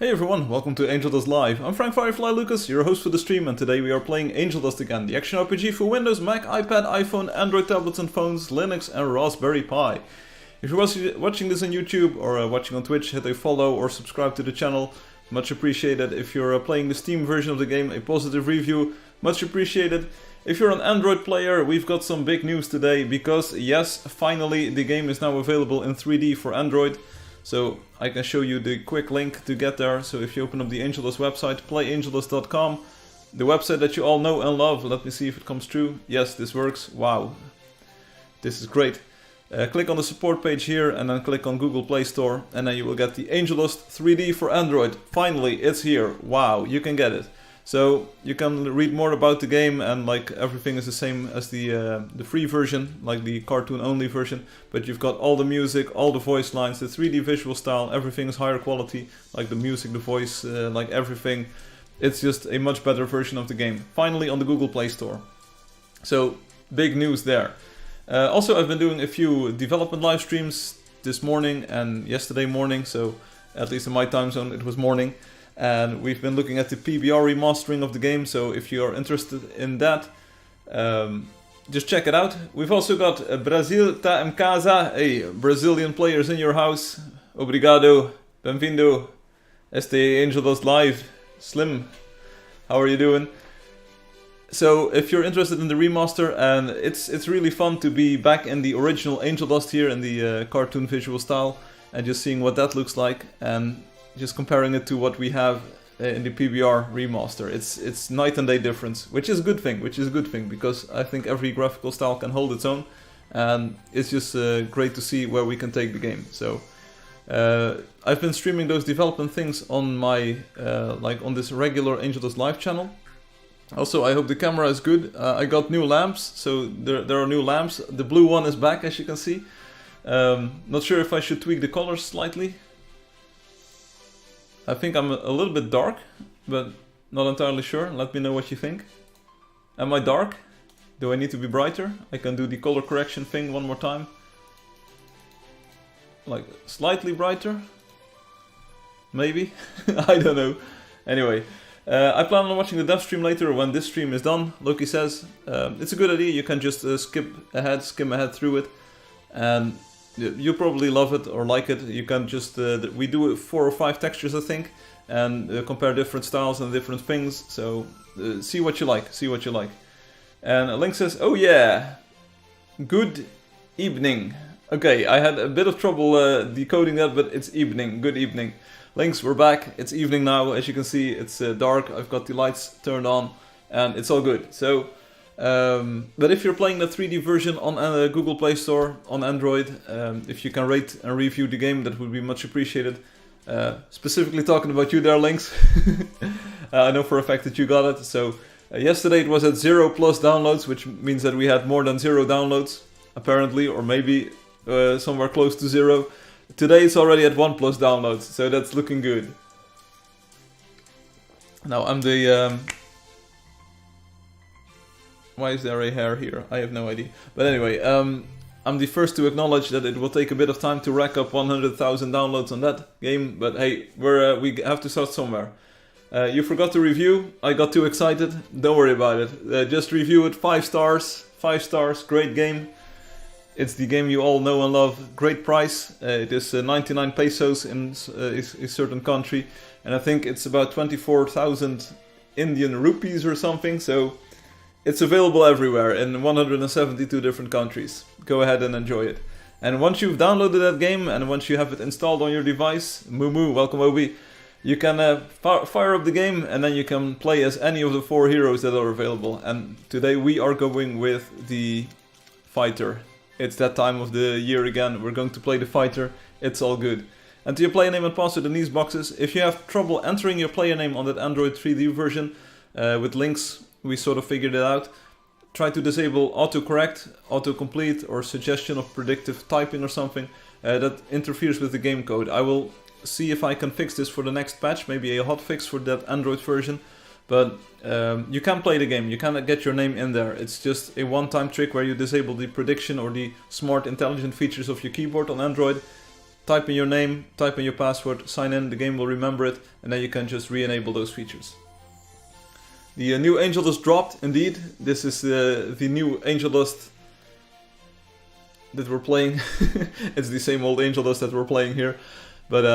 Hey everyone, welcome to Angeldust Live. I'm Firefly Lucas, your host for the stream, and today we are playing Angeldust again, the action RPG for Windows, Mac, iPad, iPhone, Android tablets and phones, Linux and Raspberry Pi. If you're watching this on YouTube or watching on Twitch, hit a follow or subscribe to the channel. Much appreciated. If you're playing the Steam version of the game, a positive review. Much appreciated. If you're an Android player, we've got some big news today because, yes, finally the game is now available in 3D for Android. So I can show you the quick link to get there. So if you open up the Angeldust website, playangeldust.com, the website that you all know and love. Let me see if it comes true. Yes, this works. Wow, this is great. Click on the support page here and then click on Google Play Store and then you will get the Angeldust 3D for Android. Finally, it's here. Wow, you can get it. So you can read more about the game, and like everything is the same as the free version, like the cartoon only version, but you've got all the music, all the voice lines, the 3D visual style, everything is higher quality, like the music, the voice, like everything. It's just a much better version of the game, finally on the Google Play Store. So big news there. Also, I've been doing a few development live streams this morning and yesterday morning, so at least in my time zone it was morning. And we've been looking at the PBR remastering of the game, so if you are interested in that, just check it out. We've also got Brasil tá em casa, hey, Brazilian players in your house. Obrigado, bem-vindo, este Angeldust Live. Slim, how are you doing? So if you're interested in the remaster, and it's really fun to be back in the original Angeldust here in the cartoon visual style, and just seeing what that looks like, and just comparing it to what we have in the PBR remaster. It's night and day difference, which is a good thing, because I think every graphical style can hold its own, and it's just great to see where we can take the game. So I've been streaming those development things on my like on this regular Angeldust Live channel. Also, I hope the camera is good. I got new lamps, so there are new lamps. The blue one is back, as you can see. Not sure if I should tweak the colors slightly. I think I'm a little bit dark, but not entirely sure. Let me know what you think. Am I dark? Do I need to be brighter? I can do the color correction thing one more time. Like, slightly brighter? Maybe? I don't know. Anyway, I plan on watching the dev stream later when this stream is done, Loki says. It's a good idea, you can just skim ahead through it. And you'll probably love it or like it. You can just, we do 4 or 5 textures I think, and compare different styles and different things, so see what you like, And Link says, oh yeah, good evening. Okay, I had a bit of trouble decoding that, but it's evening, good evening. Links, we're back, it's evening now, as you can see, it's dark, I've got the lights turned on, and it's all good. So, but if you're playing the 3D version on Google Play Store on Android, if you can rate and review the game, that would be much appreciated. Specifically talking about you there, Links. I know for a fact that you got it. So yesterday it was at 0+ downloads, which means that we had more than 0 downloads, apparently, or maybe somewhere close to 0. Today it's already at 1+ downloads, so that's looking good. Now I'm the... Why is there a hair here? I have no idea. But anyway, I'm the first to acknowledge that it will take a bit of time to rack up 100,000 downloads on that game. But hey, we have to start somewhere. You forgot to review. I got too excited. Don't worry about it. Just review it. 5 stars. 5 stars. Great game. It's the game you all know and love. Great price. It is 99 pesos in a certain country. And I think it's about 24,000 Indian rupees or something. So... it's available everywhere in 172 different countries. Go ahead and enjoy it. And once you've downloaded that game and once you have it installed on your device, Moo, welcome Obi, you can fire up the game and then you can play as any of the 4 heroes that are available. And today we are going with the fighter. It's that time of the year again. We're going to play the fighter. It's all good. And to your player name and password in these boxes, if you have trouble entering your player name on that Android 3D version with links, we sort of figured it out. Try to disable autocorrect, autocomplete, or suggestion of predictive typing or something that interferes with the game code. I will see if I can fix this for the next patch, maybe a hotfix for that Android version. But you can play the game, you can get your name in there. It's just a one-time trick where you disable the prediction or the smart intelligent features of your keyboard on Android. type in your name, type in your password, sign in, the game will remember it, and then you can just re-enable those features. The new Angeldust dropped, indeed. This is the new Angeldust that we're playing. It's the same old Angeldust that we're playing here. But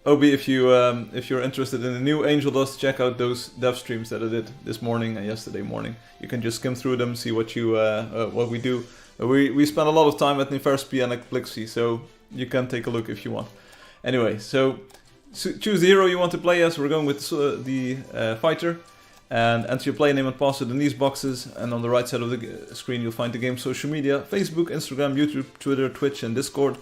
Obi, if you're interested in the new Angeldust, check out those dev streams that I did this morning and yesterday morning. You can just skim through them, see what we do. We spend a lot of time at Neversby and at Blixie, so you can take a look if you want. Anyway, so choose the hero you want to play as. We're going with the fighter. And enter your play name and password in these boxes, and on the right side of the screen you'll find the game's social media: Facebook, Instagram, YouTube, Twitter, Twitch and Discord.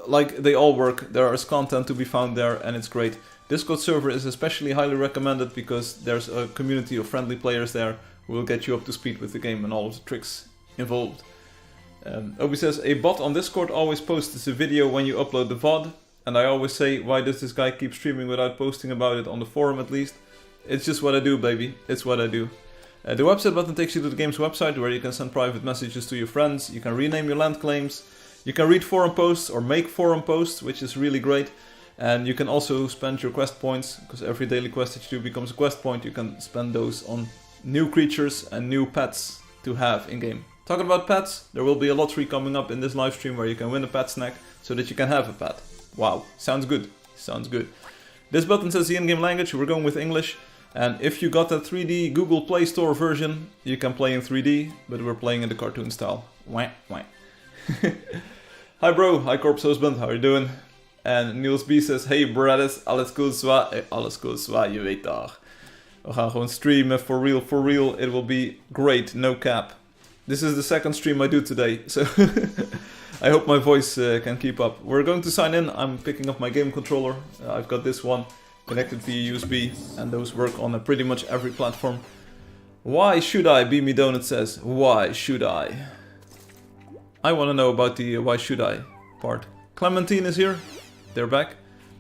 Like they all work, there is content to be found there and it's great. Discord server is especially highly recommended because there's a community of friendly players there who will get you up to speed with the game and all of the tricks involved. Obi says, a bot on Discord always posts a video when you upload the VOD, and I always say, why does this guy keep streaming without posting about it on the forum at least? It's just what I do, baby. It's what I do. The website button takes you to the game's website where you can send private messages to your friends. You can rename your land claims. You can read forum posts or make forum posts, which is really great. And you can also spend your quest points, because every daily quest that you do becomes a quest point. You can spend those on new creatures and new pets to have in-game. Talking about pets, there will be a lottery coming up in this live stream where you can win a pet snack so that you can have a pet. Wow, sounds good. Sounds good. This button says the in-game language. We're going with English. And if you got that 3D Google Play Store version, you can play in 3D, but we're playing in the cartoon style. Wah, wah. Hi bro, hi corpse husband, how are you doing? En Niels B says, hey brothers, alles goed zwaar? Alles goed zwaar, je weet toch. We gaan gewoon streamen, for real, it will be great, no cap. This is the second stream I do today, so I hope my voice can keep up. We're going to sign in, I'm picking up my game controller, I've got this one. Connected via USB, and those work on pretty much every platform. Why should I? Beamy Donut says, why should I? I want to know about the why should I part. Clementine is here. They're back.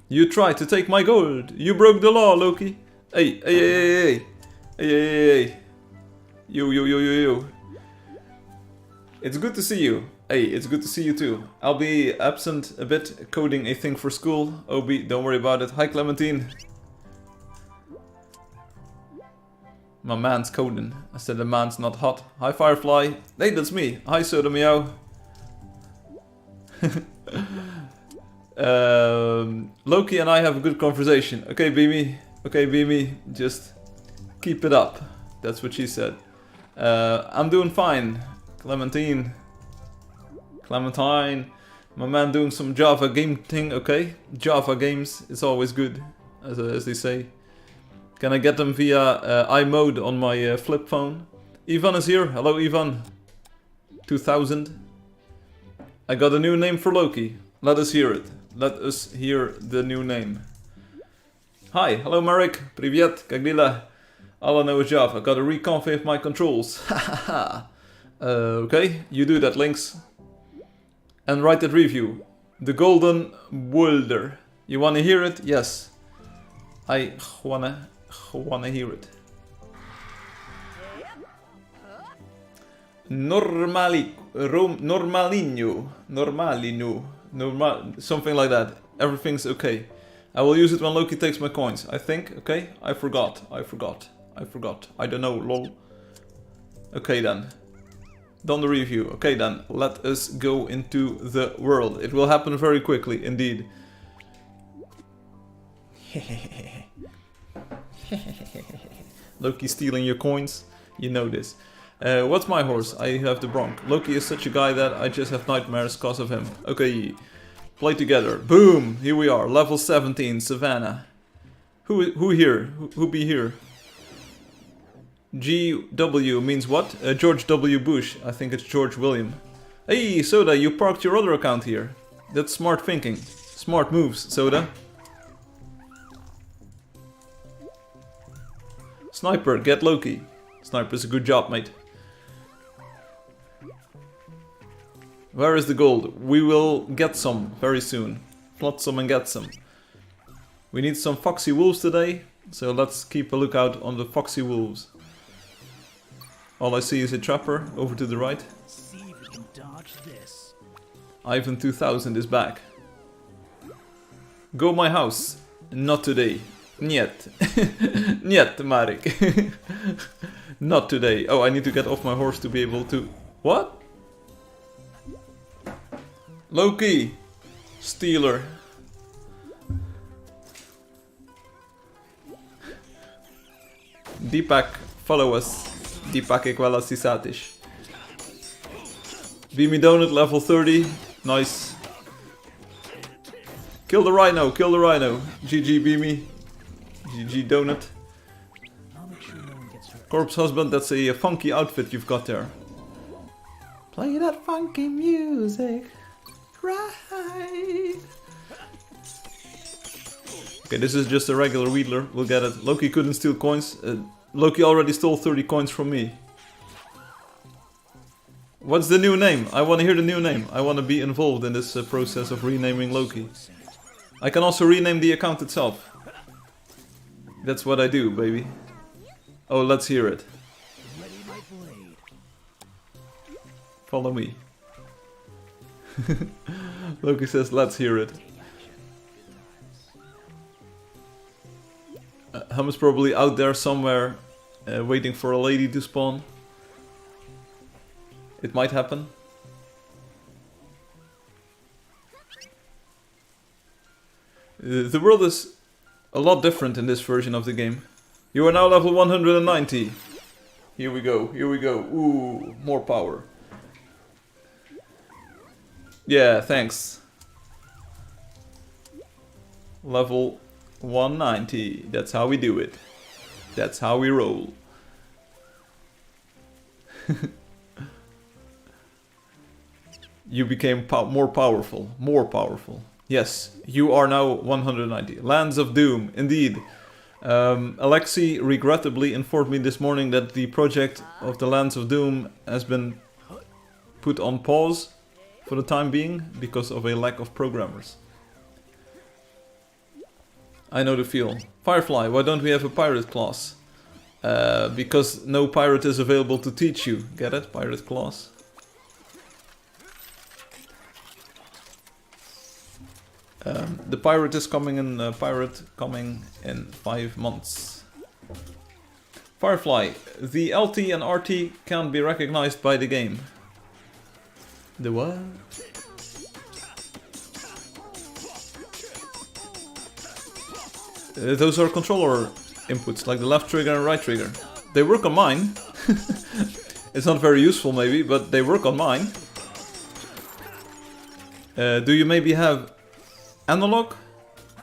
You tried to take my gold. You broke the law, Loki. Hey. You. It's good to see you. Hey, it's good to see you too. I'll be absent a bit, coding a thing for school. Obi, don't worry about it. Hi, Clementine. My man's coding. I said the man's not hot. Hi, Firefly. Hey, that's me. Hi, Soda Meow. Loki and I have a good conversation. Okay, Beamy. Just keep it up. That's what she said. I'm doing fine. Clementine, my man doing some Java game thing, okay? Java games, it's always good, as they say. Can I get them via iMode on my flip phone? Ivan is here, hello Ivan. 2000. I got a new name for Loki, let us hear it. Let us hear the new name. Hi, hello Marek, привет, как дела? All I know is Java, I gotta reconfigure my controls, hahaha. Okay, you do that, Lynx. And write that review. The Golden Boulder. You wanna hear it? Yes. I wanna hear it. Something like that. Everything's okay. I will use it when Loki takes my coins. I think, okay? I forgot. I don't know, lol. Okay then. Done the review. Okay then, let us go into the world. It will happen very quickly, indeed. Loki stealing your coins. You know this. What's my horse? I have the Bronc. Loki is such a guy that I just have nightmares cause of him. Okay. Play together. Boom! Here we are. Level 17, Savannah. Who here? Who be here? GW means what? George W. Bush. I think it's George William. Hey, Soda, you parked your other account here. That's smart thinking. Smart moves, Soda. Sniper, get Loki. Sniper's a good job, mate. Where is the gold? We will get some very soon. Plot some and get some. We need some foxy wolves today, so let's keep a lookout on the foxy wolves. All I see is a trapper over to the right. See if we can dodge this. Ivan 2000 is back. Go my house. Not today. Niet. Niet, Marek. Not today. Oh, I need to get off my horse to be able to... What? Loki. Stealer. Deepak, follow us. Deepak Equala Sisatish. Beamy Donut, level 30. Nice. Kill the rhino, kill the rhino. GG Beamy. GG Donut. Corpse Husband, that's a funky outfit you've got there. Play that funky music. Right. Okay, this is just a regular Wheedler. We'll get it. Loki couldn't steal coins. Loki already stole 30 coins from me. What's the new name? I want to hear the new name. I want to be involved in this process of renaming Loki. I can also rename the account itself. That's what I do, baby. Oh, let's hear it. Follow me. Loki says, let's hear it. Hum is probably out there somewhere, waiting for a lady to spawn. It might happen. The world is a lot different in this version of the game. You are now level 190. Here we go, here we go. Ooh, more power. Yeah, thanks. Level 190. That's how we do it. That's how we roll. You became more powerful. More powerful. Yes, you are now 190. Lands of Doom, indeed. Alexei regrettably informed me this morning that the project of the Lands of Doom has been put on pause for the time being because of a lack of programmers. I know the feel. Firefly, why don't we have a pirate class? Because no pirate is available to teach you. Get it? Pirate class. The pirate is coming in. Pirate coming in 5 months. Firefly, the LT and RT can be recognized by the game. The what? Those are controller inputs, like the left trigger and right trigger. They work on mine. It's not very useful maybe, but they work on mine. Do you maybe have analog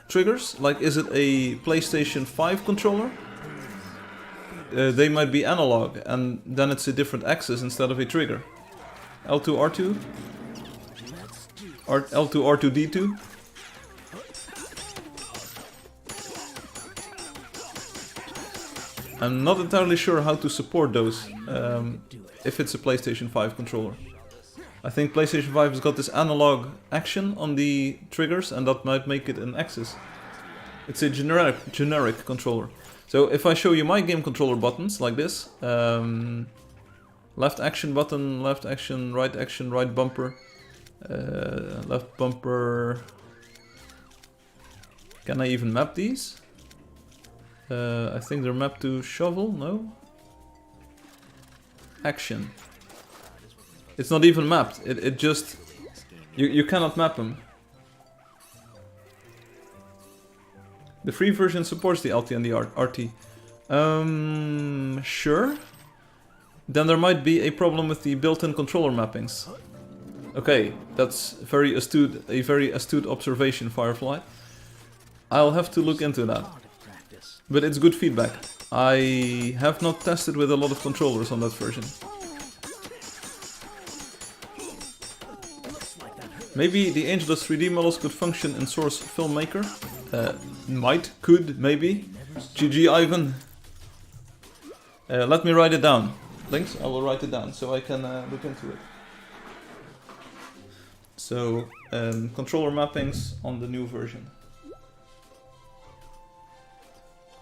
triggers? Like, is it a PlayStation 5 controller? They might be analog, and then it's a different axis instead of a trigger. L2, R2? L2, R2, D2? I'm not entirely sure how to support those, if it's a PlayStation 5 controller. I think PlayStation 5 has got this analog action on the triggers, and that might make it an axis. It's a generic controller. So if I show you my game controller buttons, like this, left action button, left action, right bumper, left bumper... Can I even map these? I think they're mapped to shovel, no? Action. It's not even mapped, it just... You cannot map them. The free version supports the LT and the RT. Sure. Then there might be a problem with the built-in controller mappings. Okay, that's a very astute observation, Firefly. I'll have to look into that. But it's good feedback. I have not tested with a lot of controllers on that version. Maybe the Angeldust 3D models could function in Source Filmmaker. Could, maybe. GG Ivan. Let me write it down. Links, I will write it down so I can look into it. So, controller mappings on the new version.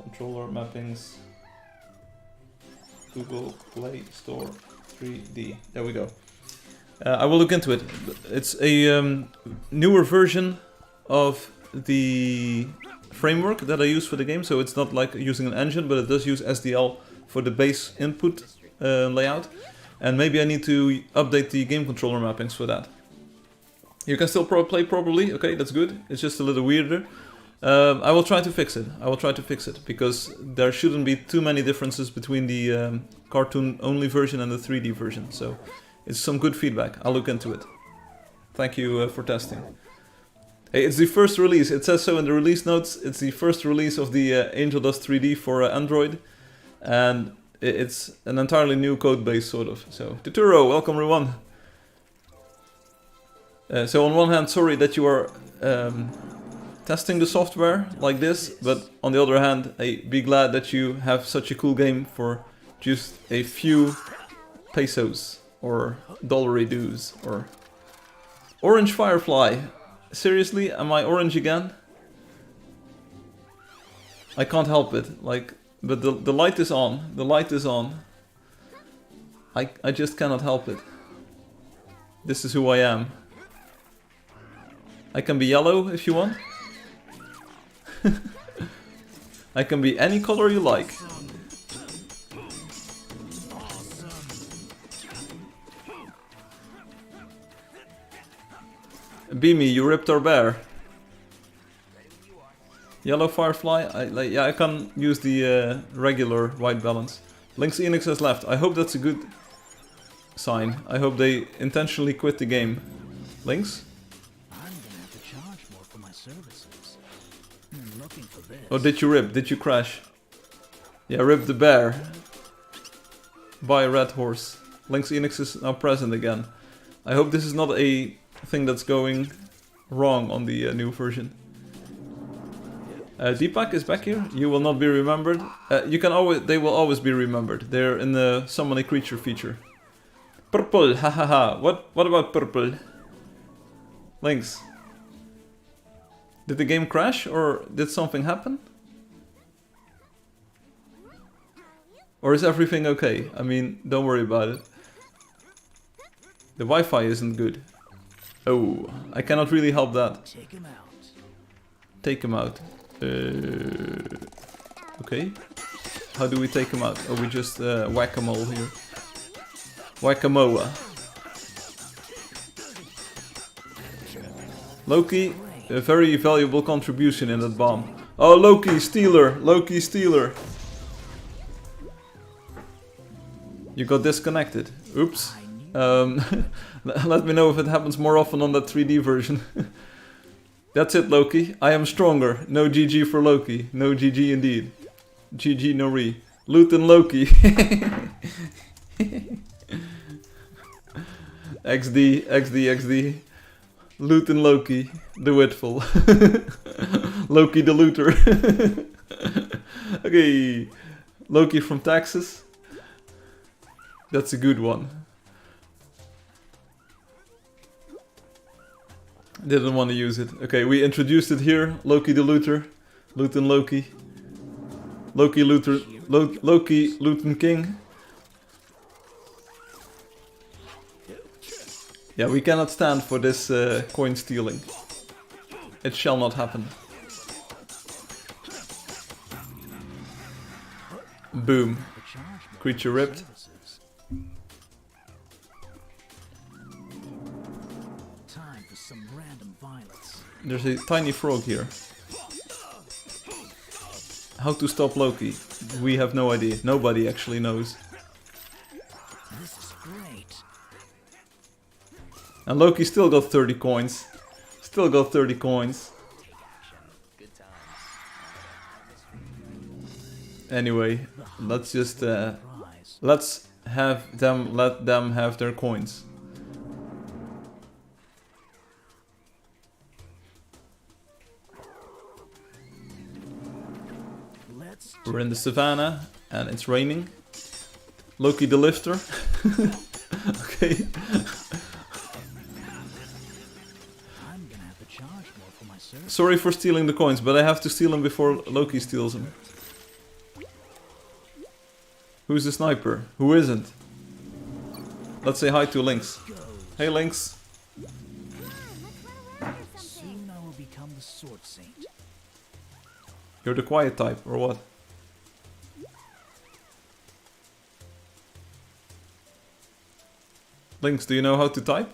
Controller mappings. Google Play Store 3D. There we go. I will look into it. It's a newer version of the framework that I use for the game, so it's not like using an engine, but it does use SDL for the base input layout. And maybe I need to update the game controller mappings for that. You can still play properly, okay, that's good. It's just a little weirder. I will try to fix it. Because there shouldn't be too many differences between the cartoon-only version and the 3D version. So it's some good feedback. I'll look into it. Thank you for testing. Hey, it's the first release. It says so in the release notes. It's the first release of the Angeldust 3D for Android. And it's an entirely new code base, sort of. So, Tuturo, welcome everyone. So on one hand, sorry that you are testing the software like this, but on the other hand, be glad that you have such a cool game for just a few pesos or dollary-doos or Orange Firefly. Seriously, am I orange again? I can't help it. Like, but the light is on. The light is on. I just cannot help it. This is who I am. I can be yellow if you want. I can be any color you like. Beamy, you ripped our bear. Yellow Firefly, I can use the regular white balance. Lynx Enix has left. I hope that's a good sign. I hope they intentionally quit the game. Lynx? Oh, did you rip? Did you crash? Yeah, rip the bear. Buy a red horse. Lynx Enix is now present again. I hope this is not a thing that's going wrong on the new version. Deepak is back here. You will not be remembered. You can always. They will always be remembered. They're in the summon a creature feature. Purple, hahaha. What about purple? Lynx. Did the game crash or did something happen? Or is everything okay? I mean, don't worry about it. The Wi-Fi isn't good. Oh, I cannot really help that. Take him out. Take him out. Okay. How do we take him out? Oh, we just whack-a-mole here. Whack-a-moa. Loki, a very valuable contribution in that bomb. Oh, Loki, stealer! Loki, stealer! You got disconnected. Oops. Let me know if it happens more often on that 3D version. That's it, Loki. I am stronger. No GG for Loki. No GG indeed. GG no re. Luton Loki. XD, XD, XD. Luton Loki. The Witful. Loki the Looter. Okay. Loki from Texas. That's a good one. Didn't want to use it. Okay, we introduced it here. Loki the Looter. Luton Loki. Loki Looter. Loki Luton King. Yeah, we cannot stand for this coin stealing. It shall not happen. Boom. Creature ripped. There's a tiny frog here. How to stop Loki? We have no idea. Nobody actually knows. This is great. And Loki still got 30 coins. Still got 30 coins. Anyway, let's just let them have their coins. We're in the savannah and it's raining. Loki the lifter. Okay. Sorry for stealing the coins, but I have to steal them before Loki steals them. Who's the sniper? Who isn't? Let's say hi to Lynx. Hey, Lynx. Soon I will become the Sword Saint. You're the quiet type, or what? Lynx, do you know how to type?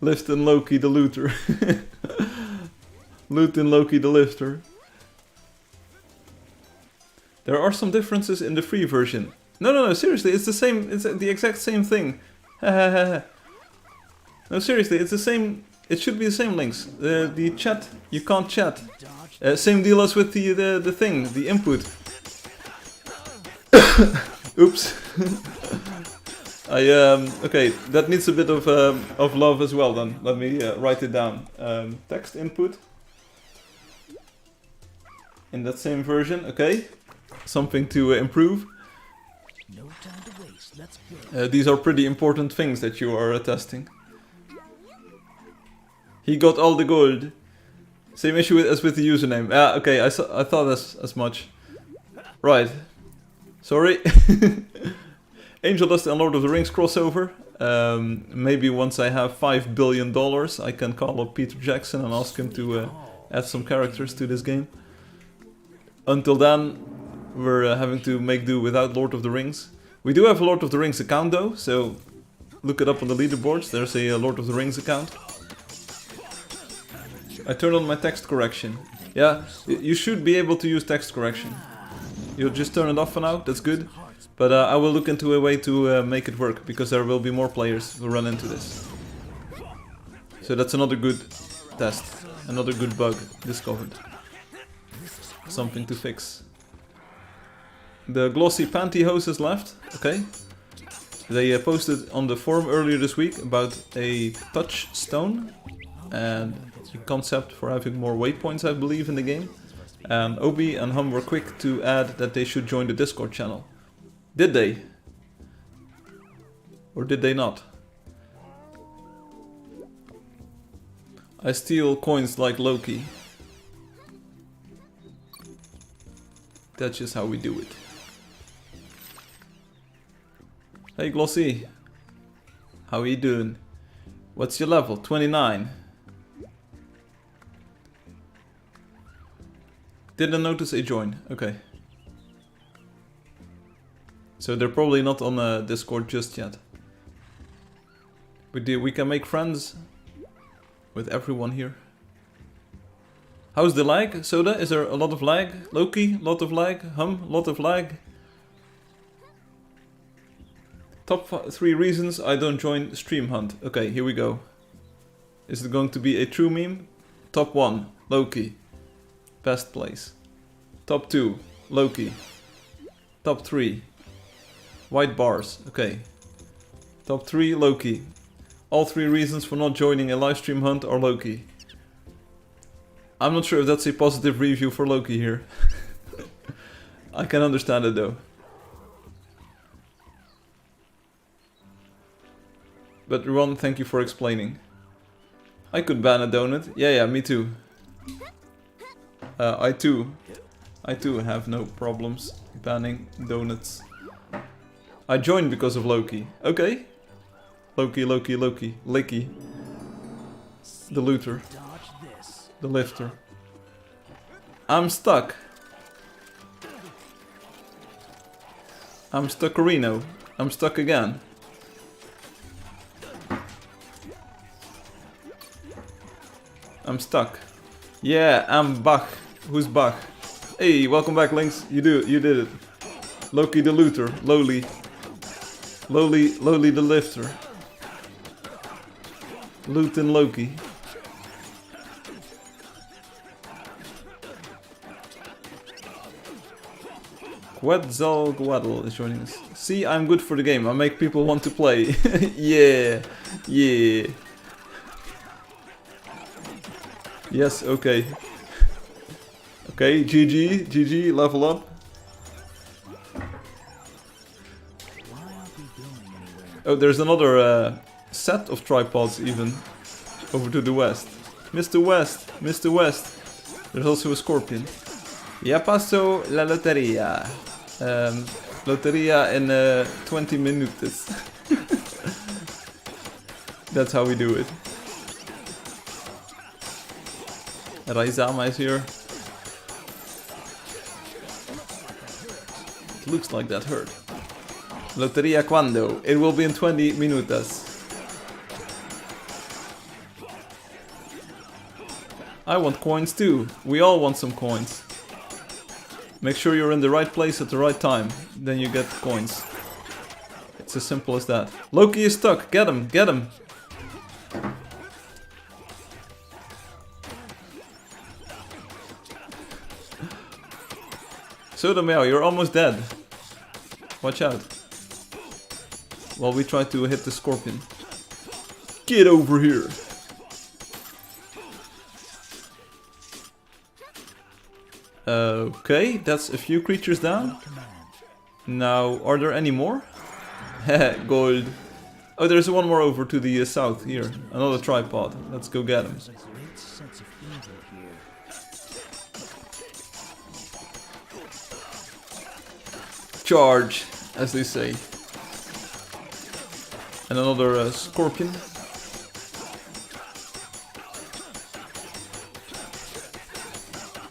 Lift and Loki the looter. Loot and Loki the lifter. There are some differences in the free version. No, seriously, it's the same, it's the exact same thing. No, seriously, it's the same, it should be the same links. The chat, you can't chat. Same deal as with the thing, the input. Oops. Okay, that needs a bit of love as well then. Let me write it down. Text input. In that same version, okay. Something to improve. No time to waste. Let's go. These are pretty important things that you are testing. He got all the gold. Same issue as with the username. Okay, I thought as much. Right. Sorry. Angeldust and Lord of the Rings crossover. Maybe once I have $5 billion, I can call up Peter Jackson and ask him to add some characters to this game. Until then, we're having to make do without Lord of the Rings. We do have a Lord of the Rings account though, so look it up on the leaderboards. There's a Lord of the Rings account. I turned on my text correction. Yeah, you should be able to use text correction. You'll just turn it off for now, that's good. But I will look into a way to make it work, because there will be more players who run into this. So that's another good test, another good bug discovered. Something to fix. The glossy pantyhose is left, okay. They posted on the forum earlier this week about a touchstone and the concept for having more waypoints, I believe, in the game. And Obi and Hum were quick to add that they should join the Discord channel. Did they? Or did they not? I steal coins like Loki. That's just how we do it. Hey Glossy. How are you doing? What's your level? 29. Didn't notice a join. Okay. So they're probably not on Discord just yet. We can make friends with everyone here. How's the lag, Soda? Is there a lot of lag? Loki, lot of lag. Hum, lot of lag. Top 3 reasons I don't join Stream Hunt. Okay, here we go. Is it going to be a true meme? Top 1, Loki. Best place. Top 2, Loki. Top 3, white bars. Okay. Top 3, Loki. All 3 reasons for not joining a livestream hunt are Loki. I'm not sure if that's a positive review for Loki here. I can understand it though. But Ron, thank you for explaining. I could ban a donut. Yeah, me too. I too have no problems banning donuts. I joined because of Loki. Okay. Loki. Licky. The looter. The lifter. I'm stuck. I'm stuckerino. I'm stuck again. I'm stuck. Yeah, I'm Bach. Who's Bach? Hey, welcome back, Lynx. You did it. Loki the looter. Lowly the lifter. Loot and Loki. Quetzalcoatl is joining us. See, I'm good for the game. I make people want to play. Yeah. Yes, okay. Okay, GG, level up. Oh, there's another set of tripods even over to the west. Mr. West. There's also a scorpion. Ya pasó la lotería. Lotería in 20 minutes. That's how we do it. Raizama is here. It looks like that hurt. Lotería cuando? It will be in 20 minutos. I want coins too. We all want some coins. Make sure you're in the right place at the right time. Then you get coins. It's as simple as that. Loki is stuck. Get him. Get him. Sodomeo, you're almost dead. Watch out. While we try to hit the scorpion. Get over here. Okay, that's a few creatures down. Now, are there any more? Gold. Oh, there's one more over to the south here. Another tripod. Let's go get him. Charge, as they say. And another scorpion.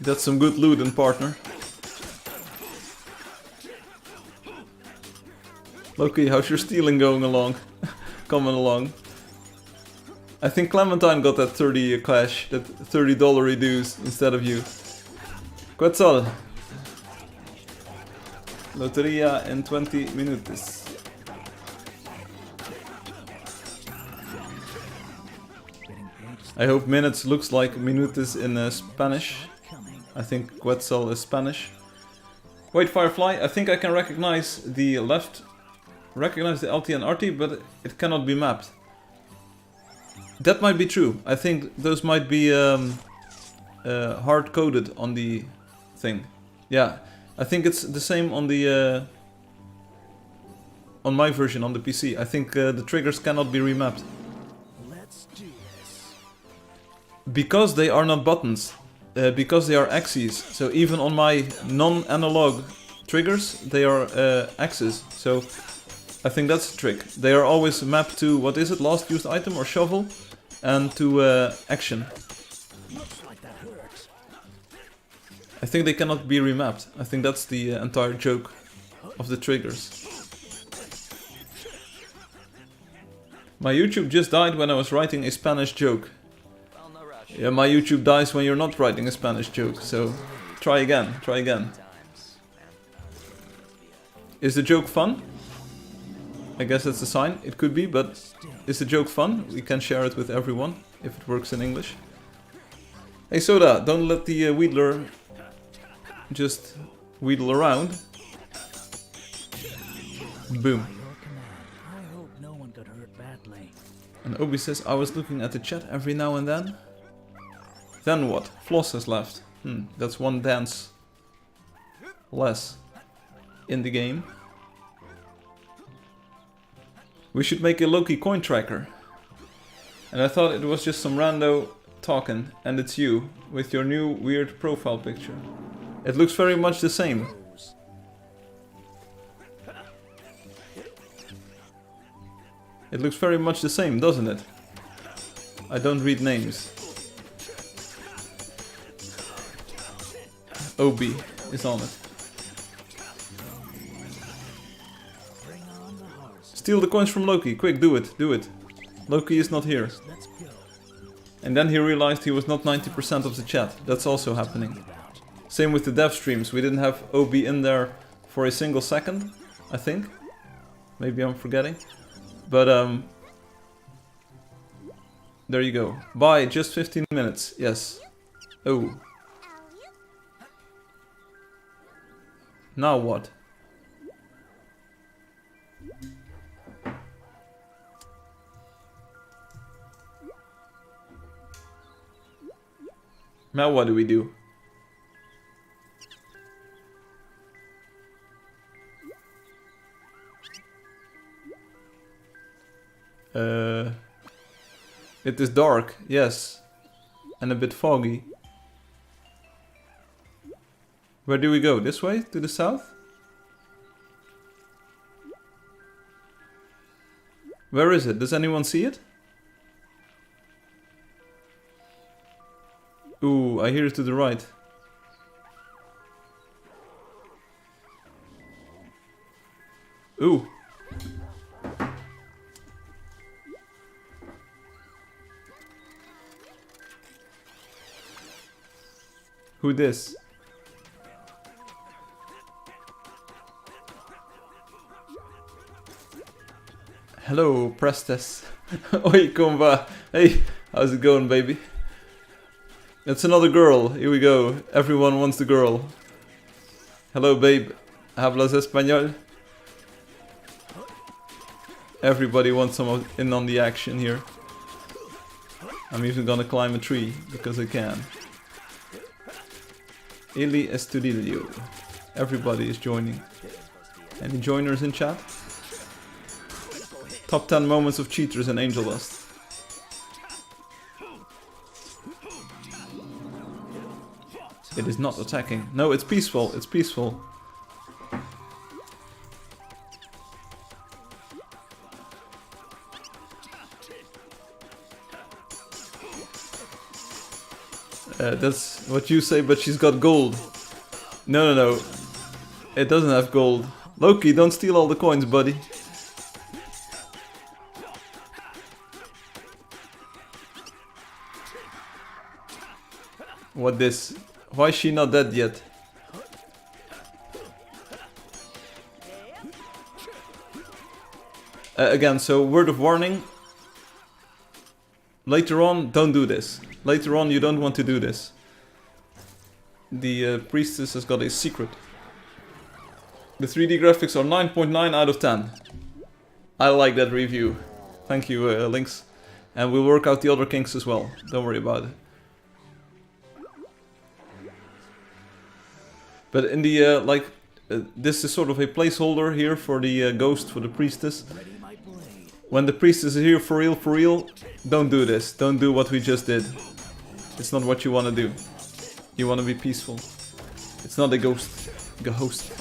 That's some good looting, partner. Loki, how's your stealing going along? Coming along. I think Clementine got that 30 cash, that $30 reduce instead of you. Quetzal. Loteria in 20 minutes. I hope minutes looks like minutes in Spanish. I think Quetzal is Spanish. Wait, Firefly, I think I can recognize the LT and RT, but it cannot be mapped. That might be true. I think those might be hard-coded on the thing. Yeah, I think it's the same on the on my version on the PC. I think the triggers cannot be remapped. Let's do this. Because they are not buttons. Because they are axes. So even on my non-analog triggers, they are axes. So I think that's a trick. They are always mapped to, what is it, last used item or shovel, and to action. Looks like that hurts. I think they cannot be remapped. I think that's the entire joke of the triggers. My YouTube just died when I was writing a Spanish joke. Yeah, my YouTube dies when you're not writing a Spanish joke, so try again, try again. Is the joke fun? I guess that's a sign. It could be, but is the joke fun? We can share it with everyone, if it works in English. Hey Soda, don't let the Wheedler just wheedle around. Boom. I hope no one got hurt badly. And Obi says, I was looking at the chat every now and then. Then what? Floss has left. That's one dance less in the game. We should make a Loki coin tracker. And I thought it was just some rando talking, and it's you, with your new weird profile picture. It looks very much the same. It looks very much the same, doesn't it? I don't read names. OB is on it. Steal the coins from Loki, quick, do it, do it. Loki is not here. And then he realized he was not 90% of the chat. That's also happening. Same with the dev streams, we didn't have OB in there for a single second, I think. Maybe I'm forgetting. But there you go. Bye, just 15 minutes, yes. Oh. Now what? Now what do we do? It is dark, yes. And a bit foggy. Where do we go? This way? To the south? Where is it? Does anyone see it? Ooh, I hear it to the right. Ooh. Who this? Hello, Prestes. Oi, komba. Hey, how's it going, baby? It's another girl. Here we go. Everyone wants the girl. Hello, babe. ¿Hablas español? Everybody wants some in on the action here. I'm even gonna climb a tree because I can. Ili Estudillo. Everybody is joining. Any joiners in chat? Top 10 moments of cheaters in Angeldust. It is not attacking. No, it's peaceful. It's peaceful. That's what you say, but she's got gold. No, no, no. It doesn't have gold. Loki, don't steal all the coins, buddy. What this? Why is she not dead yet? Again, so word of warning. Later on, don't do this. Later on, you don't want to do this. The priestess has got a secret. The 3D graphics are 9.9 out of 10. I like that review. Thank you, Lynx. And we'll work out the other kinks as well. Don't worry about it. But in the, this is sort of a placeholder here for the ghost, for the priestess. When the priestess is here for real, don't do this. Don't do what we just did. It's not what you want to do. You want to be peaceful. It's not a ghost. Ghost.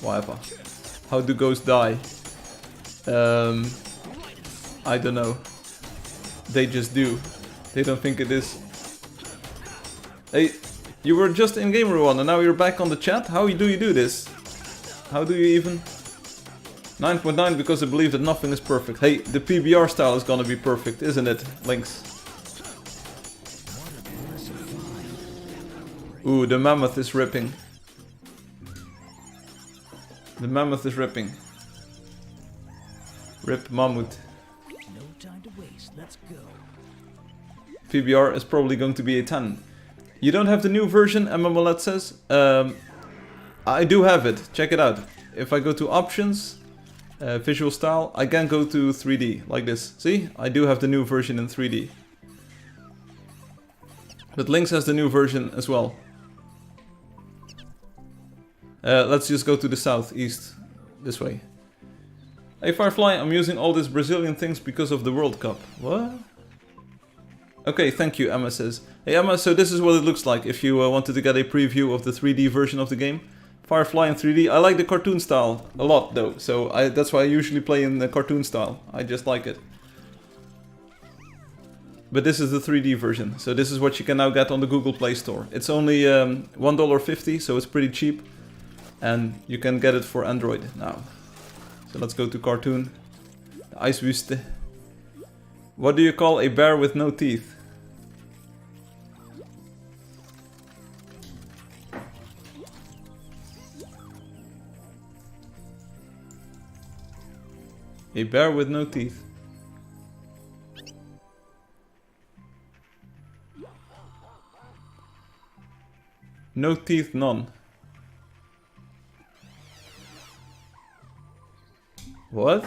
Whatever. How do ghosts die? I don't know. They just do. They don't think it is. Hey, you were just in Gamer One and now you're back on the chat? How do you do this? How do you even... 9.9 because I believe that nothing is perfect. Hey, the PBR style is gonna be perfect, isn't it, Lynx? Ooh, the mammoth is ripping. The mammoth is ripping. Rip mammoth. No time to waste. Let's go. PBR is probably going to be a 10. You don't have the new version, MMOLED says. I do have it. Check it out. If I go to options, visual style, I can go to 3D like this. See? I do have the new version in 3D. But Lynx has the new version as well. Let's just go to the southeast. This way. Hey Firefly, I'm using all these Brazilian things because of the World Cup. What? Okay, thank you, Emma says. Hey Emma, so this is what it looks like if you wanted to get a preview of the 3D version of the game. Firefly in 3D. I like the cartoon style a lot though, so that's why I usually play in the cartoon style. I just like it. But this is the 3D version, so this is what you can now get on the Google Play Store. It's only $1.50, so it's pretty cheap. And you can get it for Android now. So let's go to cartoon. The Ijswüste. What do you call a bear with no teeth? A bear with no teeth. No teeth, none. What?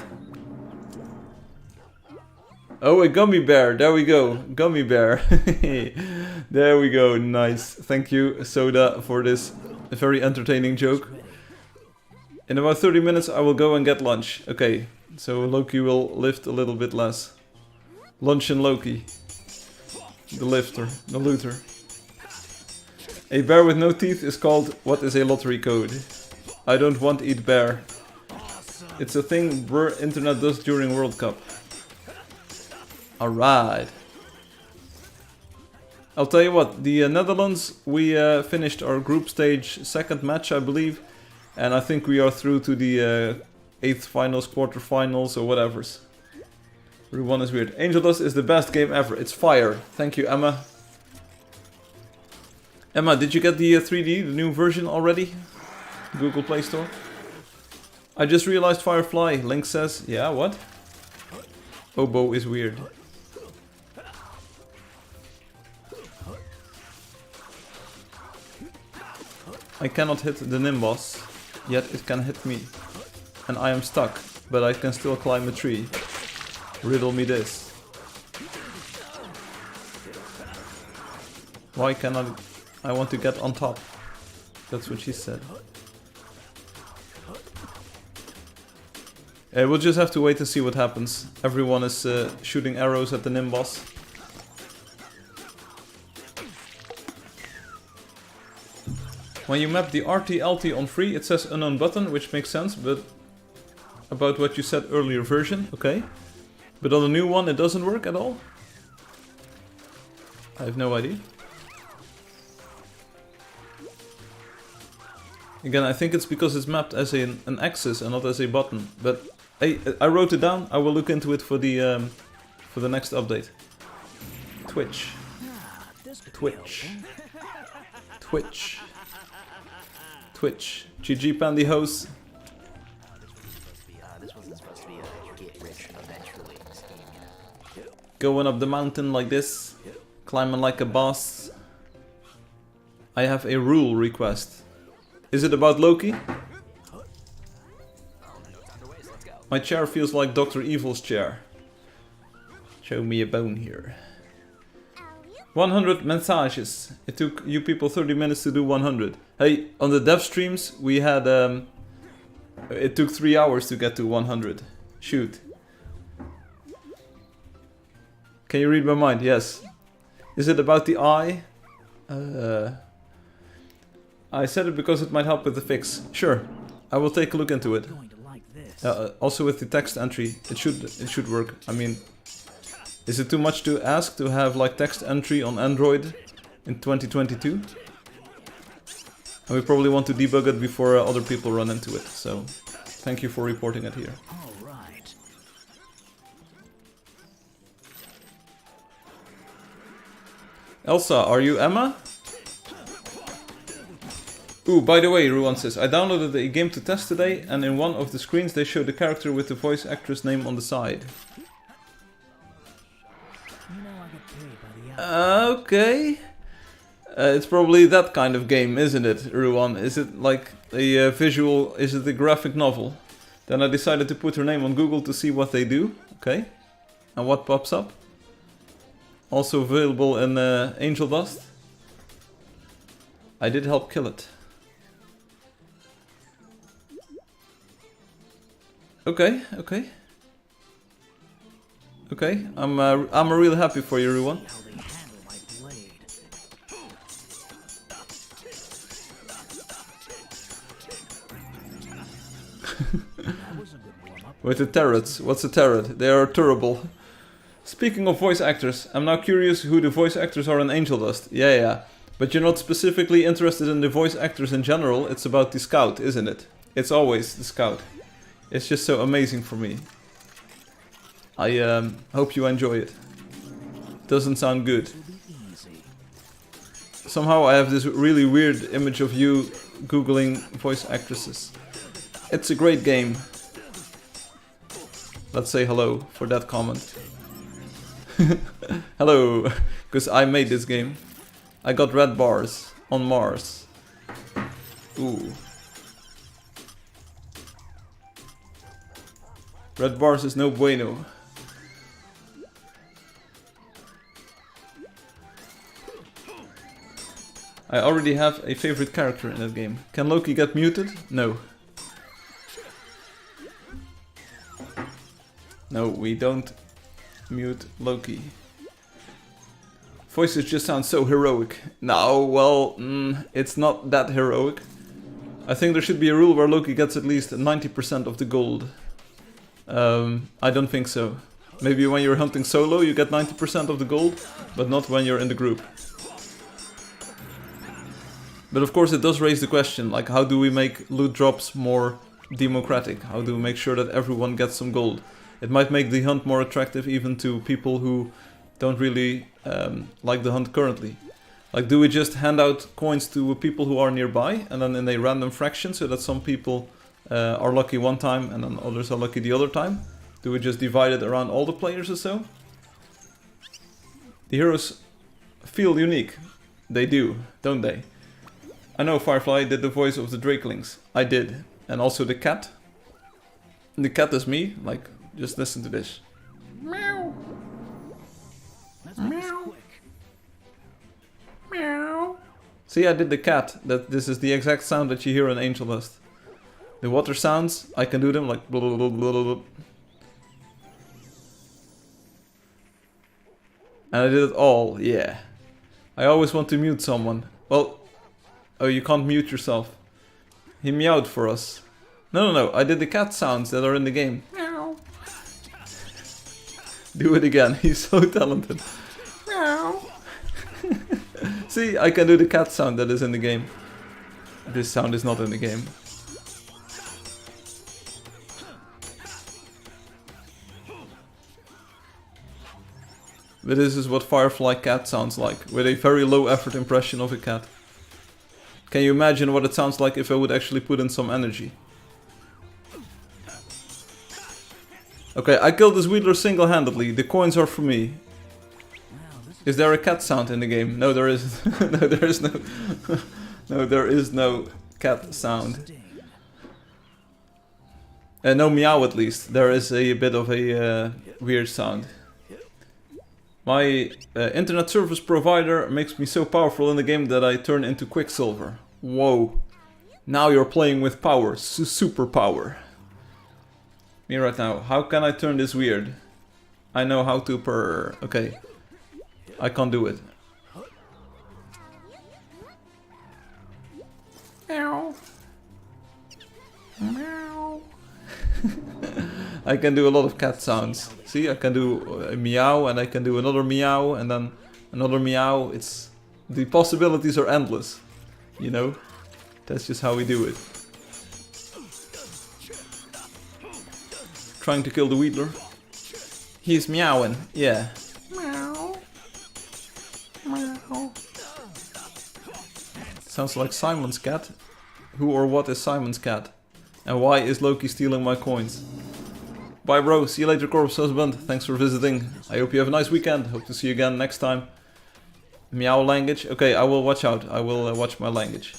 Oh, a gummy bear. There we go. Gummy bear. There we go. Nice. Thank you, Soda, for this very entertaining joke. In about 30 minutes, I will go and get lunch. Okay, so Loki will lift a little bit less. Lunch and Loki. The lifter. The looter. A bear with no teeth is called what is a lottery code? I don't want to eat bear. It's a thing internet does during World Cup. Alright. I'll tell you what, the Netherlands, we finished our group stage second match, I believe. And I think we are through to the 8th finals, quarterfinals, or whatever's. Route 1 is weird. Angeldust is the best game ever. It's fire. Thank you, Emma. Emma, did you get the 3D, the new version already? Google Play Store? I just realized Firefly. Link says, yeah, what? Oboe is weird. I cannot hit the Nimbus, yet it can hit me. And I am stuck, but I can still climb a tree. Riddle me this. Why cannot I want to get on top? That's what she said. We'll just have to wait and see what happens. Everyone is shooting arrows at the Nimbus. When you map the RT-LT on free, it says unknown button, which makes sense, but about what you said earlier version, okay. But on the new one, it doesn't work at all? I have no idea. Again, I think it's because it's mapped as an axis and not as a button. But hey, I wrote it down. I will look into it for the next update. Twitch. Twitch. Twitch. Twitch. GG Pantyhose. Going up the mountain like this. Climbing like a boss. I have a rule request. Is it about Loki? My chair feels like Dr. Evil's chair. Show me a bone here. 100 mensages. It took you people 30 minutes to do 100. Hey, on the dev streams we had it took 3 hours to get to 100. Shoot. Can you read my mind? Yes. Is it about the eye? I said it because it might help with the fix. Sure. I will take a look into it. Also with the text entry, it should work. I mean, is it too much to ask to have like text entry on Android in 2022? And we probably want to debug it before other people run into it. So, thank you for reporting it here. Elsa, are you Emma? Ooh, by the way, Ruan says, I downloaded a game to test today, and in one of the screens they show the character with the voice actress name on the side. Okay. It's probably that kind of game, isn't it, Ruan? Is it like a visual, is it a graphic novel? Then I decided to put her name on Google to see what they do. Okay. And what pops up? Also available in Angeldust. I did help kill it. Okay, okay. Okay, I'm really happy for you, everyone. With the turrets. What's a turret? They are terrible. Speaking of voice actors, I'm now curious who the voice actors are in Angeldust. Yeah. But you're not specifically interested in the voice actors in general, it's about the scout, isn't it? It's always the scout. It's just so amazing for me. I hope you enjoy it. Doesn't sound good. Somehow I have this really weird image of you googling voice actresses. It's a great game. Let's say hello for that comment. Hello, because I made this game. I got red bars on Mars. Ooh. Red bars is no bueno. I already have a favorite character in that game. Can Loki get muted? No. No, we don't mute Loki. Voices just sound so heroic. No, well, it's not that heroic. I think there should be a rule where Loki gets at least 90% of the gold. I don't think so. Maybe when you're hunting solo you get 90% of the gold, but not when you're in the group. But of course it does raise the question, like how do we make loot drops more democratic? How do we make sure that everyone gets some gold? It might make the hunt more attractive even to people who don't really like the hunt currently. Like, do we just hand out coins to people who are nearby and then in a random fraction so that some people are lucky one time and then others are lucky the other time? Do we just divide it around all the players or so? The heroes feel unique. They do, don't they? I know Firefly did the voice of the Drakelings. I did. And also the cat. The cat is me. Like, just listen to this. Meow. Meow. Meow. See, I did the cat. This is the exact sound that you hear in Angeldust. The water sounds, I can do them like blah, blah, blah, blah, blah. And I did it all, yeah. I always want to mute someone. Well, oh, you can't mute yourself. He meowed for us. No, I did the cat sounds that are in the game. Meow. Do it again, he's so talented. Meow. See, I can do the cat sound that is in the game. This sound is not in the game. But this is what Firefly cat sounds like, with a very low effort impression of a cat. Can you imagine what it sounds like if I would actually put in some energy? Okay, I killed this Wheedler single-handedly. The coins are for me. Is there a cat sound in the game? No, there isn't. No, there is no... No, there is no cat sound. No meow at least. There is a bit of a weird sound. My internet service provider makes me so powerful in the game that I turn into Quicksilver. Whoa. Now you're playing with power. Super power. Me right now. How can I turn this weird? I know how to purr. Okay. I can't do it. Meow. Meow. I can do a lot of cat sounds. See, I can do a meow and I can do another meow and then another meow. It's the possibilities are endless, you know. That's just how we do it. Trying to kill the Wheedler. He's meowing, yeah. Meow. Meow. Sounds like Simon's cat. Who or what is Simon's cat? And why is Loki stealing my coins? Bye bro, see you later corpse husband, thanks for visiting. I hope you have a nice weekend, hope to see you again next time. Meow language, okay, I will watch out, I will watch my language.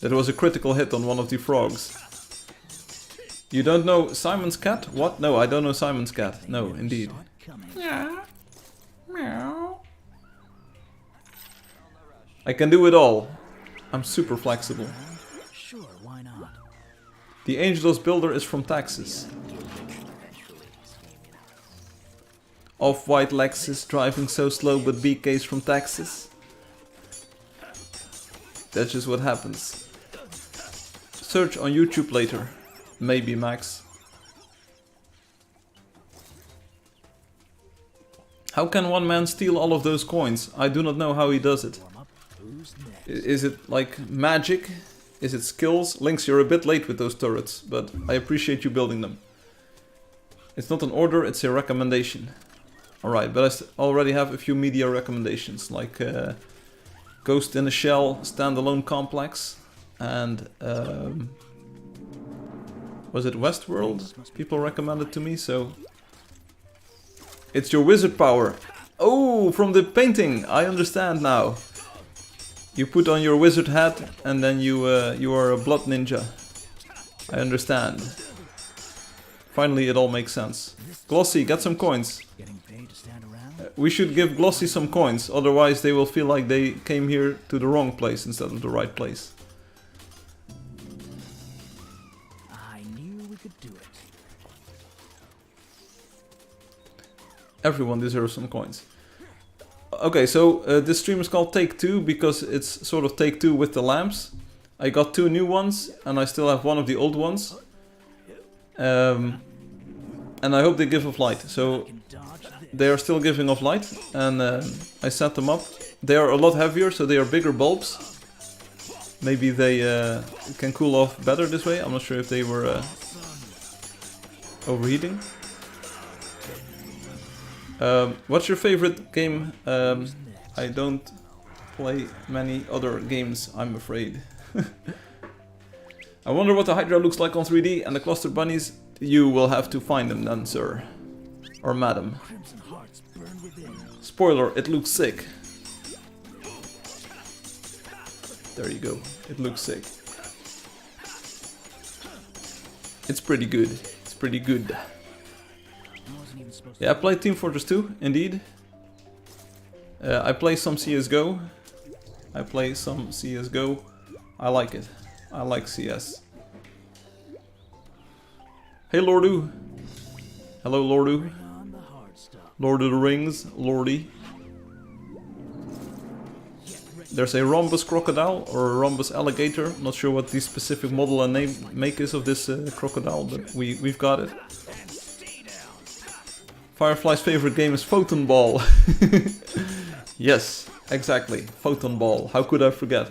That was a critical hit on one of the frogs. You don't know Simon's cat? What? No, I don't know Simon's cat, no, indeed. Yeah. Meow. I can do it all. I'm super flexible. Sure, why not? The Angeldust builder is from Texas. Off-white Lexus driving so slow but BK's from Texas. That's just what happens. Search on YouTube later. Maybe Max. How can one man steal all of those coins? I do not know how he does it. Is it like magic? Is it skills? Lynx, you're a bit late with those turrets, but I appreciate you building them. It's not an order, it's a recommendation. Alright, but I already have a few media recommendations, like Ghost in a Shell standalone complex, and was it Westworld? People recommended to me, so... It's your wizard power! Oh, from the painting! I understand now. You put on your wizard hat and then you are a blood ninja. I understand. Finally it all makes sense. Glossy, get some coins. We should give Glossy some coins, otherwise they will feel like they came here to the wrong place instead of the right place. I knew we could do it. Everyone deserves some coins. Okay, so this stream is called Take 2 because it's sort of Take 2 with the lamps. I got 2 new ones and I still have one of the old ones. And I hope they give off light. So they are still giving off light and I set them up. They are a lot heavier, so they are bigger bulbs. Maybe they can cool off better this way. I'm not sure if they were overheating. What's your favorite game? I don't play many other games, I'm afraid. I wonder what the Hydra looks like on 3D and the cluster bunnies. You will have to find them then, sir. Or madam. Spoiler, it looks sick. There you go. It looks sick. It's pretty good. It's pretty good. Yeah, I played Team Fortress 2, indeed. I play some CSGO. I like it. I like CS. Hey Lordu. Hello Lordu. Lord of the Rings, Lordy. There's a rhombus crocodile or a rhombus alligator. Not sure what the specific model and make is of this crocodile, but we've got it. Firefly's favorite game is Photon Ball. Yes, exactly. Photon Ball. How could I forget?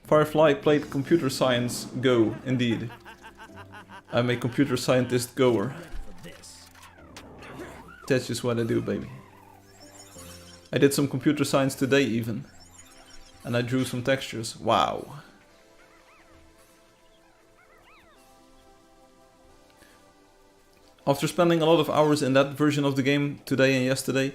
Firefly played computer science Go, indeed. I'm a computer scientist goer. That's just what I do, baby. I did some computer science today even. And I drew some textures. Wow. After spending a lot of hours in that version of the game today and yesterday,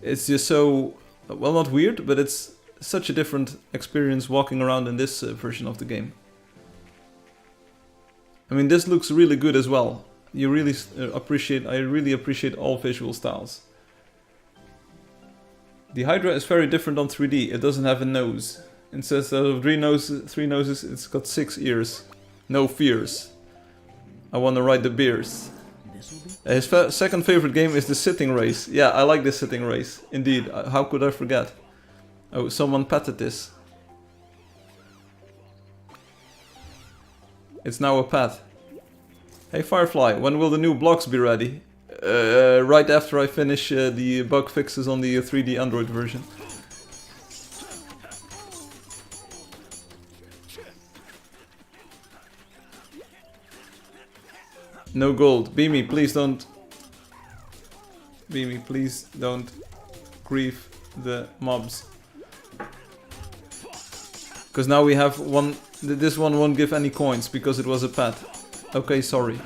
it's just so, well, not weird, but it's such a different experience walking around in this version of the game. I mean, this looks really good as well. You really I really appreciate all visual styles. The Hydra is very different on 3D. It doesn't have a nose. Instead of three noses, it's got 6 ears. No fears. I want to ride the beers. His second favorite game is the sitting race. Yeah, I like the sitting race. Indeed, how could I forget? Oh, someone patted this. It's now a pet. Hey Firefly, when will the new blocks be ready? Right after I finish the bug fixes on the 3D Android version. No gold. Beamy, please don't. Beamy, please don't grief the mobs. Because now we have one. This one won't give any coins because it was a pet. Okay, sorry.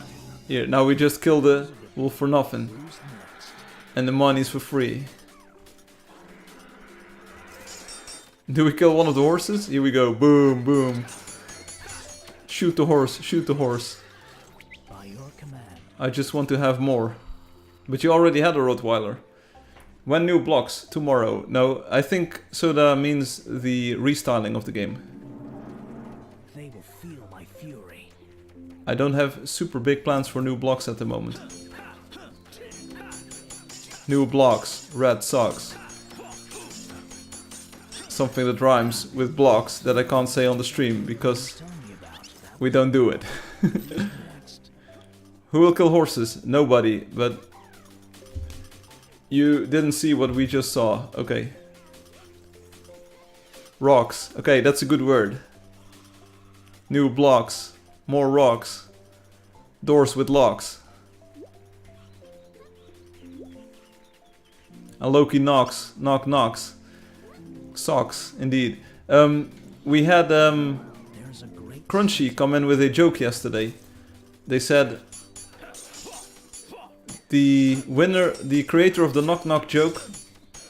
Here, now we just killed the wolf for nothing. And the money's for free. Do we kill one of the horses? Here we go. Boom, boom. Shoot the horse, shoot the horse. I just want to have more. But you already had a Rottweiler. When new blocks? Tomorrow. No, I think Soda means the restyling of the game. They will feel my fury. I don't have super big plans for new blocks at the moment. New blocks, red socks. Something that rhymes with blocks that I can't say on the stream because we don't do it. Who will kill horses? Nobody, but you didn't see what we just saw. Okay. Rocks. Okay, that's a good word. New blocks. More rocks. Doors with locks. And Loki knocks. Knock knocks. Socks, indeed. We had Crunchy come in with a joke yesterday. They said the winner, the creator of the knock knock joke,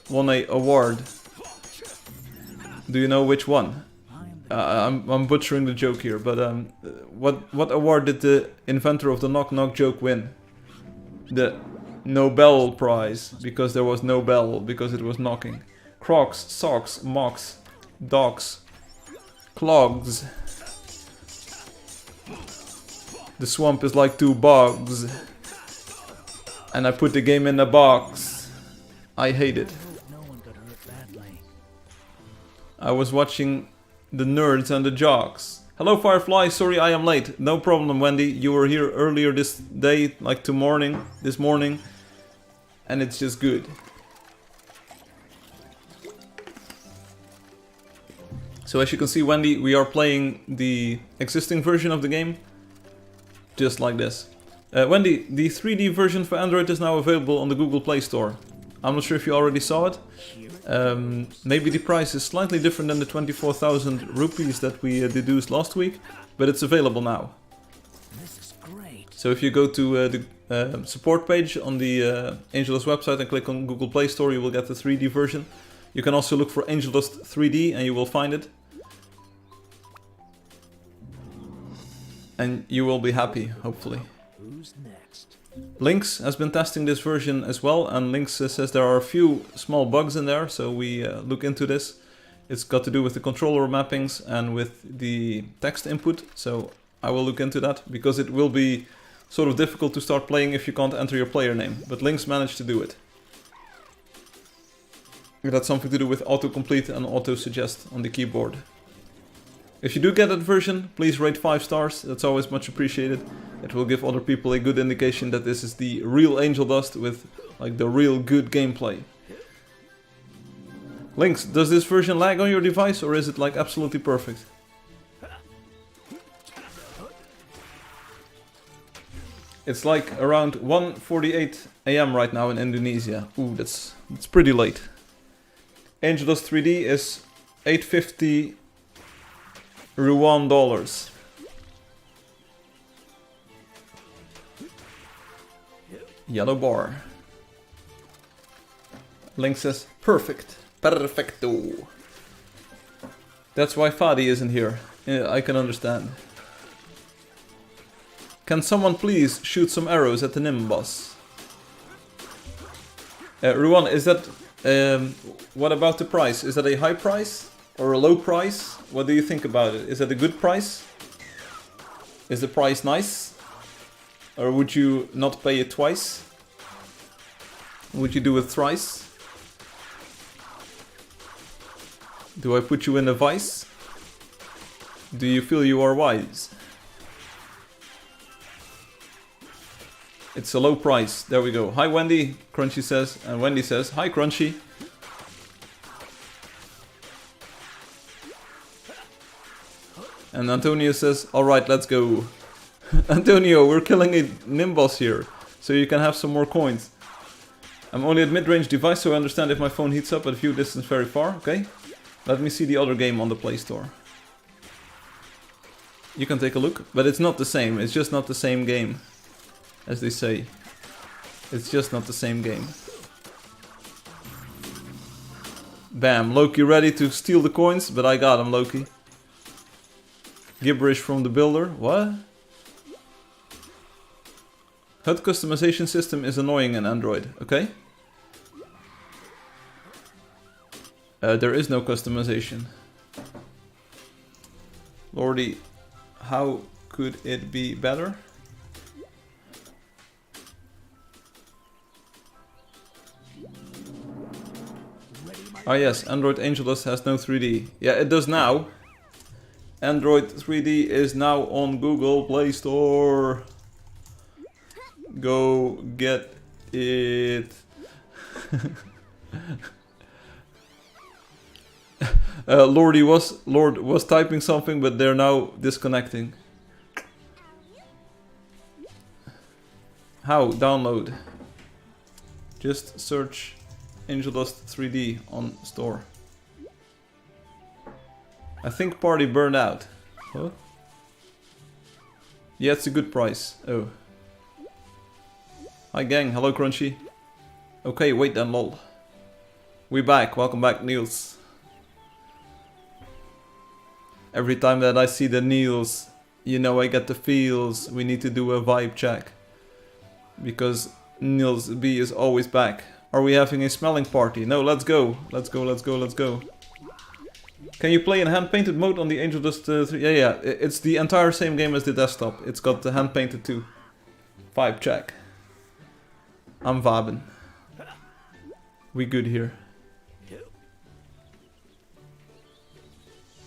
won a award. Do you know which one? I'm butchering the joke here, but what award did the inventor of the knock knock joke win? The Nobel Prize, because there was no bell, because it was knocking. Crocs, socks, mocks, dogs, clogs. The swamp is like 2 bogs. And I put the game in a box. I hate it. No one got hurt badly. I was watching the nerds and the jocks. Hello Firefly, sorry I am late. No problem Wendy, you were here earlier this day, like this morning. And it's just good. So as you can see Wendy, we are playing the existing version of the game. Just like this. Wendy, the 3D version for Android is now available on the Google Play Store. I'm not sure if you already saw it. Maybe the price is slightly different than the 24,000 rupees that we deduced last week, but it's available now. This is great. So if you go to the support page on the Angeldust website and click on Google Play Store, you will get the 3D version. You can also look for Angeldust 3D and you will find it. And you will be happy, hopefully. Who's next? Lynx has been testing this version as well, and Lynx says there are a few small bugs in there, so we look into this. It's got to do with the controller mappings and with the text input, so I will look into that, because it will be sort of difficult to start playing if you can't enter your player name, but Lynx managed to do it. That's something to do with autocomplete and auto-suggest on the keyboard. If you do get that version, please rate 5 stars, that's always much appreciated. It will give other people a good indication that this is the real Angeldust with like the real good gameplay. Lynx, does this version lag on your device or is it like absolutely perfect? It's like around 1:48 AM right now in Indonesia. Ooh, that's pretty late. Angeldust 3D is 850 Ruan dollars. Yellow bar. Link says perfect. Perfecto. That's why Fadi isn't here. Yeah, I can understand. Can someone please shoot some arrows at the Nimbus? Ruan, is that... what about the price? Is that a high price? Or a low price? What do you think about it? Is that a good price? Is the price nice? Or would you not pay it twice? Would you do it thrice? Do I put you in a vice? Do you feel you are wise? It's a low price. There we go. Hi Wendy, Crunchy says. And Wendy says, hi Crunchy. And Antonio says, alright, let's go. Antonio, we're killing a Nimbus here, so you can have some more coins. I'm only at mid-range device, so I understand if my phone heats up at a view distance very far, okay? Let me see the other game on the Play Store. You can take a look, but it's not the same, it's just not the same game. As they say. It's just not the same game. Bam, Loki ready to steal the coins, but I got him, Loki. Gibberish from the builder. What? HUD customization system is annoying in Android. Okay. There is no customization. Lordy, how could it be better? Ah yes, Android Angeldust has no 3D. Yeah, it does now. Android 3D is now on Google Play Store. Go get it. Lord was typing something, but they're now disconnecting. How? Download. Just search Angeldust 3D on store. I think party burned out. Huh? Yeah, it's a good price. Oh. Hi gang, hello Crunchy. Okay, wait then, lol. We back, welcome back Niels. Every time that I see the Niels, you know I get the feels. We need to do a vibe check. Because Niels B is always back. Are we having a smelling party? No, let's go. Let's go, let's go, let's go. Can you play in hand-painted mode on the Angeldust 3? Yeah, it's the entire same game as the desktop. It's got the hand-painted too. Vibe check. I'm vibing. We good here.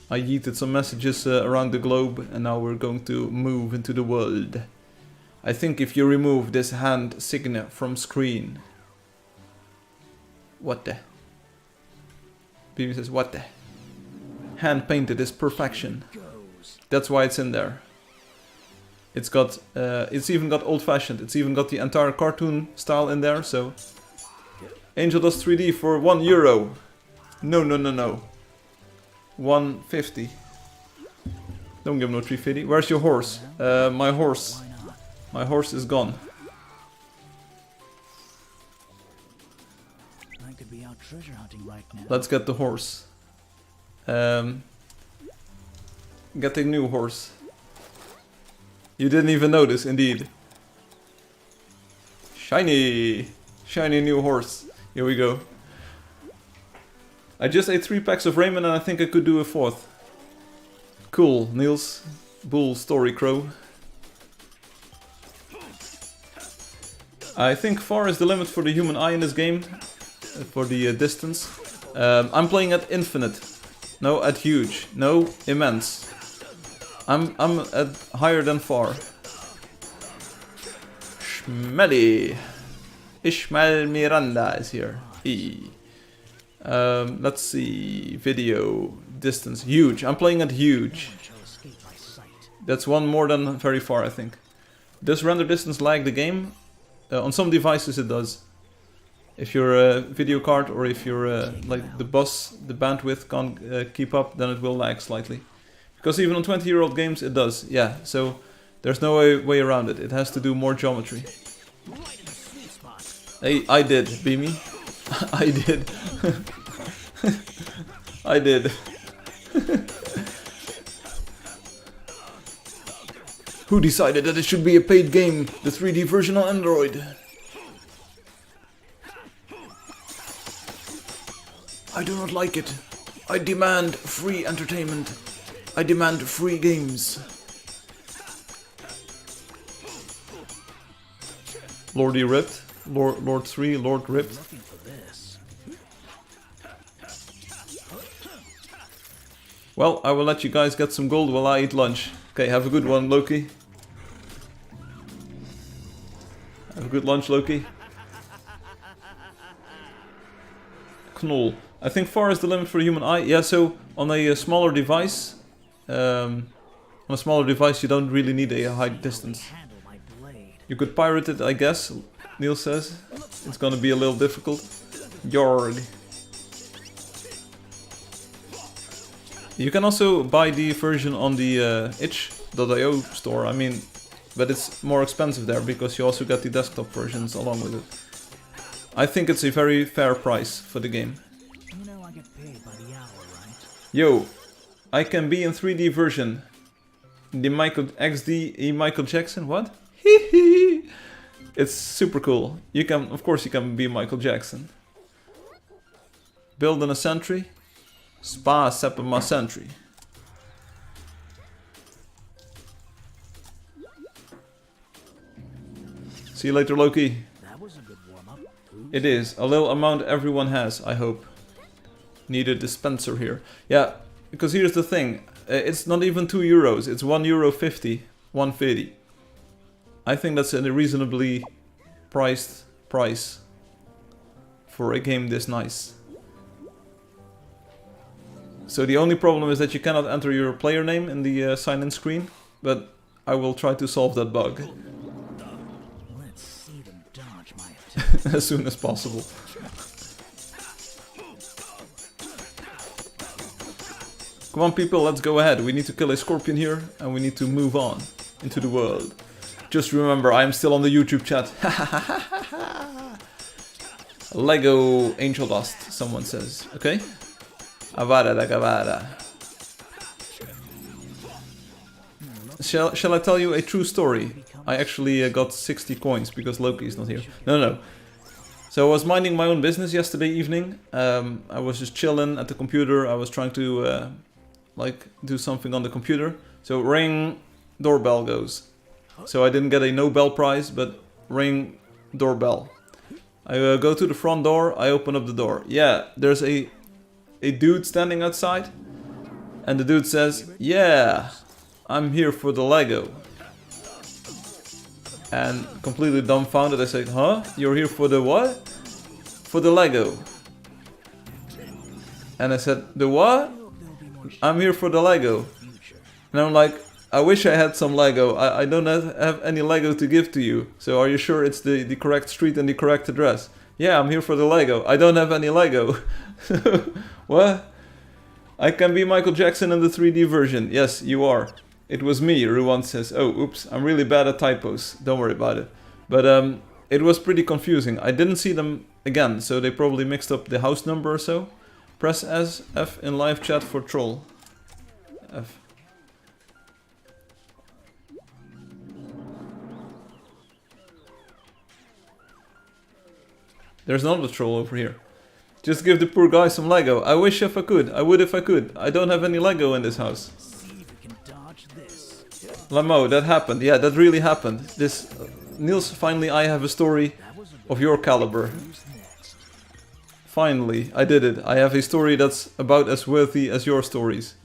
I yeeted some messages around the globe and now we're going to move into the world. I think if you remove this hand signet from screen... What the? Beamy says, what the? Hand painted is perfection. That's why it's in there. It's got, it's even got old fashioned. It's even got the entire cartoon style in there, so... Angeldust 3D for €1. No, no, no, no. 150. Don't give him no 350. Where's your horse? My horse. My horse is gone. I could be out treasure hunting right now. Let's get the horse. Get a new horse. You didn't even notice, indeed. Shiny! Shiny new horse. Here we go. I just ate 3 packs of ramen and I think I could do a 4th. Cool, Niels. Bull story crow. I think far is the limit for the human eye in this game. For the distance. I'm playing at infinite. No, at huge. No, immense. I'm at higher than far. Schmelly. Ishmael Miranda is here. Let's see. Video. Distance. Huge. I'm playing at huge. That's one more than very far, I think. Does render distance lag the game? On some devices it does. If your video card or if your like the bus, the bandwidth can't keep up, then it will lag slightly. Because even on 20-year-old games it does, yeah. So there's no way around it. It has to do more geometry. Hey, I did, Beamy. I did. I did. Who decided that it should be a paid game? The 3D version on Android. I do not like it. I demand free entertainment. I demand free games. Lordy ripped. Lord 3, Lord ripped. Well, I will let you guys get some gold while I eat lunch. Okay, have a good one, Loki. Have a good lunch, Loki. Knoll. I think far is the limit for the human eye. Yeah, so on a smaller device, you don't really need a high distance. You could pirate it, I guess. Neil says it's gonna be a little difficult. Yorg. You can also buy the version on the itch.io store. I mean, but it's more expensive there because you also get the desktop versions along with it. I think it's a very fair price for the game. You know I get paid by the hour, right? Yo, I can be in 3D version. The Michael XD Michael Jackson. What? It's super cool. You can, of course, you can be Michael Jackson. Build in a sentry. Spa Septima sentry. See you later, Loki. That was a good warm-up. It is. A little amount everyone has, I hope. Need a dispenser here. Yeah, because here's the thing. It's not even €2. It's €1.50. 1.50. I think that's a reasonably priced price for a game this nice. So the only problem is that you cannot enter your player name in the sign-in screen, but I will try to solve that bug. Let's see them dodge my attack. As soon as possible. Come on people, let's go ahead. We need to kill a scorpion here and we need to move on into the world. Just remember, I am still on the YouTube chat. Lego Angeldust, someone says. Okay? Avada da Gavada. Shall I tell you a true story? I actually got 60 coins because Loki is not here. No. So I was minding my own business yesterday evening. I was just chilling at the computer. I was trying to like do something on the computer. So ring, doorbell goes. So I didn't get a Nobel Prize, but ring, doorbell. I go to the front door, I open up the door. Yeah, there's a dude standing outside. And the dude says, yeah, I'm here for the Lego. And completely dumbfounded, I said, huh? You're here for the what? For the Lego. And I said, the what? I'm here for the Lego. And I'm like, I wish I had some Lego. I don't have any Lego to give to you. So are you sure it's the correct street and the correct address? Yeah, I'm here for the Lego. I don't have any Lego. What? I can be Michael Jackson in the 3D version. Yes, you are. It was me, Ruwan says. Oh, oops, I'm really bad at typos. Don't worry about it. But it was pretty confusing. I didn't see them again, so they probably mixed up the house number or so. Press S, F in live chat for troll. F. There's another troll over here. Just give the poor guy some Lego. I wish if I could. I would if I could. I don't have any Lego in this house. Lamo, that happened. Yeah, that really happened. This... Niels, finally I have a story of your caliber. Finally, I did it. I have a story that's about as worthy as your stories.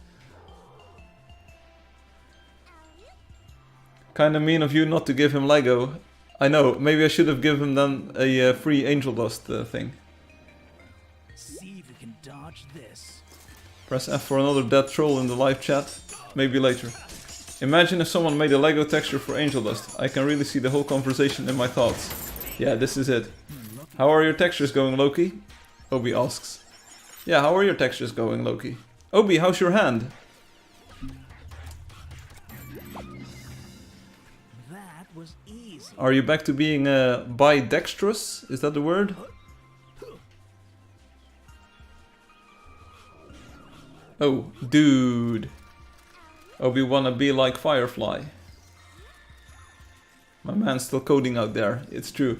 Kinda mean of you not to give him Lego. I know, maybe I should have given him then a free Angeldust thing. See if you can dodge this. Press F for another dead troll in the live chat. Maybe later. Imagine if someone made a Lego texture for Angeldust. I can really see the whole conversation in my thoughts. Yeah, this is it. How are your textures going, Loki? Obi asks. Yeah, how are your textures going, Loki? Obi, how's your hand? That was easy. Are you back to being bidextrous? Is that the word? Oh, dude. Obi wanna be like Firefly. My man's still coding out there, it's true.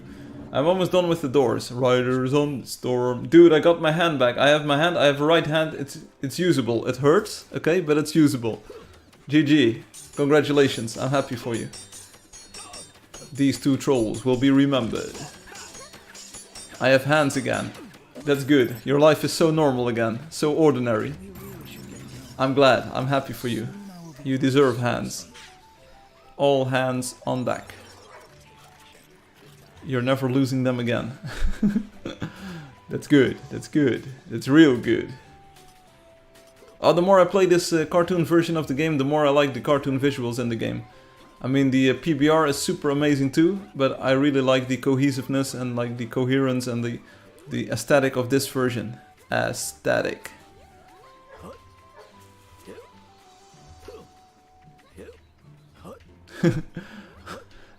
I'm almost done with the doors. Riders on the storm. Dude, I got my hand back. I have my hand, I have a right hand. It's usable. It hurts, okay, but it's usable. GG. Congratulations, I'm happy for you. These two trolls will be remembered. I have hands again. That's good. Your life is so normal again. So ordinary. I'm glad. I'm happy for you. You deserve hands. All hands on deck. You're never losing them again. That's good. That's good. That's real good. Oh, the more I play this cartoon version of the game, the more I like the cartoon visuals in the game. I mean, the PBR is super amazing too, but I really like the cohesiveness and like the coherence and the aesthetic of this version. Aesthetic.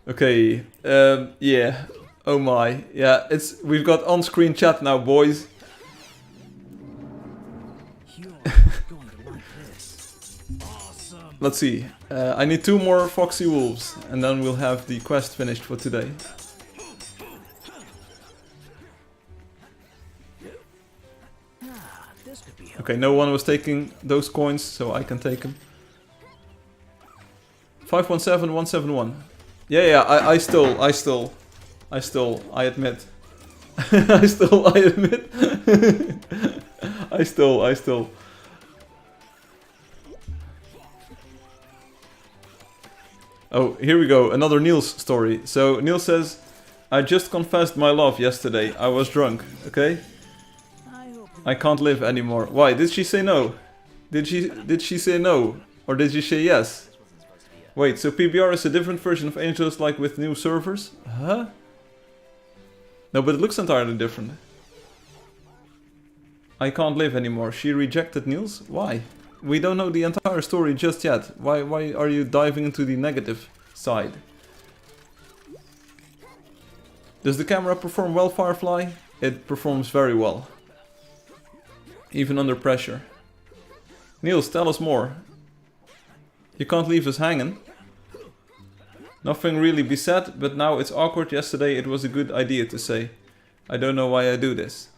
Okay, yeah, oh my, yeah, we've got on-screen chat now, boys. Let's see, I need 2 more Foxy Wolves, and then we'll have the quest finished for today. Okay, no one was taking those coins, so I can take them. 517171. Yeah, I stole, I admit. I admit. I stole. Oh, here we go, another Niels story. So, Niels says, I just confessed my love yesterday, I was drunk, okay? I can't live anymore. Why, did she say no? Did she say no? Or did she say yes? Wait, so PBR is a different version of Angeldust, like with new servers? Huh? No, but it looks entirely different. I can't live anymore. She rejected Niels? Why? We don't know the entire story just yet. Why are you diving into the negative side? Does the camera perform well, Firefly? It performs very well. Even under pressure. Niels, tell us more. You can't leave us hanging. Nothing really be said, but now it's awkward. Yesterday it was a good idea to say. I don't know why I do this.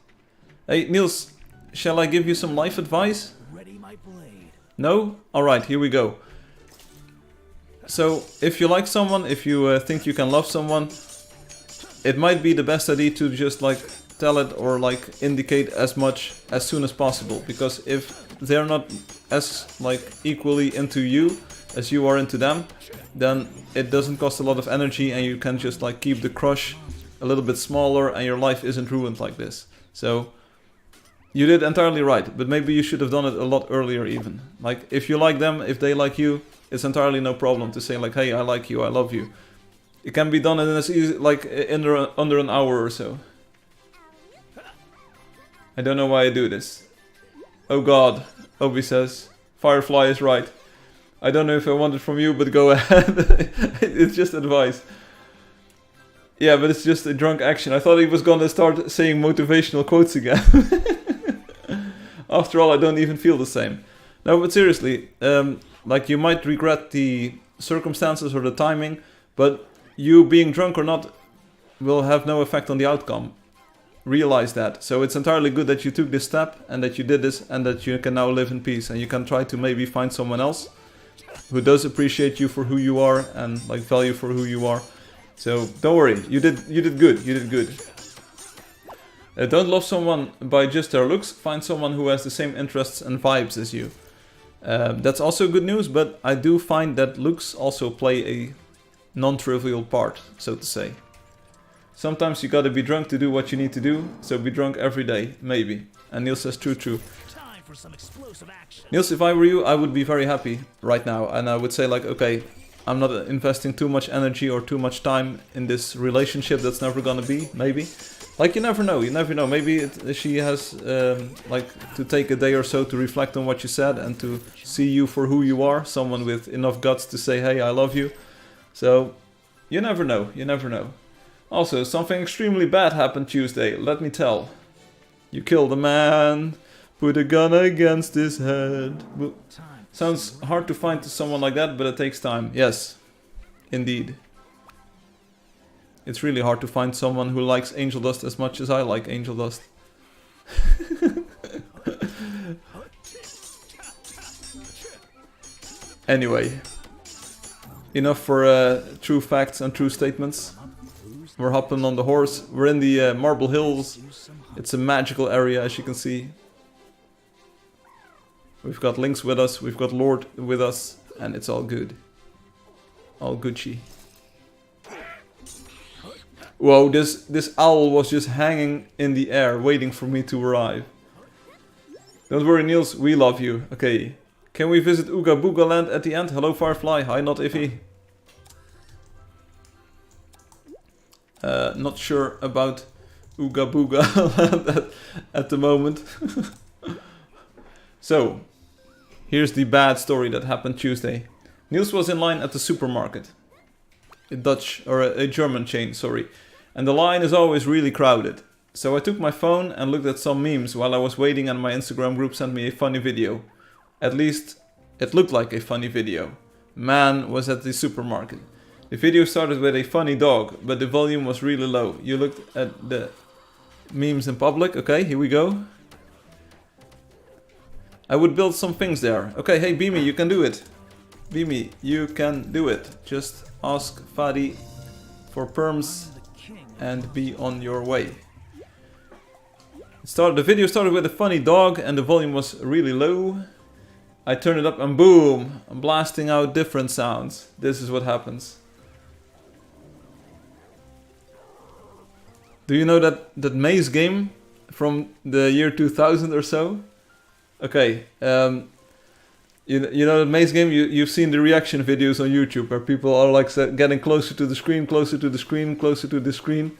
Hey, Niels, shall I give you some life advice? Ready my blade. No? Alright, here we go. So, if you like someone, if you think you can love someone, it might be the best idea to just like tell it or like indicate as much as soon as possible, because if they're not as like equally into you as you are into them, then it doesn't cost a lot of energy and you can just like keep the crush a little bit smaller and your life isn't ruined like this. So you did entirely right, but maybe you should have done it a lot earlier even. Like if you like them, if they like you, it's entirely no problem to say like, hey, I like you, I love you. It can be done in as easy, like under an hour or so. I don't know why I do this. Oh god, Obi says, Firefly is right. I don't know if I want it from you, but go ahead. It's just advice. Yeah, but it's just a drunk action. I thought he was gonna start saying motivational quotes again. After all, I don't even feel the same. No, but seriously, like you might regret the circumstances or the timing, but you being drunk or not will have no effect on the outcome. Realize that. So it's entirely good that you took this step and that you did this and that you can now live in peace and you can try to maybe find someone else who does appreciate you for who you are and like value for who you are. So don't worry, you did good, you did good. Don't love someone by just their looks, find someone who has the same interests and vibes as you. That's also good news, but I do find that looks also play a non-trivial part, so to say. Sometimes you gotta be drunk to do what you need to do, so be drunk every day, maybe. And Niels says true. Time for some explosive action. Niels, if I were you, I would be very happy right now, and I would say like, okay, I'm not investing too much energy or too much time in this relationship that's never gonna be, maybe. Like you never know, maybe she has like to take a day or so to reflect on what you said and to see you for who you are, someone with enough guts to say, hey, I love you. So, you never know, you never know. Also, something extremely bad happened Tuesday, let me tell. You killed a man, put a gun against his head. Sounds hard to find to someone like that, but it takes time. Yes, indeed. It's really hard to find someone who likes Angeldust as much as I like Angeldust. Anyway, enough for true facts and true statements. We're hopping on the horse. We're in the Marble Hills. It's a magical area, as you can see. We've got Lynx with us, we've got Lord with us, and it's all good. All Gucci. Whoa, this owl was just hanging in the air, waiting for me to arrive. Don't worry, Niels, we love you. Okay. Can we visit Ooga Booga Land at the end? Hello, Firefly. Hi, not Iffy. Not sure about Ooga Booga Land at the moment. So, here's the bad story that happened Tuesday. Niels was in line at the supermarket. A German chain, sorry. And the line is always really crowded. So I took my phone and looked at some memes while I was waiting, and my Instagram group sent me a funny video. At least, it looked like a funny video. Man was at the supermarket. The video started with a funny dog, but the volume was really low. You looked at the memes in public. Okay, here we go. I would build some things there. Okay, hey Beamy, you can do it. Beamy, you can do it. Just ask Fadi for perms and be on your way. The video started with a funny dog and the volume was really low. I turned it up and boom, I'm blasting out different sounds. This is what happens. Do you know that maze game from the year 2000 or so? Okay, you know that maze game, you've seen the reaction videos on YouTube where people are like getting closer to the screen, closer to the screen, closer to the screen.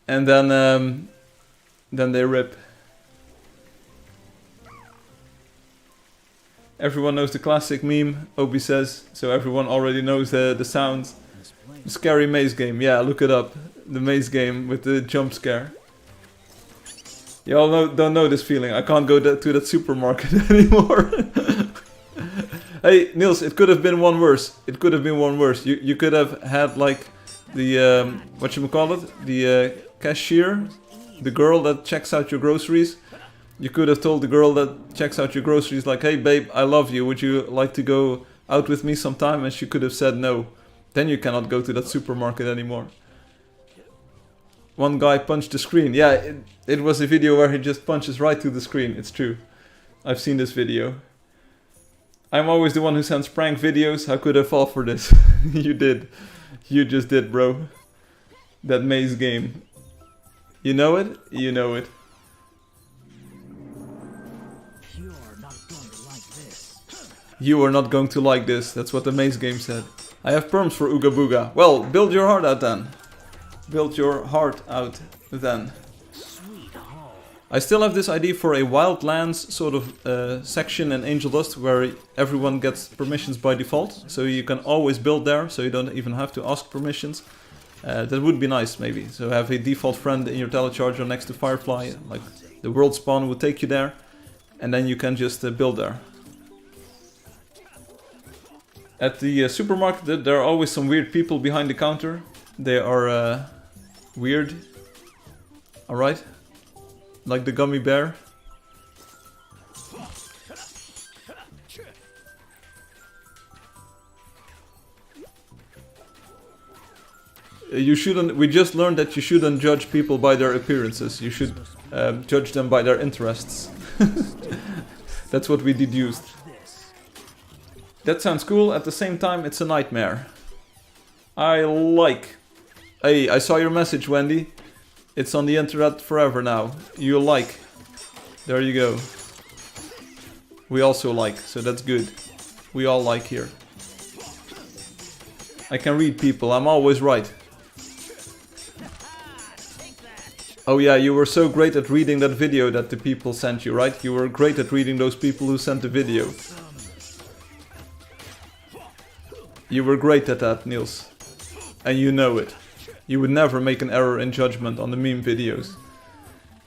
And then they rip. Everyone knows the classic meme, Obi says, so everyone already knows the sounds. The scary maze game, yeah, look it up. The maze game with the jump scare. You all don't know this feeling. I can't go to that supermarket anymore. Hey, Niels, it could have been one worse. It could have been one worse. You could have had like the, whatchamacallit? The cashier, the girl that checks out your groceries. You could have told the girl that checks out your groceries like, hey babe, I love you. Would you like to go out with me sometime? And she could have said no. Then you cannot go to that supermarket anymore. one guy punched the screen. Yeah, it was a video where he just punches right through the screen. It's true. I've seen this video. I'm always the one who sends prank videos. How could I fall for this? You did. You just did, bro. That maze game. You know it? You know it. You're not going to like this. You are not going to like this. That's what the maze game said. I have perms for Ooga Booga. Well, build your heart out then. Build your heart out then. Sweet home. I still have this idea for a Wildlands sort of section in Angeldust where everyone gets permissions by default. So you can always build there, so you don't even have to ask permissions. That would be nice, maybe. So have a default friend in your telecharger next to Firefly. Like the world spawn would take you there. And then you can just build there. At the supermarket, there are always some weird people behind the counter. They are weird. Alright. Like the gummy bear. You shouldn't. We just learned that you shouldn't judge people by their appearances. You should judge them by their interests. That's what we deduced. That sounds cool. At the same time, it's a nightmare. I like. Hey, I saw your message, Wendy. It's on the internet forever now. You like. There you go. We also like, so that's good. We all like here. I can read people. I'm always right. Oh yeah, you were so great at reading that video that the people sent you, right? You were great at reading those people who sent the video. You were great at that, Niels. And you know it. You would never make an error in judgment on the meme videos.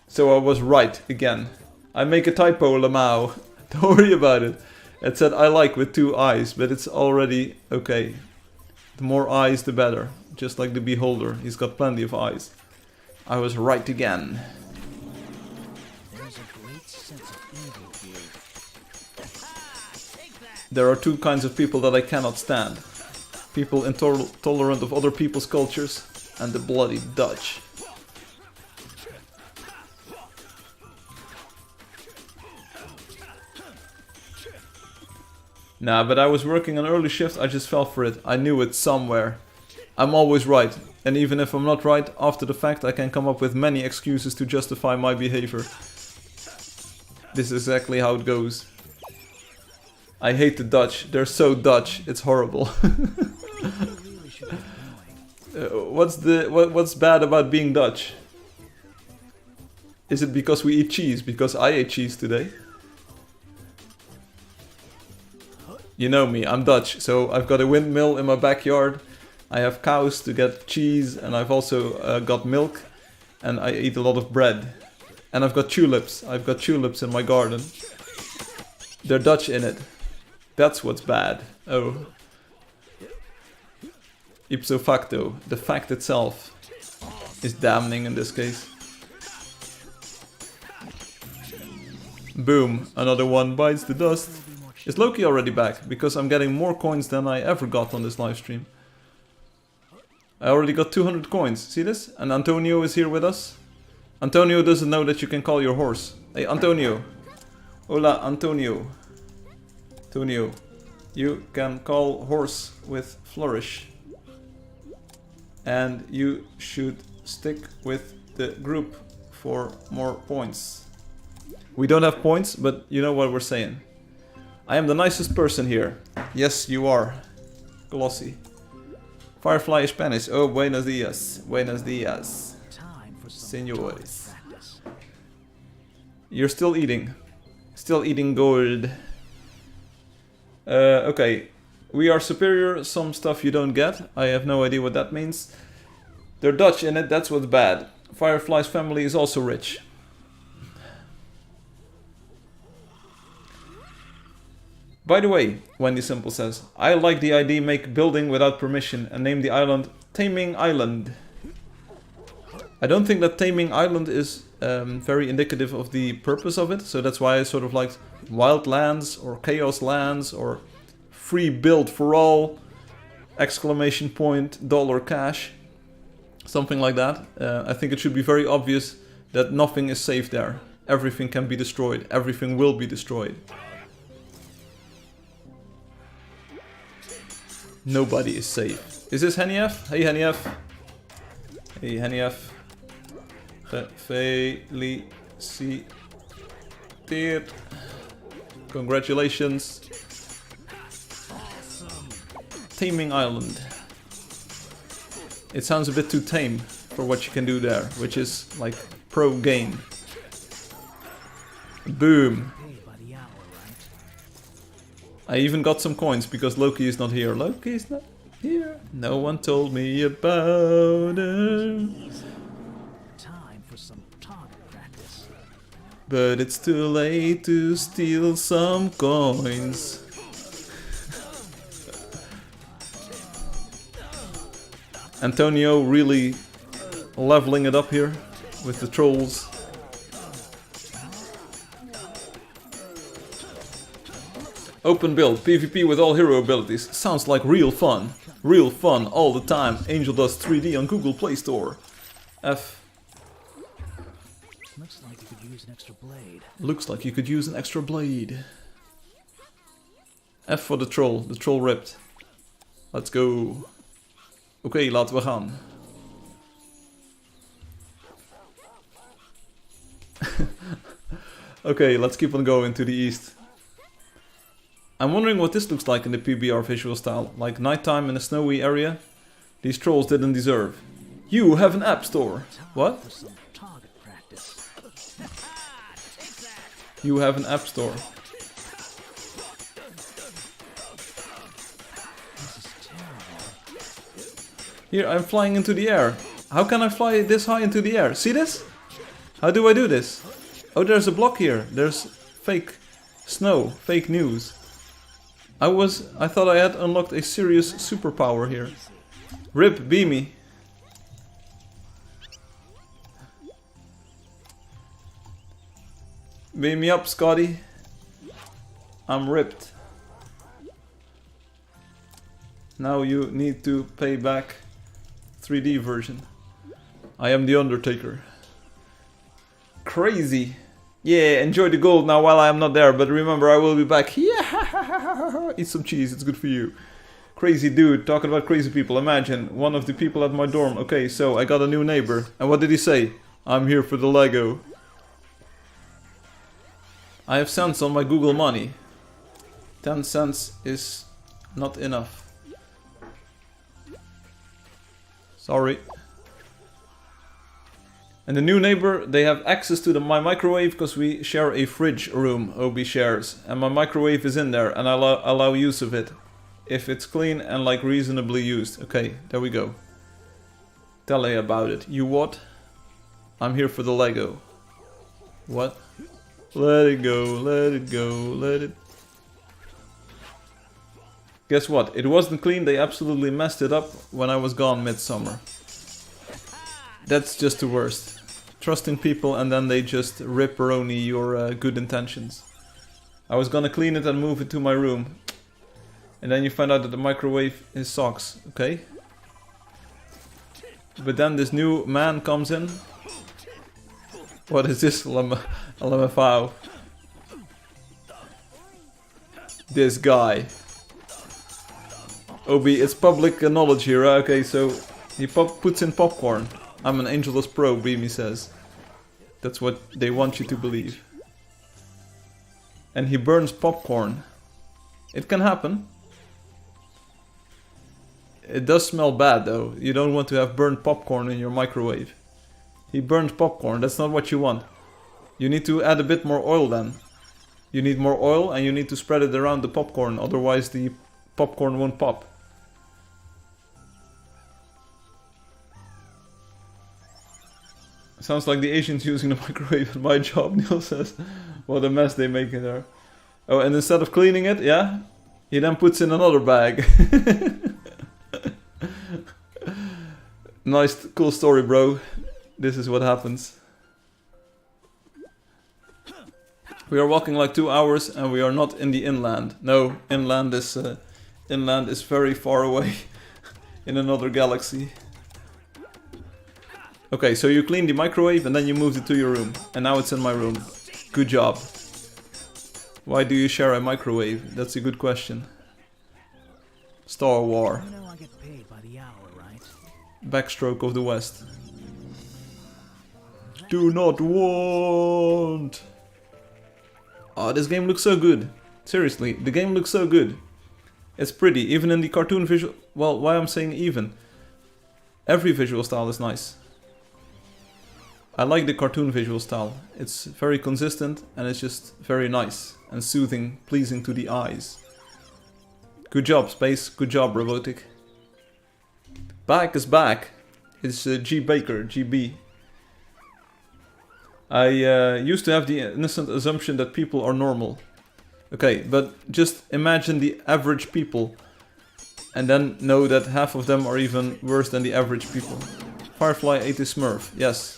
So I was right, again. I make a typo, Lamau. Don't worry about it. It said I like with 2 eyes, but it's already okay. The more eyes, the better. Just like the beholder, he's got plenty of eyes. I was right again. There's a great sense of evil here. There are 2 kinds of people that I cannot stand. People intolerant of other people's cultures and the bloody Dutch. Nah, but I was working an early shift, I just fell for it. I knew it somewhere. I'm always right. And even if I'm not right, after the fact I can come up with many excuses to justify my behavior. This is exactly how it goes. I hate the Dutch. They're so Dutch. It's horrible. What's bad about being Dutch? Is it because we eat cheese? Because I ate cheese today. You know me, I'm Dutch, so I've got a windmill in my backyard. I have cows to get cheese, and I've also got milk, and I eat a lot of bread. And I've got tulips. I've got tulips in my garden. They're Dutch in it. That's what's bad. Oh. Ipso facto. The fact itself is damning in this case. Boom. Another one bites the dust. Is Loki already back? Because I'm getting more coins than I ever got on this live stream. I already got 200 coins. See this? And Antonio is here with us. Antonio doesn't know that you can call your horse. Hey, Antonio. Hola, Antonio. Antonio. You can call horse with flourish. And you should stick with the group for more points. We don't have points, but you know what we're saying. I am the nicest person here. Yes, you are. Glossy. Firefly is Spanish. Oh, buenos dias. Buenos dias. Time for some Senores. practice. You're still eating. Still eating gold. Okay. We are superior. Some stuff you don't get. I have no idea what that means. They're Dutch in it. That's what's bad. Firefly's family is also rich. By the way, Wendy Simple says, I like the idea make building without permission and name the island Taming Island. I don't think that Taming Island is very indicative of the purpose of it, so that's why I sort of liked Wildlands or Chaos Lands or Free Build for All, exclamation point, dollar cash. Something like that. I think it should be very obvious that nothing is safe there. Everything can be destroyed. Everything will be destroyed. Nobody is safe. Is this Henny F? Hey Henny F. Hey Henny F. Gefeliciteerd. Congratulations. Taming Island. It sounds a bit too tame for what you can do there, which is like pro game. Boom. I even got some coins because Loki is not here. Loki is not here. No one told me about it. Time for some target practice. But it's too late to steal some coins. Antonio really leveling it up here with the trolls. Open build, PvP with all hero abilities. Sounds like real fun. Real fun all the time. Angeldust 3D on Google Play Store. F. Looks like you could use an extra blade. Looks like you could use an extra blade. F for the troll. The troll ripped. Let's go. Oké, laten we gaan. Okay, let's keep on going to the east. I'm wondering what this looks like in the PBR visual style. Like nighttime in a snowy area. These trolls didn't deserve. You have an app store. What? For some target practice. You have an app store. This is terrible. Here, I'm flying into the air. How can I fly this high into the air? See this? How do I do this? Oh, there's a block here. There's fake snow, fake news. I thought I had unlocked a serious superpower here. Rip, Beamy. Beam me up, Scotty. I'm ripped. Now you need to pay back 3D version. I am the Undertaker. Crazy. Yeah, enjoy the gold now while I am not there, but remember I will be back. Yeah, eat some cheese, it's good for you. Crazy dude, talking about crazy people. Imagine, one of the people at my dorm. Okay, so I got a new neighbor. And what did he say? I'm here for the Lego. I have cents on my Google money. 10 cents is not enough. Sorry. And the new neighbor, they have access to my microwave because we share a fridge room, OB shares. And my microwave is in there and I allow use of it. If it's clean and like reasonably used. Okay, there we go. Tell me about it. You what? I'm here for the Lego. What? Let it go, let it go, let it... Guess what? It wasn't clean, they absolutely messed it up when I was gone midsummer. That's just the worst. Trusting people and then they just ripperoni your good intentions. I was gonna clean it and move it to my room. And then you find out that the microwave is socks, okay? But then this new man comes in. What is this, LMFAO? This guy. OB, it's public knowledge here, okay, so he puts in popcorn. I'm an Angeldust pro, Beamy says. That's what they want you to believe. And he burns popcorn. It can happen. It does smell bad though. You don't want to have burnt popcorn in your microwave. He burned popcorn, that's not what you want. You need to add a bit more oil then. You need more oil and you need to spread it around the popcorn, otherwise the popcorn won't pop. Sounds like the Asians using the microwave at my job, Neil says. What a mess they make in there. Oh, and instead of cleaning it, yeah, he then puts in another bag. Nice, cool story, bro. This is what happens. We are walking like 2 hours and we are not in the inland. No, inland is very far away in another galaxy. Okay, so you cleaned the microwave and then you moved it to your room. And now it's in my room. Good job. Why do you share a microwave? That's a good question. Star War. You know I get paid by the hour, right? Backstroke of the West. Do not want. Oh, this game looks so good. Seriously, the game looks so good. It's pretty, even in the cartoon visual... Well, why I'm saying even? Every visual style is nice. I like the cartoon visual style. It's very consistent and it's just very nice and soothing, pleasing to the eyes. Good job, Space. Good job, Robotic. Back is back. It's G Baker, GB. I used to have the innocent assumption that people are normal. Okay, but just imagine the average people. And then know that half of them are even worse than the average people. Firefly ate a Smurf, yes.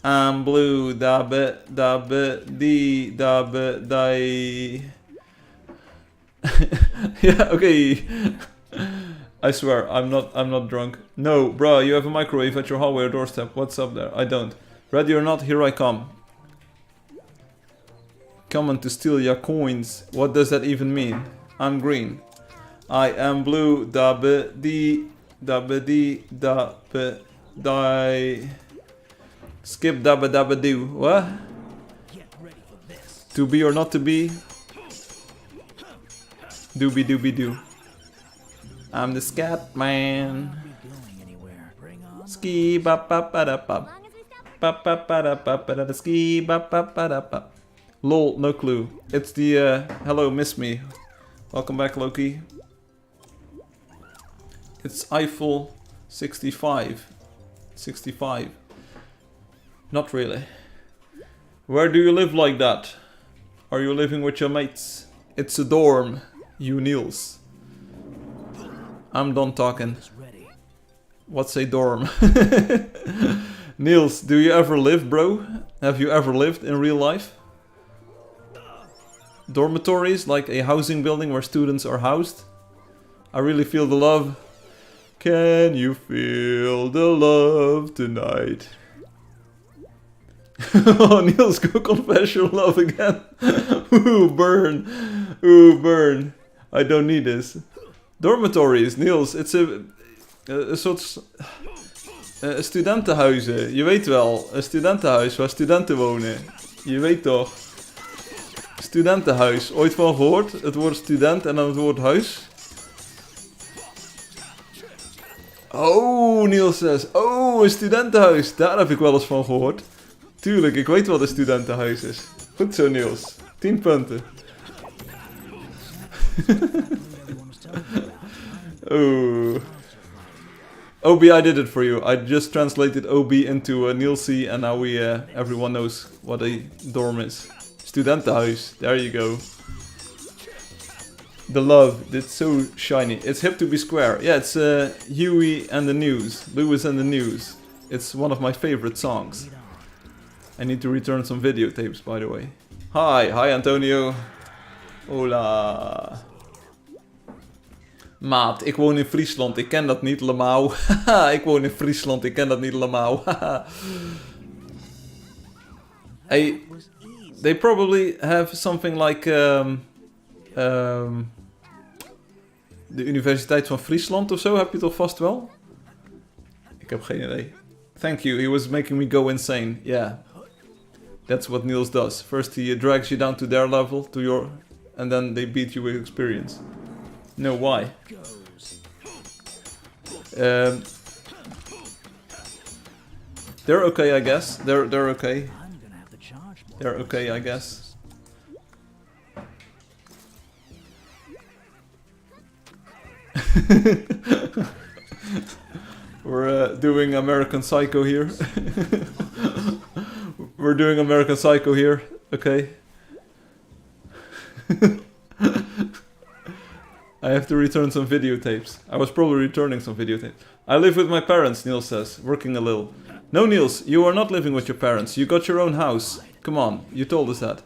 I'm blue, da be, dee, da be, die. Yeah, okay. I swear, I'm not drunk. No, bruh, you have a microwave at your hallway or doorstep. What's up there? I don't. Ready or not, here I come. Coming to steal your coins. What does that even mean? I'm green. I am blue, da be, dee, da be, dee, da be, die. Skip dabba dabba do. What? Get ready for this. To be or not to be? Doobie doobie doo. I'm the scat man. Be going anywhere. Bring on. Ski ba ba ba da ba. Ba ba ba da ba ba da ski ba ba ba da ba. Lol, no clue. It's the hello, miss me. Welcome back, Loki. It's Eiffel 65. 65. Not really. Where do you live like that? Are you living with your mates? It's a dorm, you Niels. I'm done talking. Ready. What's a dorm? Niels, do you ever live, bro? Have you ever lived in real life? Dormitories, like a housing building where students are housed. I really feel the love. Can you feel the love tonight? Oh, Niels, go confess your love again. Ooh, burn. Ooh, burn. I don't need this. Dormitories, Niels, it's een soort studentenhuizen. Je weet wel, een studentenhuis waar studenten wonen. Je weet toch. Studentenhuis, ooit van gehoord? Het woord student en dan het woord huis. Oh, Niels zegt, oh, een studentenhuis. Daar heb ik wel eens van gehoord. Tuurlijk, ik weet wat een studentenhuis is. Goed zo, Niels. 10 punten. Oh. OB, I did it for you. I just translated OB into Nielsie and now we everyone knows what a dorm is. Studentenhuis. There you go. The love. It's so shiny. It's hip to be square. Yeah, it's Huey and the News. Lewis and the News. It's one of my favorite songs. I need to return some videotapes, by the way. Hi Antonio. Hola. Maat, ik woon in Friesland, ik ken dat niet, Lemau. Ik woon in Friesland, ik ken dat niet, Lemau. Hey, they probably have something like de Universiteit van Friesland of zo, heb je toch vast wel? Ik heb geen idee. Thank you, he was making me go insane. Yeah. That's what Niels does. First he drags you down to their level, to your... and then they beat you with experience. No, why? They're okay, I guess. They're okay. They're okay, I guess. We're doing American Psycho here. We're doing American Psycho here. Okay. I have to return some videotapes. I was probably returning some videotapes. I live with my parents, Niels says, working a little. No, Niels, you are not living with your parents. You got your own house. Come on, you told us that.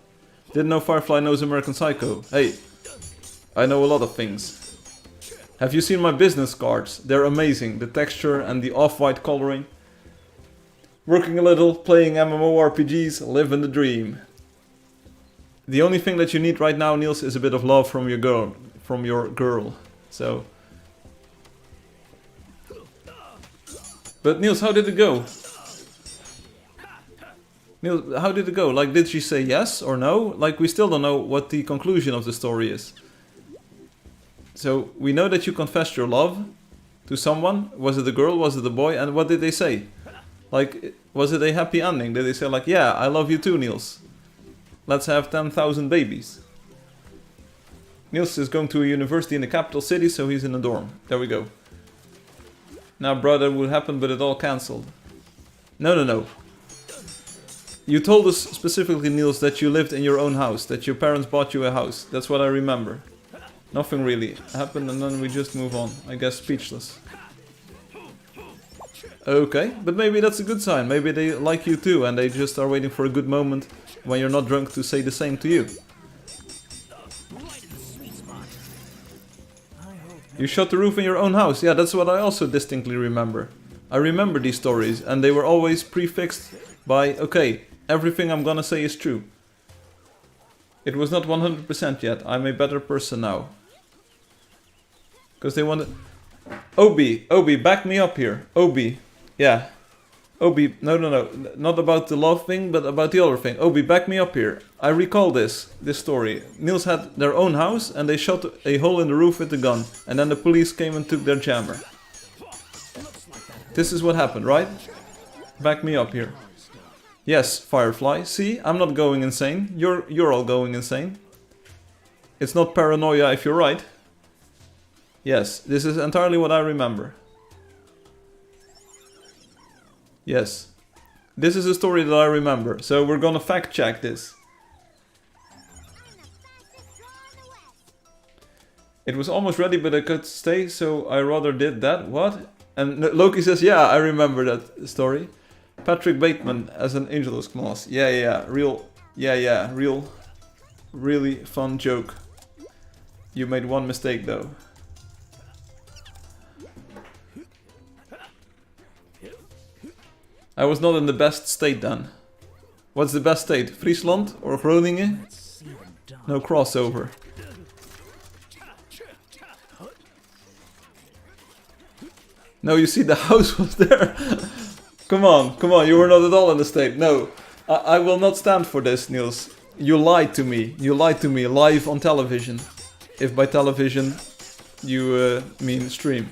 Didn't know Firefly knows American Psycho. Hey, I know a lot of things. Have you seen my business cards? They're amazing. The texture and the off-white coloring. Working a little, playing MMORPGs, living the dream. The only thing that you need right now, Niels, is a bit of love from your girl. So. But Niels, how did it go? Niels, how did it go? Like, did she say yes or no? Like, we still don't know what the conclusion of the story is. So, we know that you confessed your love to someone. Was it a girl? Was it a boy? And what did they say? Like, was it a happy ending? Did they say like, yeah, I love you too, Niels. Let's have 10,000 babies. Niels is going to a university in the capital city, so he's in a dorm. There we go. Now, brother, would happen, but it all cancelled. No. You told us specifically, Niels, that you lived in your own house. That your parents bought you a house. That's what I remember. Nothing really happened, and then we just move on. I guess speechless. Okay, but maybe that's a good sign. Maybe they like you too, and they just are waiting for a good moment when you're not drunk to say the same to you. You shot the roof in your own house. Yeah, that's what I also distinctly remember. I remember these stories, and they were always prefixed by, okay, everything I'm gonna say is true. It was not 100% yet. I'm a better person now. Because they wanted... Obi, back me up here. Obi, yeah. Obi, no, not about the love thing, but about the other thing. Obi, back me up here. I recall this story. Niels had their own house, and they shot a hole in the roof with a gun. And then the police came and took their jammer. This is what happened, right? Back me up here. Yes, Firefly. See, I'm not going insane. You're all going insane. It's not paranoia if you're right. Yes, this is entirely what I remember. Yes. This is a story that I remember, so we're gonna fact check this. It was almost ready, but I could stay, so I rather did that. What? And Loki says, yeah, I remember that story. Patrick Bateman as an Angeldust class. Yeah, really fun joke. You made one mistake though. I was not in the best state then. What's the best state? Friesland or Groningen? No crossover. No, you see, the house was there. Come on, you were not at all in the state. No, I will not stand for this, Niels. You lied to me. You lied to me live on television. If by television you mean stream.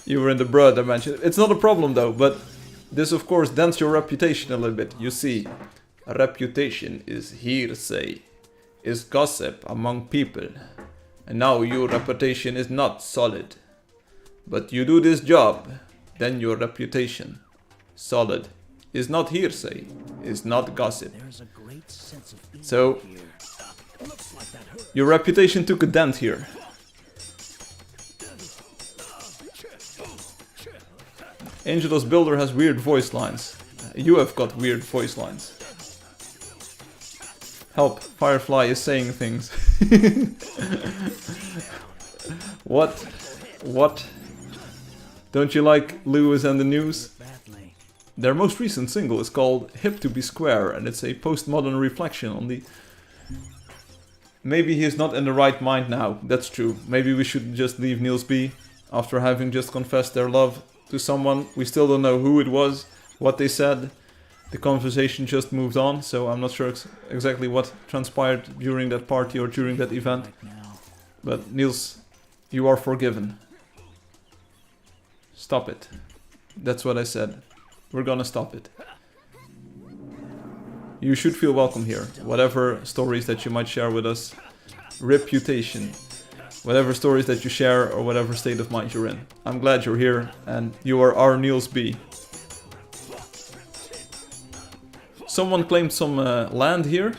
You were in the broad dimension. It's not a problem though, but this of course dents your reputation a little bit. You see, a reputation is hearsay, is gossip among people. And now your reputation is not solid. But you do this job, then your reputation, solid, is not hearsay, is not gossip. So, your reputation took a dent here. Angeldust Builder has weird voice lines. You have got weird voice lines. Help, Firefly is saying things. What? Don't you like Lewis and the News? Their most recent single is called Hip to be Square, and it's a postmodern reflection on the... Maybe he is not in the right mind now, that's true. Maybe we should just leave Niels be, after having just confessed their love to someone. We still don't know who it was, what they said. The conversation just moved on, so I'm not sure exactly what transpired during that party or during that event. But Niels, you are forgiven. Stop it. That's what I said. We're gonna stop it. You should feel welcome here. Whatever stories that you might share with us. Reputation. Whatever stories that you share or whatever state of mind you're in. I'm glad you're here and you are our Niels B. Someone claimed some land here.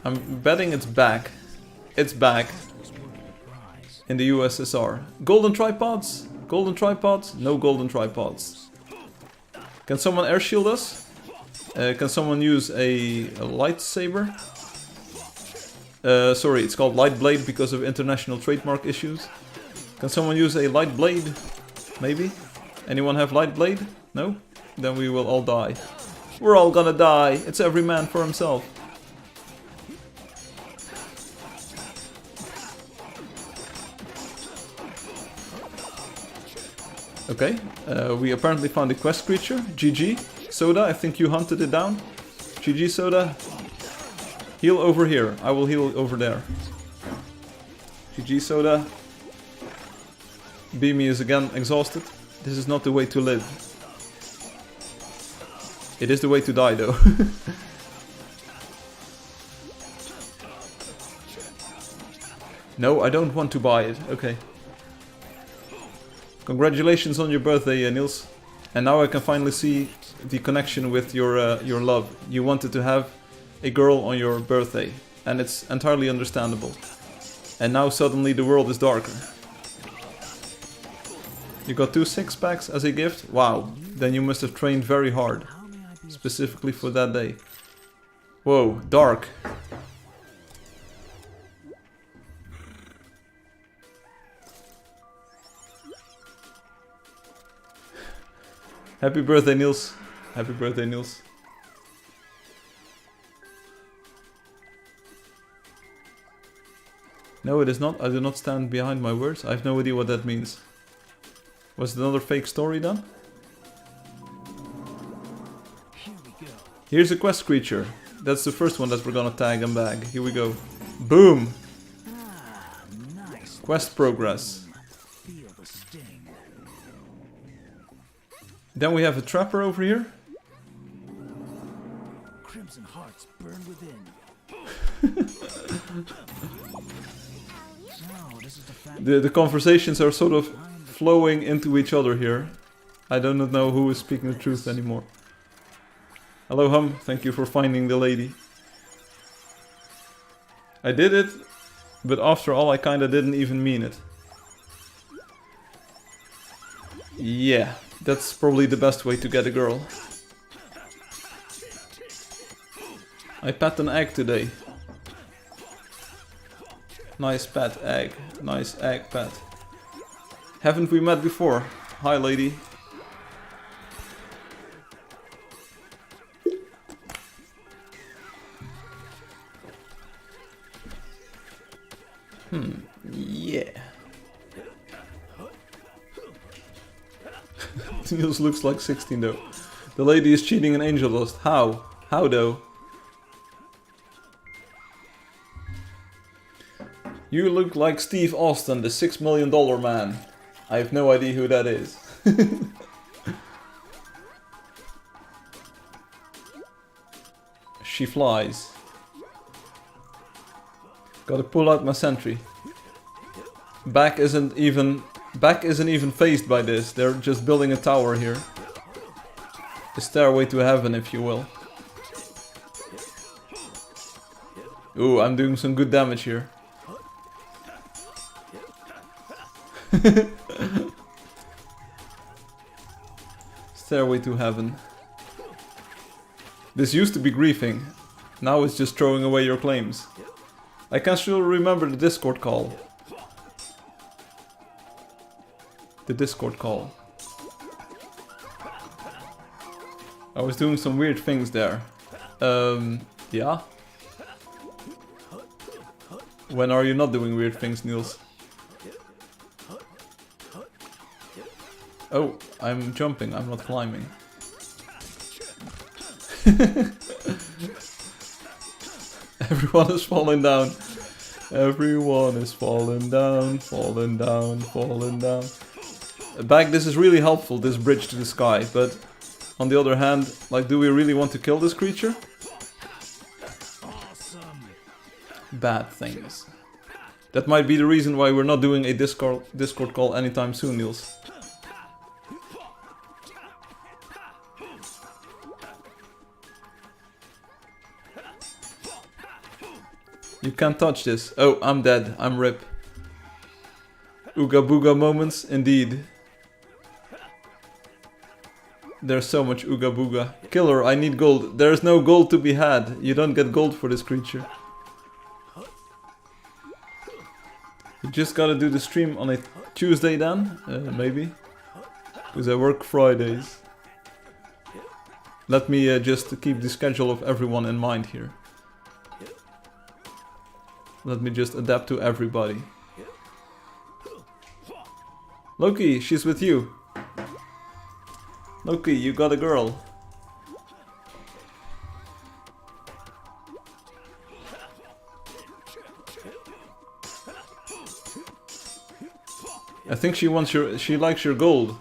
I'm betting it's back. It's back. In the USSR. Golden tripods? Golden tripods? No golden tripods. Can someone air shield us? Can someone use a lightsaber? Sorry, it's called Light Blade because of international trademark issues. Can someone use a Light Blade? Maybe? Anyone have Light Blade? No? Then we will all die. We're all gonna die. It's every man for himself. Okay, we apparently found a quest creature. GG. Soda, I think you hunted it down. GG, Soda. Heal over here. I will heal over there. GG, Soda. Beamy is again exhausted. This is not the way to live. It is the way to die, though. No, I don't want to buy it. Okay. Congratulations on your birthday, Niels. And now I can finally see the connection with your love. You wanted to have a girl on your birthday, and it's entirely understandable. And now suddenly the world is darker. You got 2 six-packs as a gift? Wow, then you must have trained very hard. Specifically for that day. Whoa, dark. Happy birthday, Niels. Happy birthday, Niels. No, it is not. I do not stand behind my words. I have no idea what that means. Was it another fake story then? Here's a quest creature. That's the first one that we're gonna tag and bag. Here we go. Boom! Nice. Quest progress. Feel the sting. Then we have a trapper over here. Crimson hearts burn within. The conversations are sort of flowing into each other here. I do not know who is speaking the truth anymore. Hello, Hum. Thank you for finding the lady. I did it, but after all, I kinda didn't even mean it. Yeah, that's probably the best way to get a girl. I pat an egg today. Nice pet egg. Nice egg pet. Haven't we met before? Hi, lady. Yeah. Niels looks like 16 though. The lady is cheating in Angeldust. How? How though? You look like Steve Austin, the $6 million man. I have no idea who that is. She flies. Gotta pull out my sentry. Back isn't even phased by this. They're just building a tower here. A stairway to heaven, if you will. Ooh, I'm doing some good damage here. Stairway to heaven. This used to be griefing. Now it's just throwing away your claims. I can still remember the Discord call. The Discord call. I was doing some weird things there. Yeah? When are you not doing weird things, Niels? Oh, I'm jumping, I'm not climbing. Everyone is falling down. Everyone is falling down, falling down, falling down. Back, this is really helpful, this bridge to the sky, but on the other hand, like, do we really want to kill this creature? Awesome. Bad things. That might be the reason why we're not doing a Discord call anytime soon, Niels. You can't touch this. Oh, I'm dead. I'm RIP. Ooga booga moments, indeed. There's so much ooga booga. Killer, I need gold. There's no gold to be had. You don't get gold for this creature. Just gotta do the stream on a Tuesday then, maybe. Because I work Fridays. Let me just keep the schedule of everyone in mind here. Let me just adapt to everybody. Loki, she's with you. Loki, you got a girl. I think she wants she likes your gold.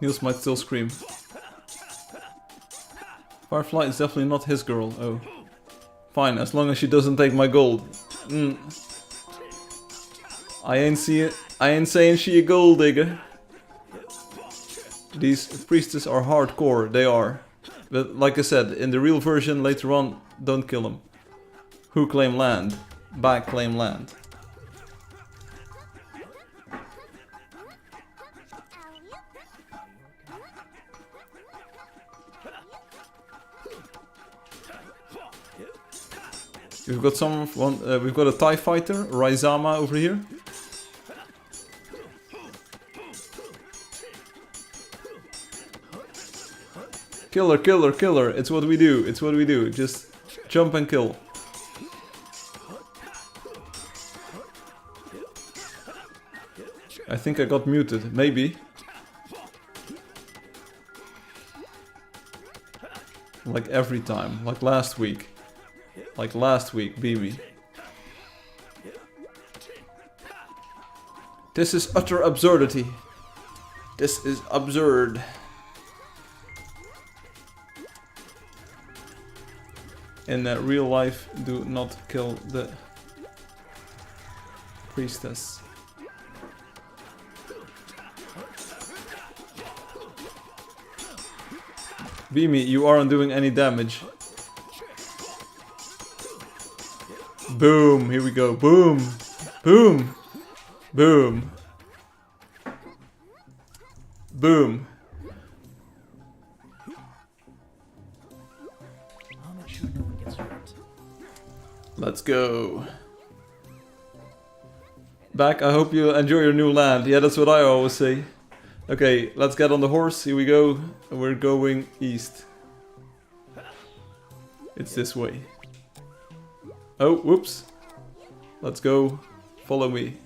Niels might still scream. Firefly is definitely not his girl. Oh. Fine, as long as she doesn't take my gold. I ain't saying she a gold digger. These priestesses are hardcore, they are. But like I said, in the real version later on, don't kill them. Who claim land? Back claim land. We've got we've got a TIE fighter, Raizama over here. Killer, killer, killer. It's what we do. It's what we do. Just jump and kill. I think I got muted. Maybe. Like every time. Like last week. Like last week, Beamy. This is utter absurdity. This is absurd. In real life, do not kill the priestess. Beamy, you aren't doing any damage. Boom, here we go. Boom, boom, boom, boom. Let's go. Back, I hope you enjoy your new land. Yeah, that's what I always say. Okay, let's get on the horse. Here we go. We're going east. It's this way. Oh, whoops. Let's go. Follow me.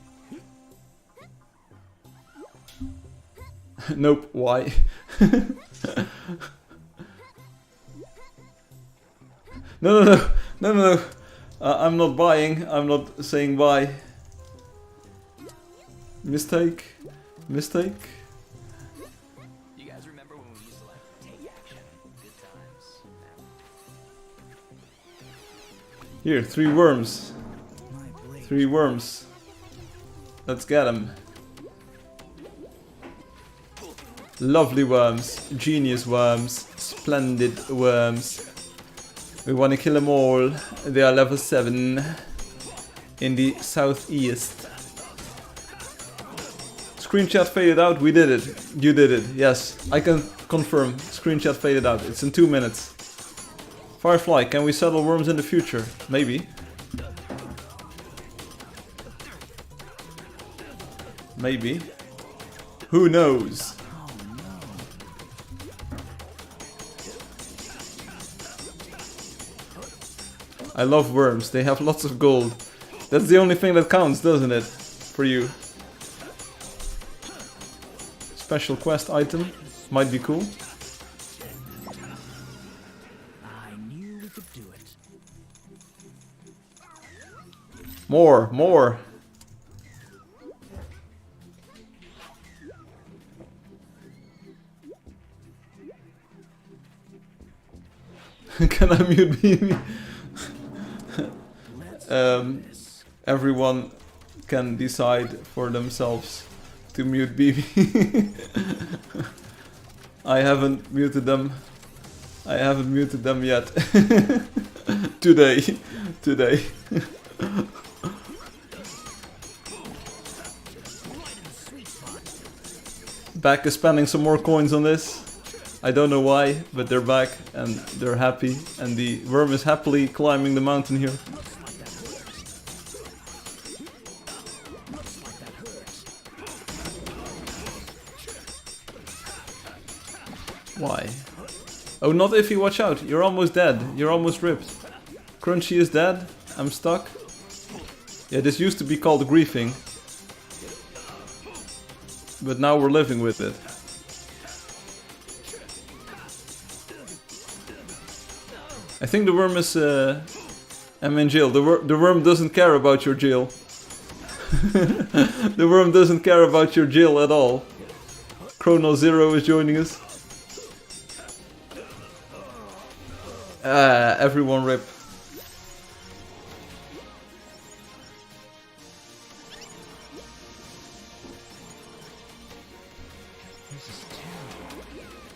Nope, why? No. I'm not buying. I'm not saying buy. Mistake. Mistake. You guys remember when we used to like take action? Good times. Here, 3 worms. 3 worms. Let's get them. Lovely worms. Genius worms. Splendid worms. We want to kill them all. They are level 7 in the southeast. Screen chat faded out. We did it. You did it. Yes, I can confirm. Screen chat faded out. It's in 2 minutes. Firefly, can we settle worms in the future? Maybe. Maybe. Who knows? I love worms, they have lots of gold. That's the only thing that counts, doesn't it? For you. Special quest item. Might be cool. I knew we could do it. More, more. Can I mute Beamy? Everyone can decide for themselves to mute Beamy. I haven't muted them. I haven't muted them yet. Today. Back is spending some more coins on this. I don't know why, but they're back and they're happy. And the worm is happily climbing the mountain here. Why? Oh, not Iffy, watch out. You're almost dead. You're almost ripped. Crunchy is dead. I'm stuck. Yeah, this used to be called griefing. But now we're living with it. I think the worm is... I'm in jail. The worm doesn't care about your jail. The worm doesn't care about your jail at all. Chrono Zero is joining us. Everyone rip.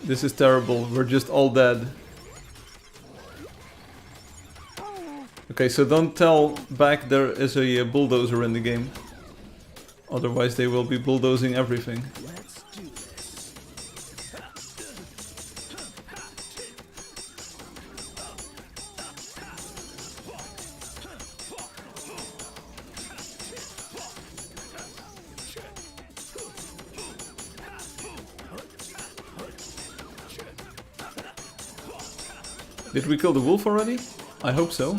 This is terrible. We're just all dead. Okay, so don't tell back there is a bulldozer in the game. Otherwise they will be bulldozing everything. Did we kill the wolf already? I hope so.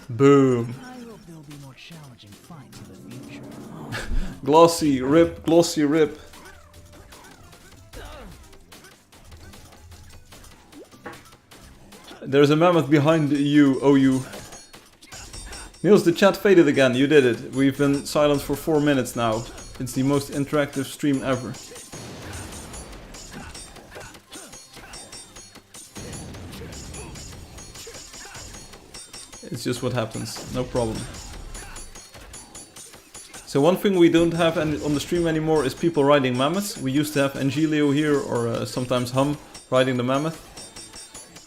Boom. Glossy rip, glossy rip. There's a mammoth behind you, oh you. Niels, the chat faded again, you did it. We've been silent for 4 minutes now. It's the most interactive stream ever. It's just what happens, no problem. So one thing we don't have on the stream anymore is people riding mammoths. We used to have Angelio here or sometimes Hum riding the mammoth.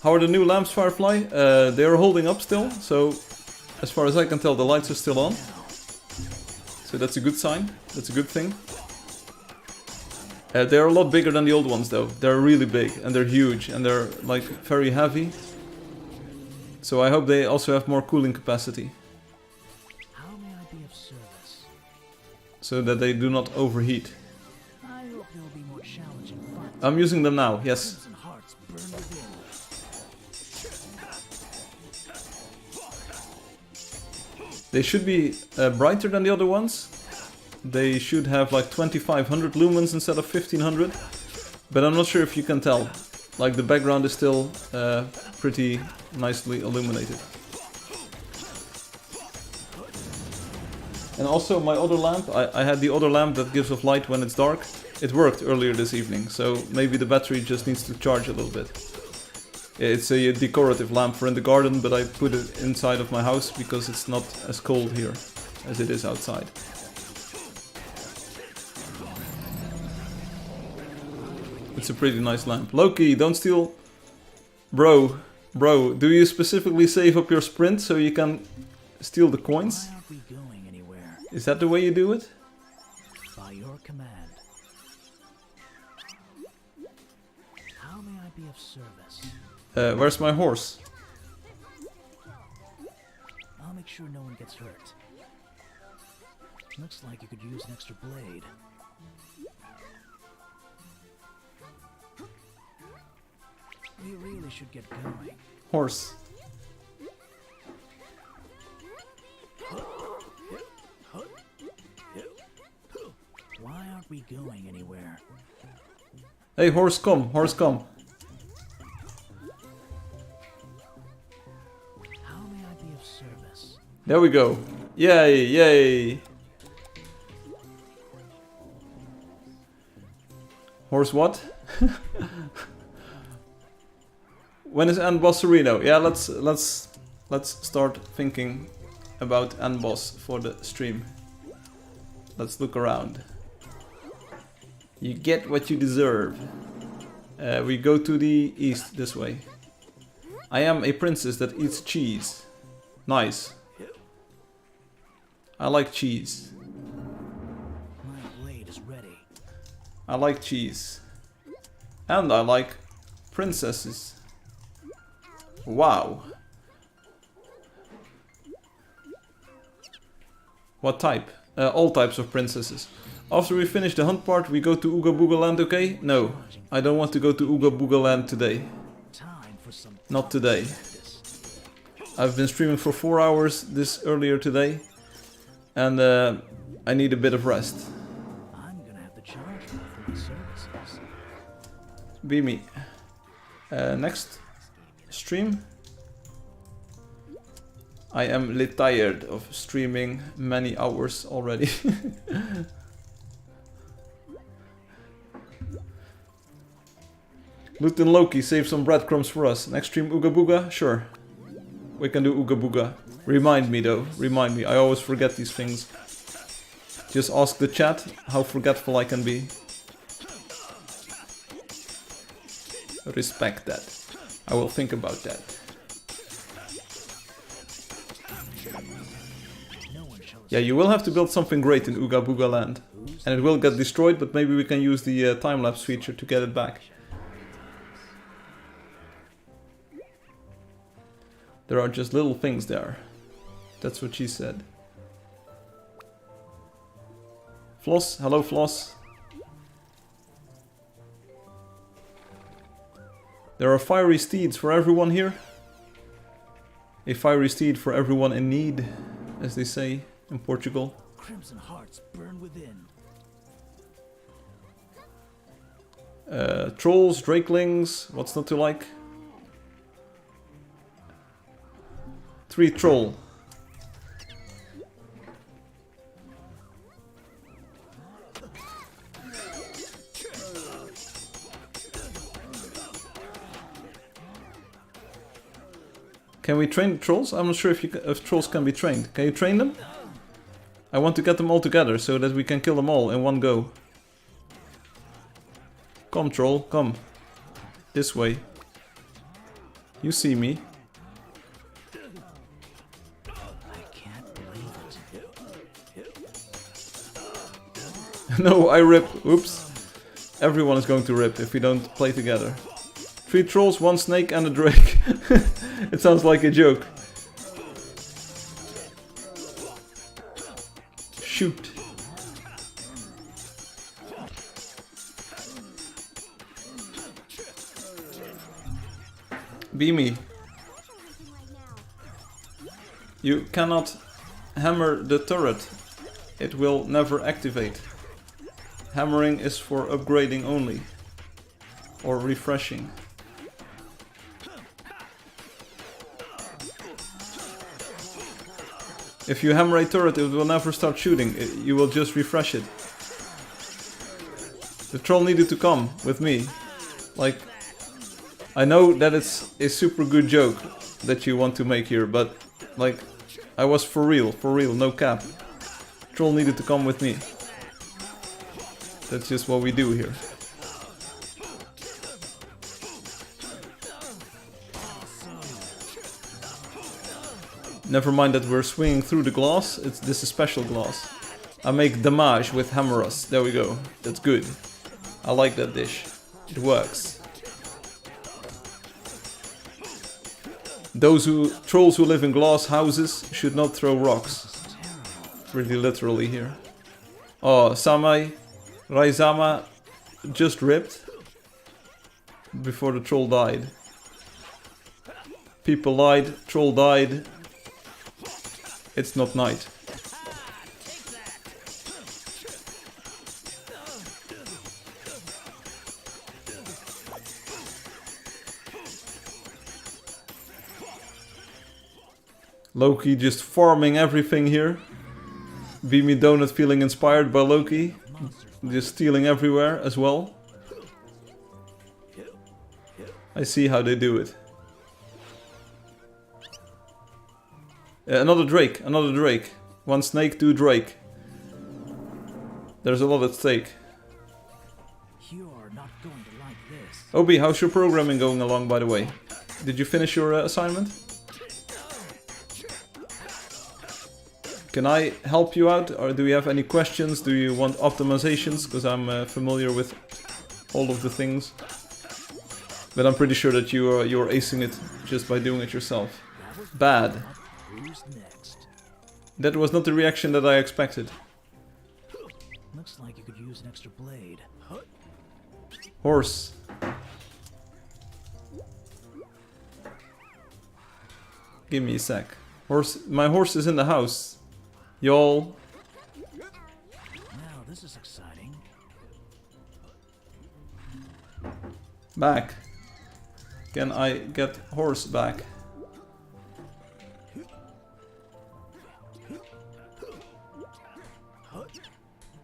How are the new lamps, Firefly? They are holding up still, so as far as I can tell the lights are still on. So that's a good sign, that's a good thing. They're a lot bigger than the old ones though. They're really big and they're huge and they're like very heavy. So I hope they also have more cooling capacity. How may I be of service? So that they do not overheat. I hope there'll be more challenging fights. I'm using them now, yes. Hearts burn within. They should be brighter than the other ones. They should have like 2500 lumens instead of 1500. But I'm not sure if you can tell. Like the background is still pretty nicely illuminated. And also my other lamp, I had the other lamp that gives off light when it's dark. It worked earlier this evening, so maybe the battery just needs to charge a little bit. It's a decorative lamp for in the garden, but I put it inside of my house because it's not as cold here as it is outside. It's a pretty nice lamp. Loki, don't steal... Bro, do you specifically save up your sprint so you can steal the coins? Why aren't we going anywhere? Is that the way you do it? By your command. How may I be of service? Where's my horse? I'll make sure no one gets hurt. Looks like you could use an extra blade. We really should get going. Horse. Why aren't we going anywhere? Hey, horse, come, horse, come. How may I be of service? There we go. Yay, yay. Horse what? When is end boss Sereno? Yeah, let's start thinking about end boss for the stream. Let's look around. You get what you deserve. We go to the east this way. I am a princess that eats cheese. Nice. I like cheese. My blade is ready. I like cheese. And I like princesses. Wow. What type? All types of princesses. After we finish the hunt part, we go to Ooga Booga Land, okay? No, I don't want to go to Ooga Booga Land today. Not today. I've been streaming for 4 hours this earlier today. And I need a bit of rest. I'm gonna have to charge you for my services. Be me. Next stream. I am tired of streaming many hours already. Luton Loki, save some breadcrumbs for us. Next stream Ooga Booga? Sure. We can do Ooga Booga. Remind me though, remind me. I always forget these things. Just ask the chat how forgetful I can be. Respect that. I will think about that. Yeah, you will have to build something great in Ooga Booga Land. And it will get destroyed, but maybe we can use the time-lapse feature to get it back. There are just little things there. That's what she said. Floss, hello Floss. There are fiery steeds for everyone here. A fiery steed for everyone in need, as they say in Portugal. Crimson hearts burn within. Trolls, drakelings, what's not to like? 3 troll. Can we train the trolls? I'm not sure if trolls can be trained. Can you train them? I want to get them all together so that we can kill them all in one go. Come troll, come. This way. You see me. No, I rip. Oops. Everyone is going to rip if we don't play together. 3 trolls, 1 snake and a drake. It sounds like a joke. Shoot. Be me. You cannot hammer the turret. It will never activate. Hammering is for upgrading only. Or refreshing. If you hammer a turret, it will never start shooting. You will just refresh it. The troll needed to come with me. Like, I know that it's a super good joke that you want to make here, but like, I was for real, no cap. Troll needed to come with me. That's just what we do here. Never mind that we're swinging through the glass, this is special glass. I make damage with hammerus, there we go, that's good. I like that dish, it works. Trolls who live in glass houses should not throw rocks. Really literally here. Oh, Samai, Raizama just ripped before the troll died. People lied, troll died. It's not night. Loki just farming everything here. Beamy Donut feeling inspired by Loki. Just stealing everywhere as well. I see how they do it. Another drake, another drake. 1 snake, 2 drake. There's a lot at stake. You are not going to like this. Obi, how's your programming going along, by the way? Did you finish your assignment? Can I help you out, or do you have any questions? Do you want optimizations? Because I'm familiar with all of the things. But I'm pretty sure that you're acing it just by doing it yourself. Bad. Who's next? That was not the reaction that I expected. Looks like you could use an extra blade. Horse. Give me a sec. Horse. My horse is in the house. Y'all. Now this is exciting. Back. Can I get horse back?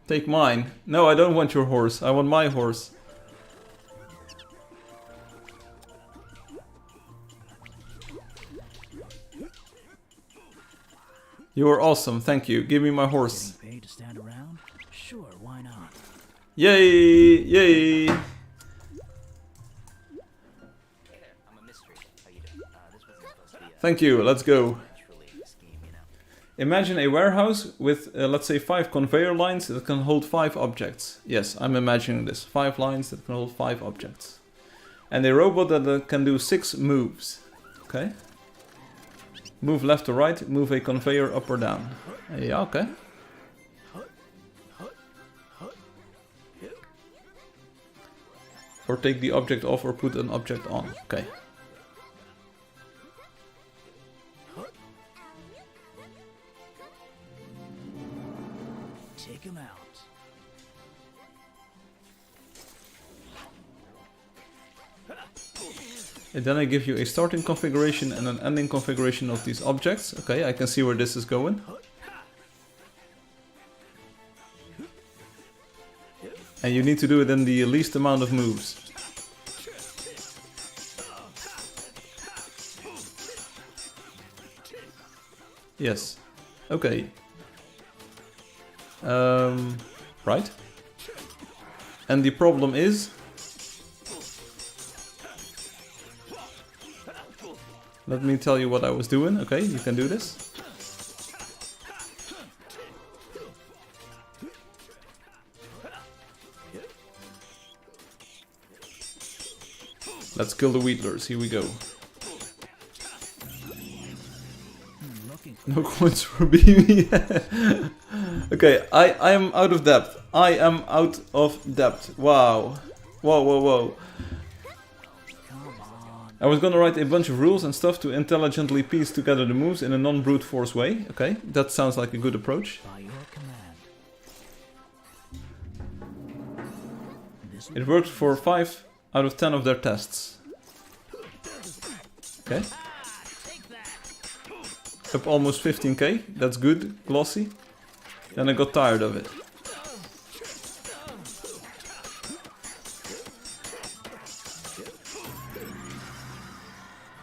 Take mine. No, I don't want your horse. I want my horse. You are awesome. Thank you. Give me my horse. Getting paid to stand around? Sure, why not? Yay! Yay! I'm a mystery. How you doing? This wasn't supposed to be a Thank you. Let's go. truly scheme, you know. Imagine a warehouse with, let's say, 5 conveyor lines that can hold 5 objects. Yes, I'm imagining this. 5 lines that can hold 5 objects. And a robot that can do 6 moves. Okay. Move left to right, move a conveyor up or down. Yeah, okay. Or take the object off or put an object on. Okay. Take him out. And then I give you a starting configuration and an ending configuration of these objects. Okay, I can see where this is going. And you need to do it in the least amount of moves. Yes. Okay. Right. And the problem is... Let me tell you what I was doing. Okay, you can do this. Let's kill the Wheatlers. Here we go. No coins for BB. Okay, I am out of depth. I am out of depth. Wow. Whoa, whoa, whoa. I was gonna write a bunch of rules and stuff to intelligently piece together the moves in a non-brute force way. Okay, that sounds like a good approach. By your command. It worked for 5 out of 10 of their tests. Okay. Up almost 15k, that's good, glossy. Then I got tired of it.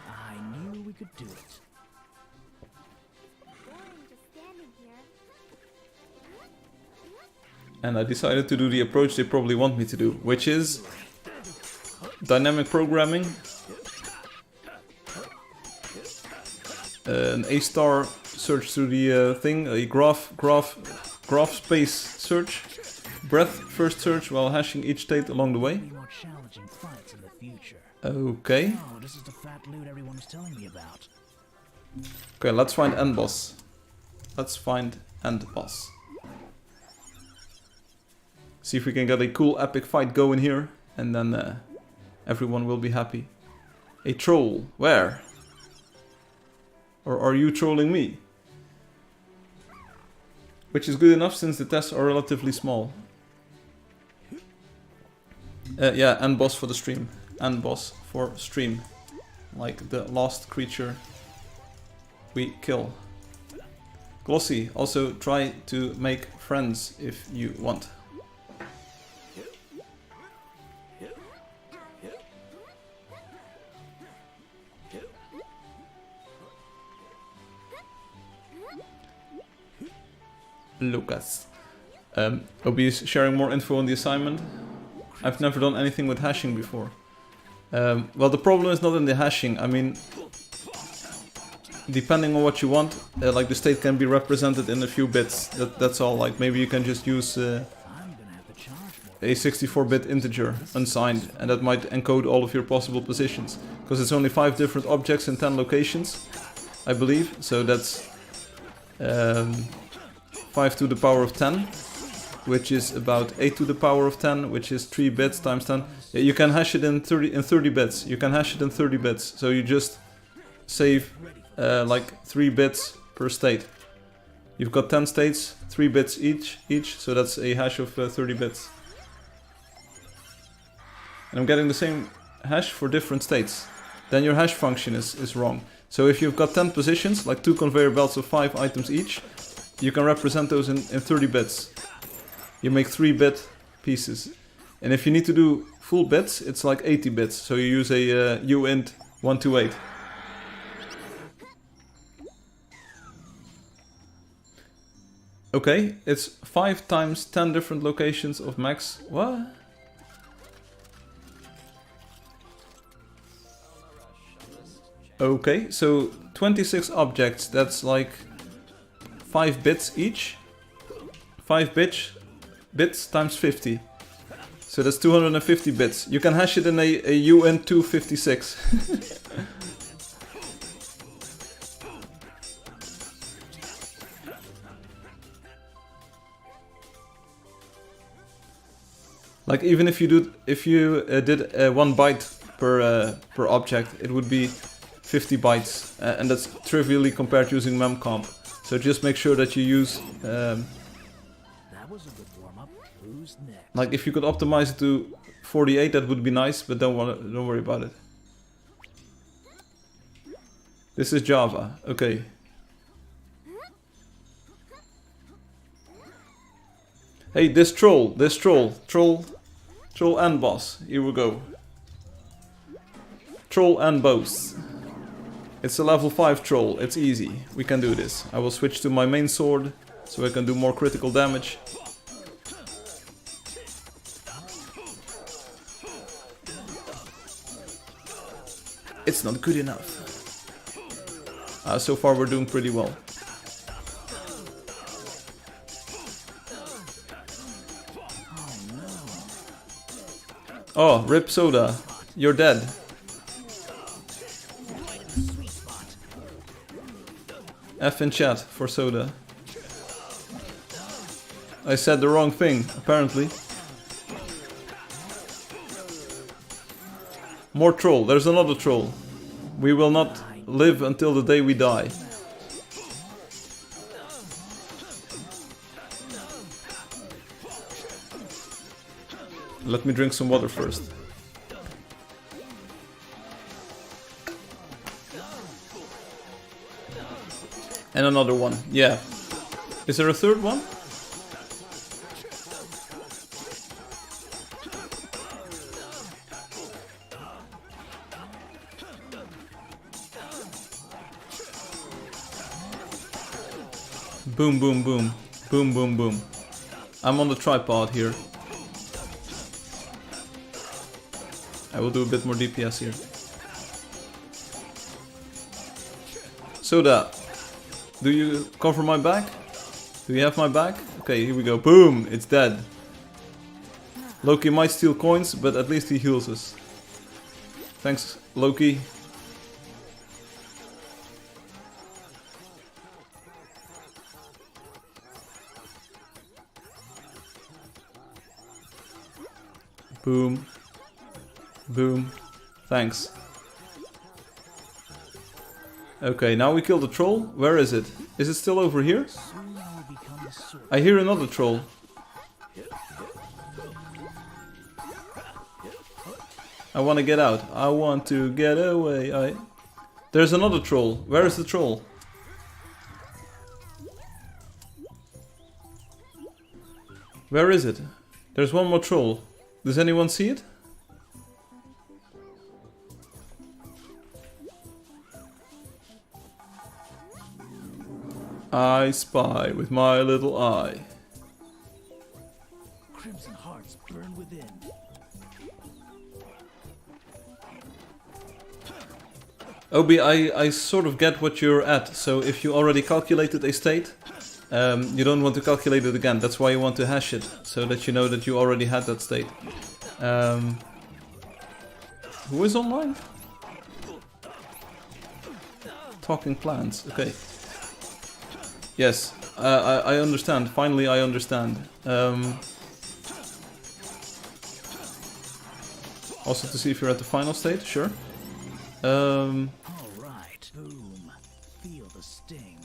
I knew we could do it. And I decided to do the approach they probably want me to do, which is dynamic programming, an A-star search through the thing, a graph space search, breadth first search while hashing each state along the way. Be more challenging fights in the future. Okay. Oh, this is the fat loot everyone was telling me about. Okay, let's find end boss. Let's find end boss. See if we can get a cool epic fight going here, and then everyone will be happy. A troll, where? Or are you trolling me? Which is good enough since the tests are relatively small. Yeah, end boss for the stream. End boss for stream. Like the last creature we kill. Glossy, also try to make friends if you want. Lucas. Obi is sharing more info on the assignment. I've never done anything with hashing before. Well, the problem is not in the hashing. I mean, depending on what you want, like the state can be represented in a few bits. That's all. Like maybe you can just use a 64-bit integer unsigned, and that might encode all of your possible positions. Because it's only 5 different objects in 10 locations, I believe. So that's 5 to the power of 10, which is about 8 to the power of 10, which is 3 bits times 10. You can hash it in 30 bits. You can hash it in 30 bits. So you just save like 3 bits per state. You've got 10 states, 3 bits each, so that's a hash of 30 bits. And I'm getting the same hash for different states. Then your hash function is wrong. So if you've got 10 positions, like 2 conveyor belts of 5 items each, you can represent those in 30 bits. You make 3-bit pieces. And if you need to do full bits, it's like 80 bits. So you use a uint 128. Okay, it's 5 times 10 different locations of max. What? Okay, so 26 objects, that's like 5 bits each. 5 bits times 50. So that's 250 bits. You can hash it in a uint 256. Like even if you did 1 byte per object, it would be 50 bytes, and that's trivially compared using memcomp. So just make sure that you use like if you could optimize it to 48, that would be nice, but don't worry about it. This is Java, okay. Hey, this troll and boss. Here we go. Troll and boss. It's a level 5 troll, it's easy. We can do this. I will switch to my main sword, so I can do more critical damage. It's not good enough. So far we're doing pretty well. Oh, rip Soda. You're dead. F in chat for Soda. I said the wrong thing, apparently. More troll. There's another troll. We will not live until the day we die. Let me drink some water first. And another one, yeah. Is there a third one? Boom, boom, boom. Boom, boom, boom. I'm on the tripod here. I will do a bit more DPS here. Soda, do you cover my back? Do you have my back? Okay, here we go. Boom! It's dead. Loki might steal coins, but at least he heals us. Thanks, Loki. Boom. Boom. Thanks. Okay, now we kill the troll. Where is it? Is it still over here? I hear another troll. I want to get out. I want to get away. There's another troll. Where is the troll? Where is it? There's one more troll. Does anyone see it? I spy with my little eye. Crimson hearts burn within. Obi, I sort of get what you're at. So if you already calculated a state, you don't want to calculate it again. That's why you want to hash it, so that you know that you already had that state. Who is online? Talking plants. Okay. Yes, I understand. Finally, I understand. Also to see if you're at the final state. Sure. All right. Boom. Feel the sting.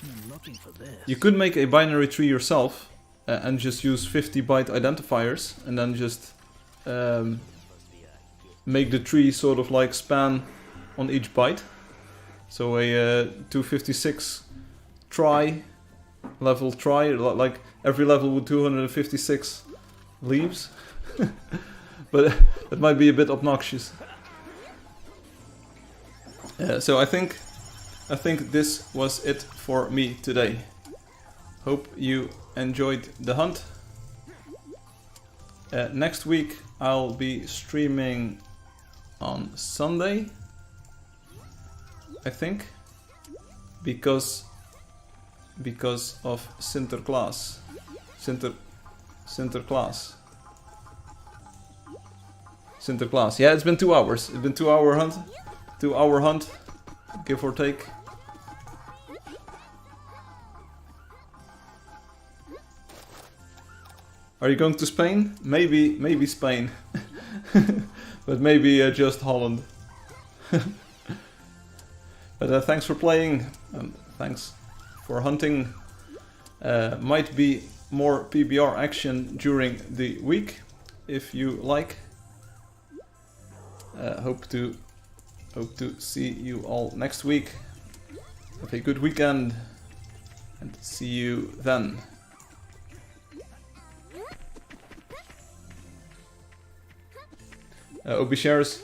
I'm looking for this. You could make a binary tree yourself and just use 50 byte identifiers and then just make the tree sort of like span on each byte. So a 256 level try, like every level with 256 leaves. But that might be a bit obnoxious. So I think this was it for me today. Hope you enjoyed the hunt. Next week I'll be streaming on Sunday, I think, because of Sinterklaas. Sinterklaas. Yeah, it's been 2 hours. It's been 2 hour hunt. 2 hour hunt, give or take. Are you going to Spain? Maybe Spain. But maybe just Holland. But thanks for playing. Thanks for hunting. Might be more PBR action during the week, if you like. Hope to see you all next week. Have a good weekend and see you then. Obi shares.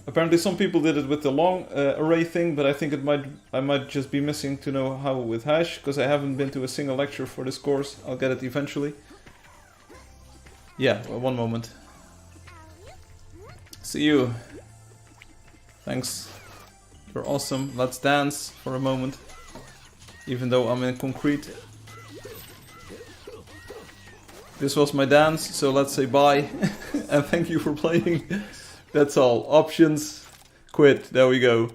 Apparently some people did it with the long array thing, but I think I might just be missing to know how with hash, because I haven't been to a single lecture for this course. I'll get it eventually. Yeah, well, one moment. See you. Thanks. You're awesome. Let's dance for a moment. Even though I'm in concrete. This was my dance, so let's say bye. And thank you for playing. That's all. Options. Quit. There we go.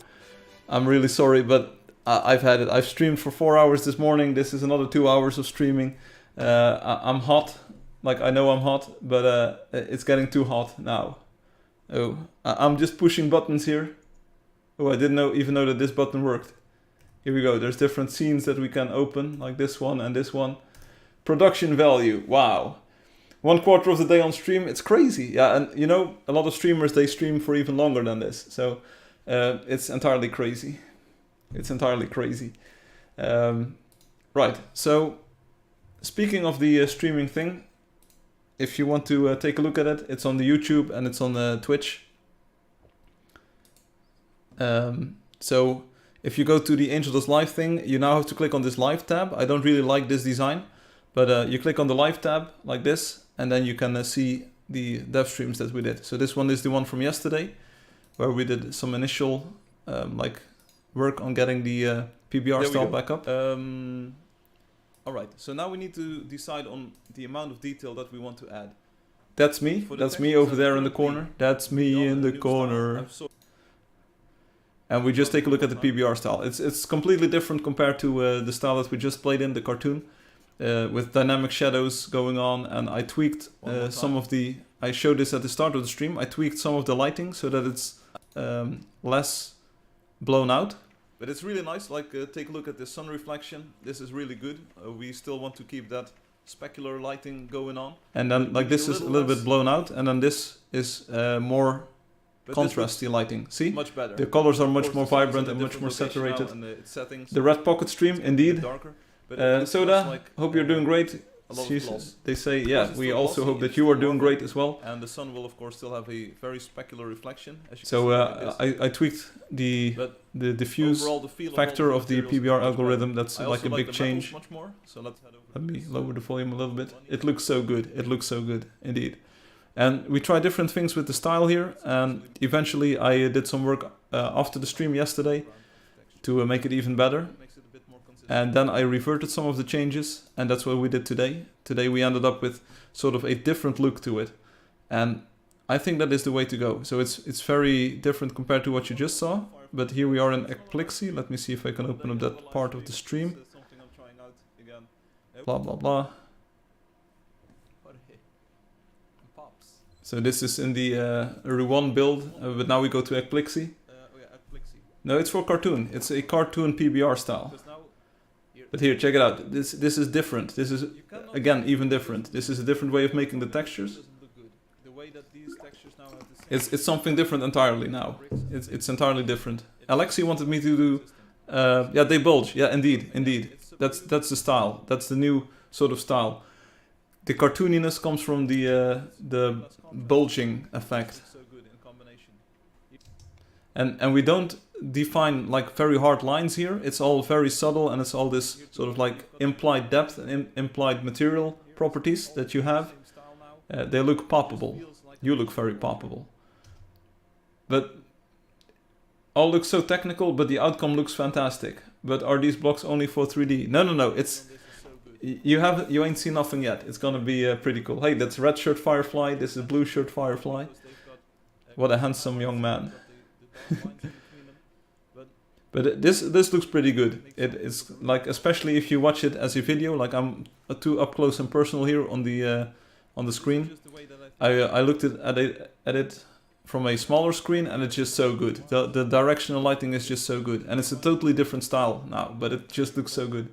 I'm really sorry, but I've had it. I've streamed for 4 hours this morning. This is another 2 hours of streaming. I'm hot. Like, I know I'm hot, but it's getting too hot now. Oh, I'm just pushing buttons here. Oh, I didn't even know that this button worked. Here we go. There's different scenes that we can open, like this one and this one. Production value. Wow. 1/4 of the day on stream. It's crazy. Yeah, and you know, a lot of streamers, they stream for even longer than this. So it's entirely crazy. It's entirely crazy. Right. So speaking of the streaming thing, if you want to take a look at it, it's on the YouTube and it's on the Twitch. So if you go to the Angeldust live thing, you now have to click on this live tab. I don't really like this design, but you click on the live tab like this, and then you can see the dev streams that we did. So this one is the one from yesterday, where we did some initial like work on getting the PBR style back up. Alright, so now we need to decide on the amount of detail that we want to add. That's me. That's me over there in the corner. That's me in the corner. And we just take a look at the PBR style. It's completely different compared to the style that we just played in, the cartoon. With dynamic shadows going on, and I tweaked some of the... I showed this at the start of the stream. I tweaked some of the lighting so that it's less blown out. But it's really nice, like take a look at the sun reflection. This is really good. We still want to keep that specular lighting going on. And then like this is a little bit blown out, and then this is more contrasty lighting. See? Much better. The colors are much more vibrant and much more saturated. The red pocket stream, indeed. Soda, hope you're doing great. They say, yeah, we also hope that you are doing great as well. And the sun will, of course, still have a very specular reflection. So I tweaked the diffuse factor of the PBR algorithm. That's like a big change. Let me lower the volume a little bit. It looks so good. It looks so good, indeed. And we tried different things with the style here, and eventually I did some work after the stream yesterday to make it even better. And then I reverted some of the changes, and that's what we did today. Today we ended up with sort of a different look to it. And I think that is the way to go. So it's very different compared to what you just saw. But here we are in Eclipsy. Let me see if I can open up that part of the stream. Blah, blah, blah. So this is in the Ruan build, but now we go to Eclipsy. No, it's for cartoon. It's a cartoon PBR style. But here, check it out. This is different. This is, again, even different. This is a different way of making the textures. It's something different entirely now. It's entirely different. Alexi wanted me to do... yeah, they bulge. Yeah, indeed. That's the style. That's the new sort of style. The cartooniness comes from the bulging effect. And we don't define like very hard lines here. It's all very subtle, and it's all this sort of like implied depth and implied material properties that you have. They look poppable. You look very poppable. But all looks so technical, but the outcome looks fantastic. But are these blocks only for 3D? No. It's you ain't seen nothing yet. It's gonna be pretty cool. Hey, that's red shirt Firefly. This is blue shirt Firefly. What a handsome young man. But this looks pretty good. It's like, especially if you watch it as a video, like I'm too up close and personal here on the screen. I looked at it from a smaller screen, and it's just so good. The directional lighting is just so good, and it's a totally different style now, but it just looks so good.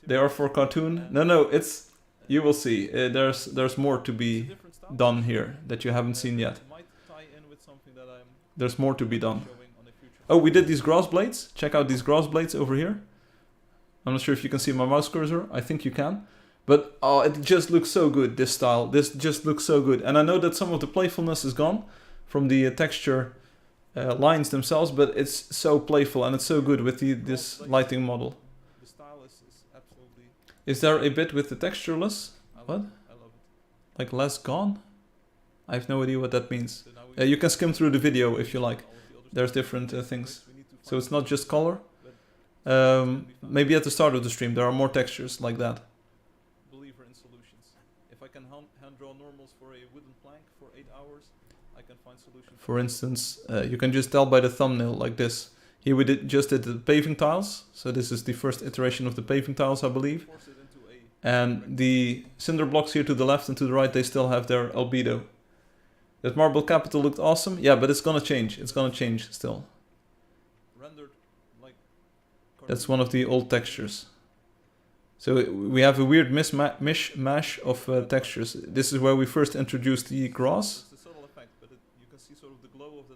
They are for cartoon. No, it's, you will see. There's more to be done here that you haven't seen yet. There's more to be done. Oh, we did these grass blades. Check out these grass blades over here. I'm not sure if you can see my mouse cursor. I think you can. But oh, it just looks so good, this style. This just looks so good. And I know that some of the playfulness is gone from the texture lines themselves, but it's so playful and it's so good with this lighting model. Is there a bit with the textureless? What? Like less gone? I have no idea what that means. You can skim through the video if you like. There's different things. So it's not just color. Maybe at the start of the stream there are more textures like that. Believer in solutions. If I can hand draw normals for a wooden plank for 8 hours, I can find solutions. For instance, you can just tell by the thumbnail like this. Here we just did the paving tiles. So this is the first iteration of the paving tiles, I believe. And the cinder blocks here to the left and to the right, they still have their albedo. That marble capital looked awesome. Yeah, but it's gonna change. It's gonna change still. That's one of the old textures. So we have a weird mishmash of textures. This is where we first introduced the grass.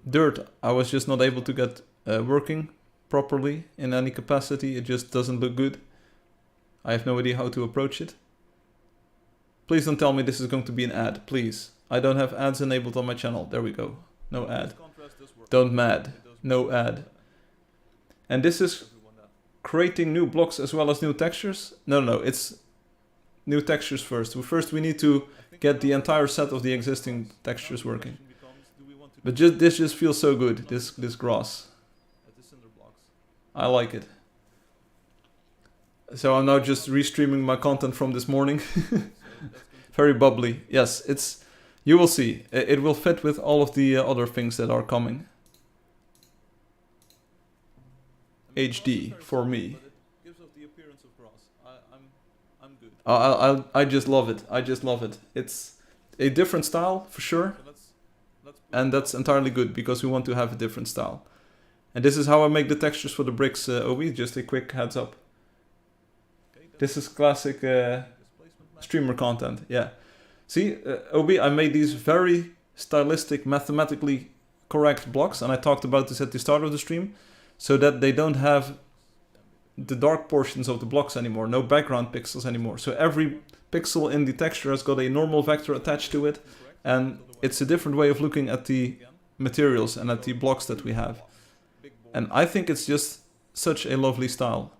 Dirt, I was just not able to get working properly in any capacity. It just doesn't look good. I have no idea how to approach it. Please don't tell me this is going to be an ad, please. I don't have ads enabled on my channel. There we go. No ad. Don't mad. No ad. And this is creating new blocks as well as new textures. No, it's new textures first. First we need to get the entire set of the existing textures working. But this just feels so good, this grass. I like it. So I'm now just restreaming my content from this morning. Very bubbly. Yes, you will see. It will fit with all of the other things that are coming. HD for me. I just love it. I just love it. It's a different style for sure. And that's entirely good because we want to have a different style. And this is how I make the textures for the bricks, Obi. Just a quick heads up. This is classic streamer content. Yeah. See, Obi, I made these very stylistic, mathematically correct blocks, and I talked about this at the start of the stream, so that they don't have the dark portions of the blocks anymore, no background pixels anymore. So every pixel in the texture has got a normal vector attached to it, and it's a different way of looking at the materials and at the blocks that we have. And I think it's just such a lovely style.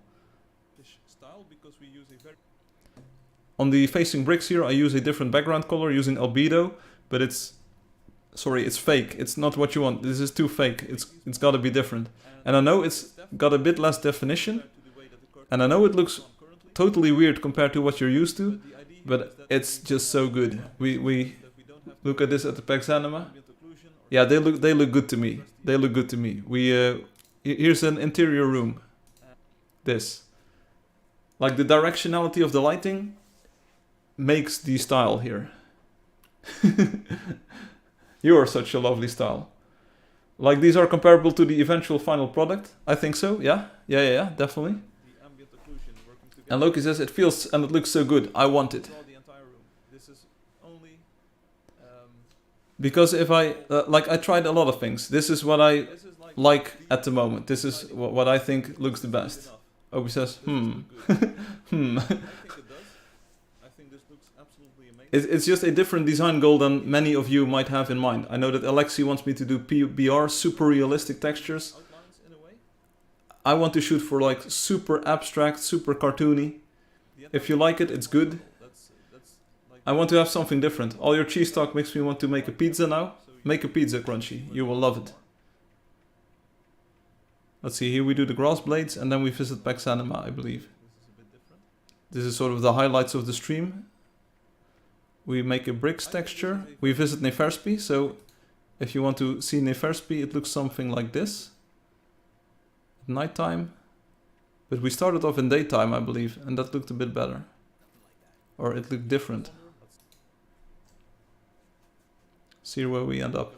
On the facing bricks here, I use a different background color using albedo, but it's, sorry, it's fake. It's not what you want. This is too fake. It's got to be different. And I know it's got a bit less definition, and I know it looks totally weird compared to what you're used to, but it's just so good. We look at this at the PAX Anima. Yeah, they look good to me. They look good to me. Here's an interior room. This, like the directionality of the lighting, makes the style here. You are such a lovely style. Like these are comparable to the eventual final product. I think so. Yeah, definitely. And Loki says it feels and it looks so good. I want it. Because if I I tried a lot of things. This is what I like at the moment. This is what I think looks the best. Obi says, It's just a different design goal than many of you might have in mind. I know that Alexi wants me to do PBR, super realistic textures. I want to shoot for like super abstract, super cartoony. If you like it, it's good. I want to have something different. All your cheese talk makes me want to make a pizza now. Make a pizza, Crunchy. You will love it. Let's see, here we do the grass blades and then we visit PAX Anima, I believe. This is sort of the highlights of the stream. We make a bricks texture. We visit Neferspi, so if you want to see Neferspi, it looks something like this. At nighttime. But we started off in daytime, I believe, and that looked a bit better. Or it looked different. See where we end up.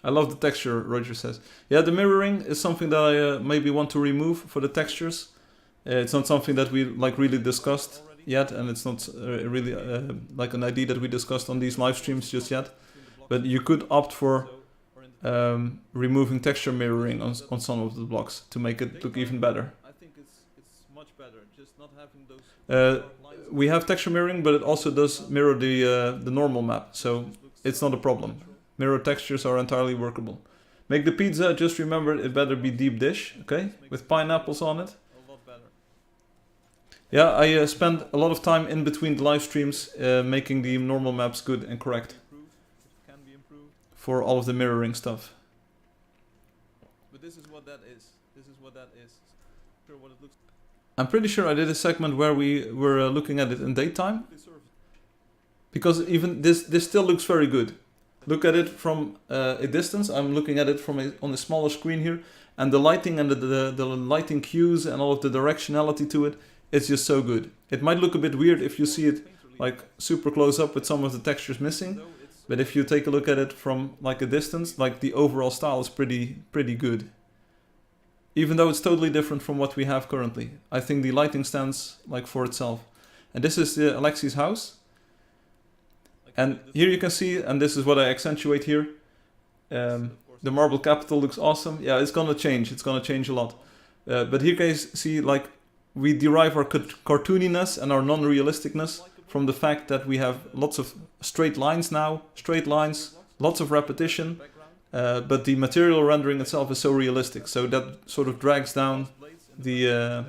I love the texture, Roger says. Yeah, the mirroring is something that I maybe want to remove for the textures. It's not something that we like really discussed yet, and it's not really like an idea that we discussed on these live streams just yet. But you could opt for removing texture mirroring on some of the blocks to make it look even better. I think it's much better just not having those. We have texture mirroring, but it also does mirror the normal map, so it's not a problem. Mirror textures are entirely workable. Make the pizza, just remember it better be deep dish, okay? With pineapples on it. Yeah, I spend a lot of time in between the live streams making the normal maps good and correct. For all of the mirroring stuff. But this is what that is. This is what that is. Sure what it looks. I'm pretty sure I did a segment where we were looking at it in daytime. Because even this still looks very good. Look at it from a distance. I'm looking at it from on a smaller screen here, and the lighting and the lighting cues and all of the directionality to it, it's just so good. It might look a bit weird if you see it like super close up with some of the textures missing, but if you take a look at it from like a distance, like the overall style is pretty good. Even though it's totally different from what we have currently. I think the lighting stands like for itself. And this is Alexi's house. And here you can see, and this is what I accentuate here, the marble capital looks awesome. Yeah, it's gonna change. It's gonna change a lot. But here you guys see, like, we derive our cartooniness and our non-realisticness from the fact that we have lots of straight lines now, straight lines, lots of repetition, but the material rendering itself is so realistic. So that sort of drags down the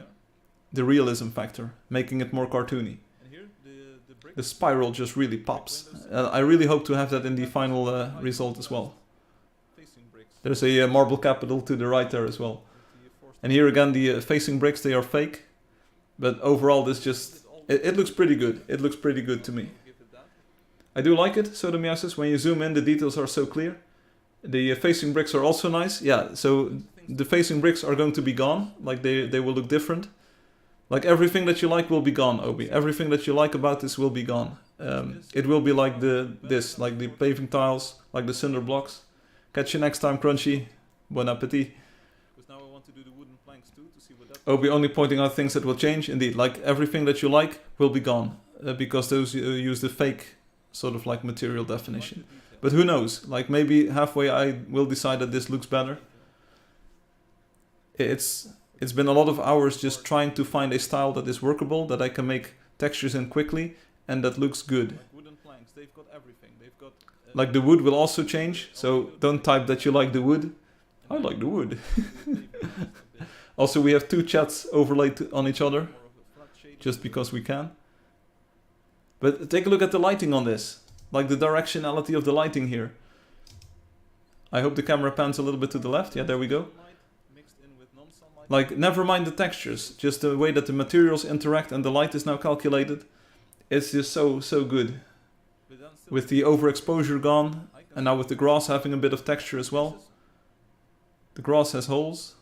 realism factor, making it more cartoony. The spiral just really pops. I really hope to have that in the final result as well. There's a marble capital to the right there as well. And here again, the facing bricks, they are fake. But overall, this just... It looks pretty good. It looks pretty good to me. I do like it, Sodomiasis. When you zoom in, the details are so clear. The facing bricks are also nice. Yeah, so the facing bricks are going to be gone. Like, they will look different. Like, everything that you like will be gone, Obi. Everything that you like about this will be gone. It will be like like the paving tiles, like the cinder blocks. Catch you next time, Crunchy. Bon appetit. Obi only pointing out things that will change. Indeed, like everything that you like will be gone. Because those use the fake sort of like material definition. But who knows? Like maybe halfway I will decide that this looks better. It's been a lot of hours just trying to find a style that is workable, that I can make textures in quickly, and that looks good. Like the wood will also change, so don't type that you like the wood. I like the wood. Also, we have two chats overlaid on each other. just because we can. But take a look at the lighting on this. Like the directionality of the lighting here. I hope the camera pans a little bit to the left. Yeah, there we go. Like, never mind the textures. Just the way that the materials interact and the light is now calculated. It's just so good. With the overexposure gone. And now with the grass having a bit of texture as well. The grass has holes.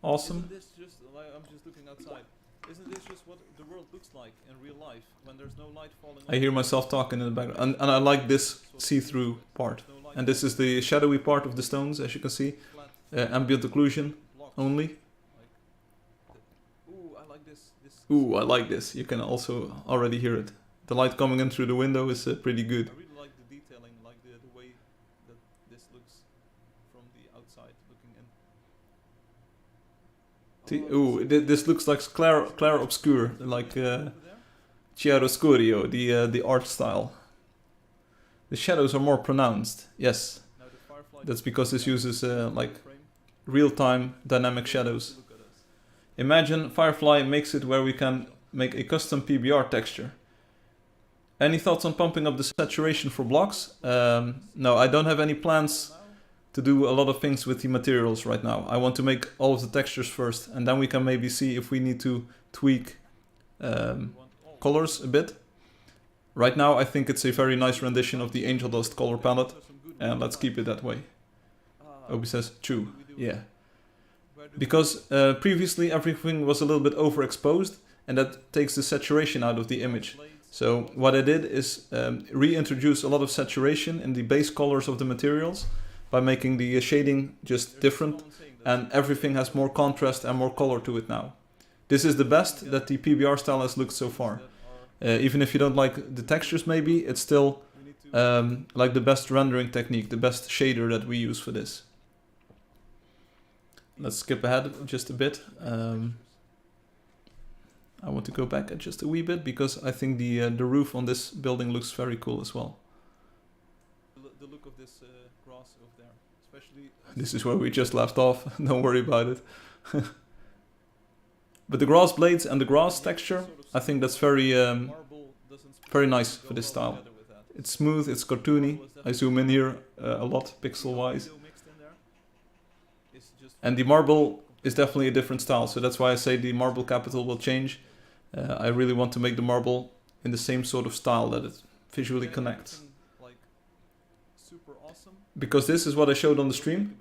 Awesome. Isn't this just, like, I'm just looking outside. Isn't this just what the world looks like in real life when there's no light falling? I hear myself talking in the background, and I like this see-through part. And this is the shadowy part of the stones, as you can see. Ambient occlusion only. Ooh, I like this. Ooh, I like this. You can also already hear it. The light coming in through the window is pretty good. I really like the detailing, like the way that this looks from the outside looking in. Ooh, this looks like clair obscur, like chiaroscuro, the art style. The shadows are more pronounced. Yes, that's because this uses like real-time dynamic shadows. Imagine Firefly makes it where we can make a custom PBR texture. Any thoughts on pumping up the saturation for blocks? No, I don't have any plans to do a lot of things with the materials right now. I want to make all of the textures first, and then we can maybe see if we need to tweak colors a bit. Right now I think it's a very nice rendition of the Angeldust color palette, and let's keep it that way. Obi says, true, yeah. Because previously everything was a little bit overexposed, and that takes the saturation out of the image. So what I did is reintroduce a lot of saturation in the base colors of the materials by making the shading just different, and everything has more contrast and more color to it now. This is the best that the PBR style has looked so far. Even if you don't like the textures maybe, it's still like the best rendering technique, the best shader that we use for this. Let's skip ahead just a bit. I want to go back just a wee bit because I think the roof on this building looks very cool as well. The look of this grass over there, especially. This is where we just left off. Don't worry about it. But the grass blades and the grass texture, I think that's very nice for this style. It's smooth, it's cartoony. I zoom in here a lot, pixel-wise. And the marble is definitely a different style, so that's why I say the marble capital will change. I really want to make the marble in the same sort of style that it visually connects. Because this is what I showed on the stream.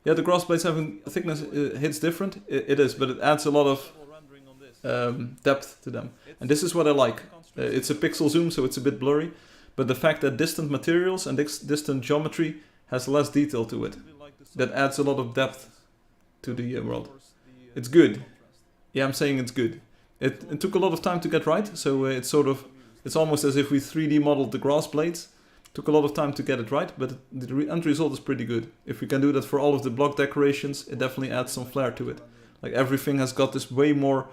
Yeah, the grass blades having thickness hits different. It is, but it adds a lot of depth to them. And this is what I like. It's a pixel zoom, so it's a bit blurry. But the fact that distant materials and distant geometry has less detail to it, that adds a lot of depth to the world. It's good. Yeah, I'm saying it's good. It took a lot of time to get right, so it's almost as if we 3D modeled the grass blades. Took a lot of time to get it right, but the end result is pretty good. If we can do that for all of the block decorations, it definitely adds some flair to it. Like everything has got this way more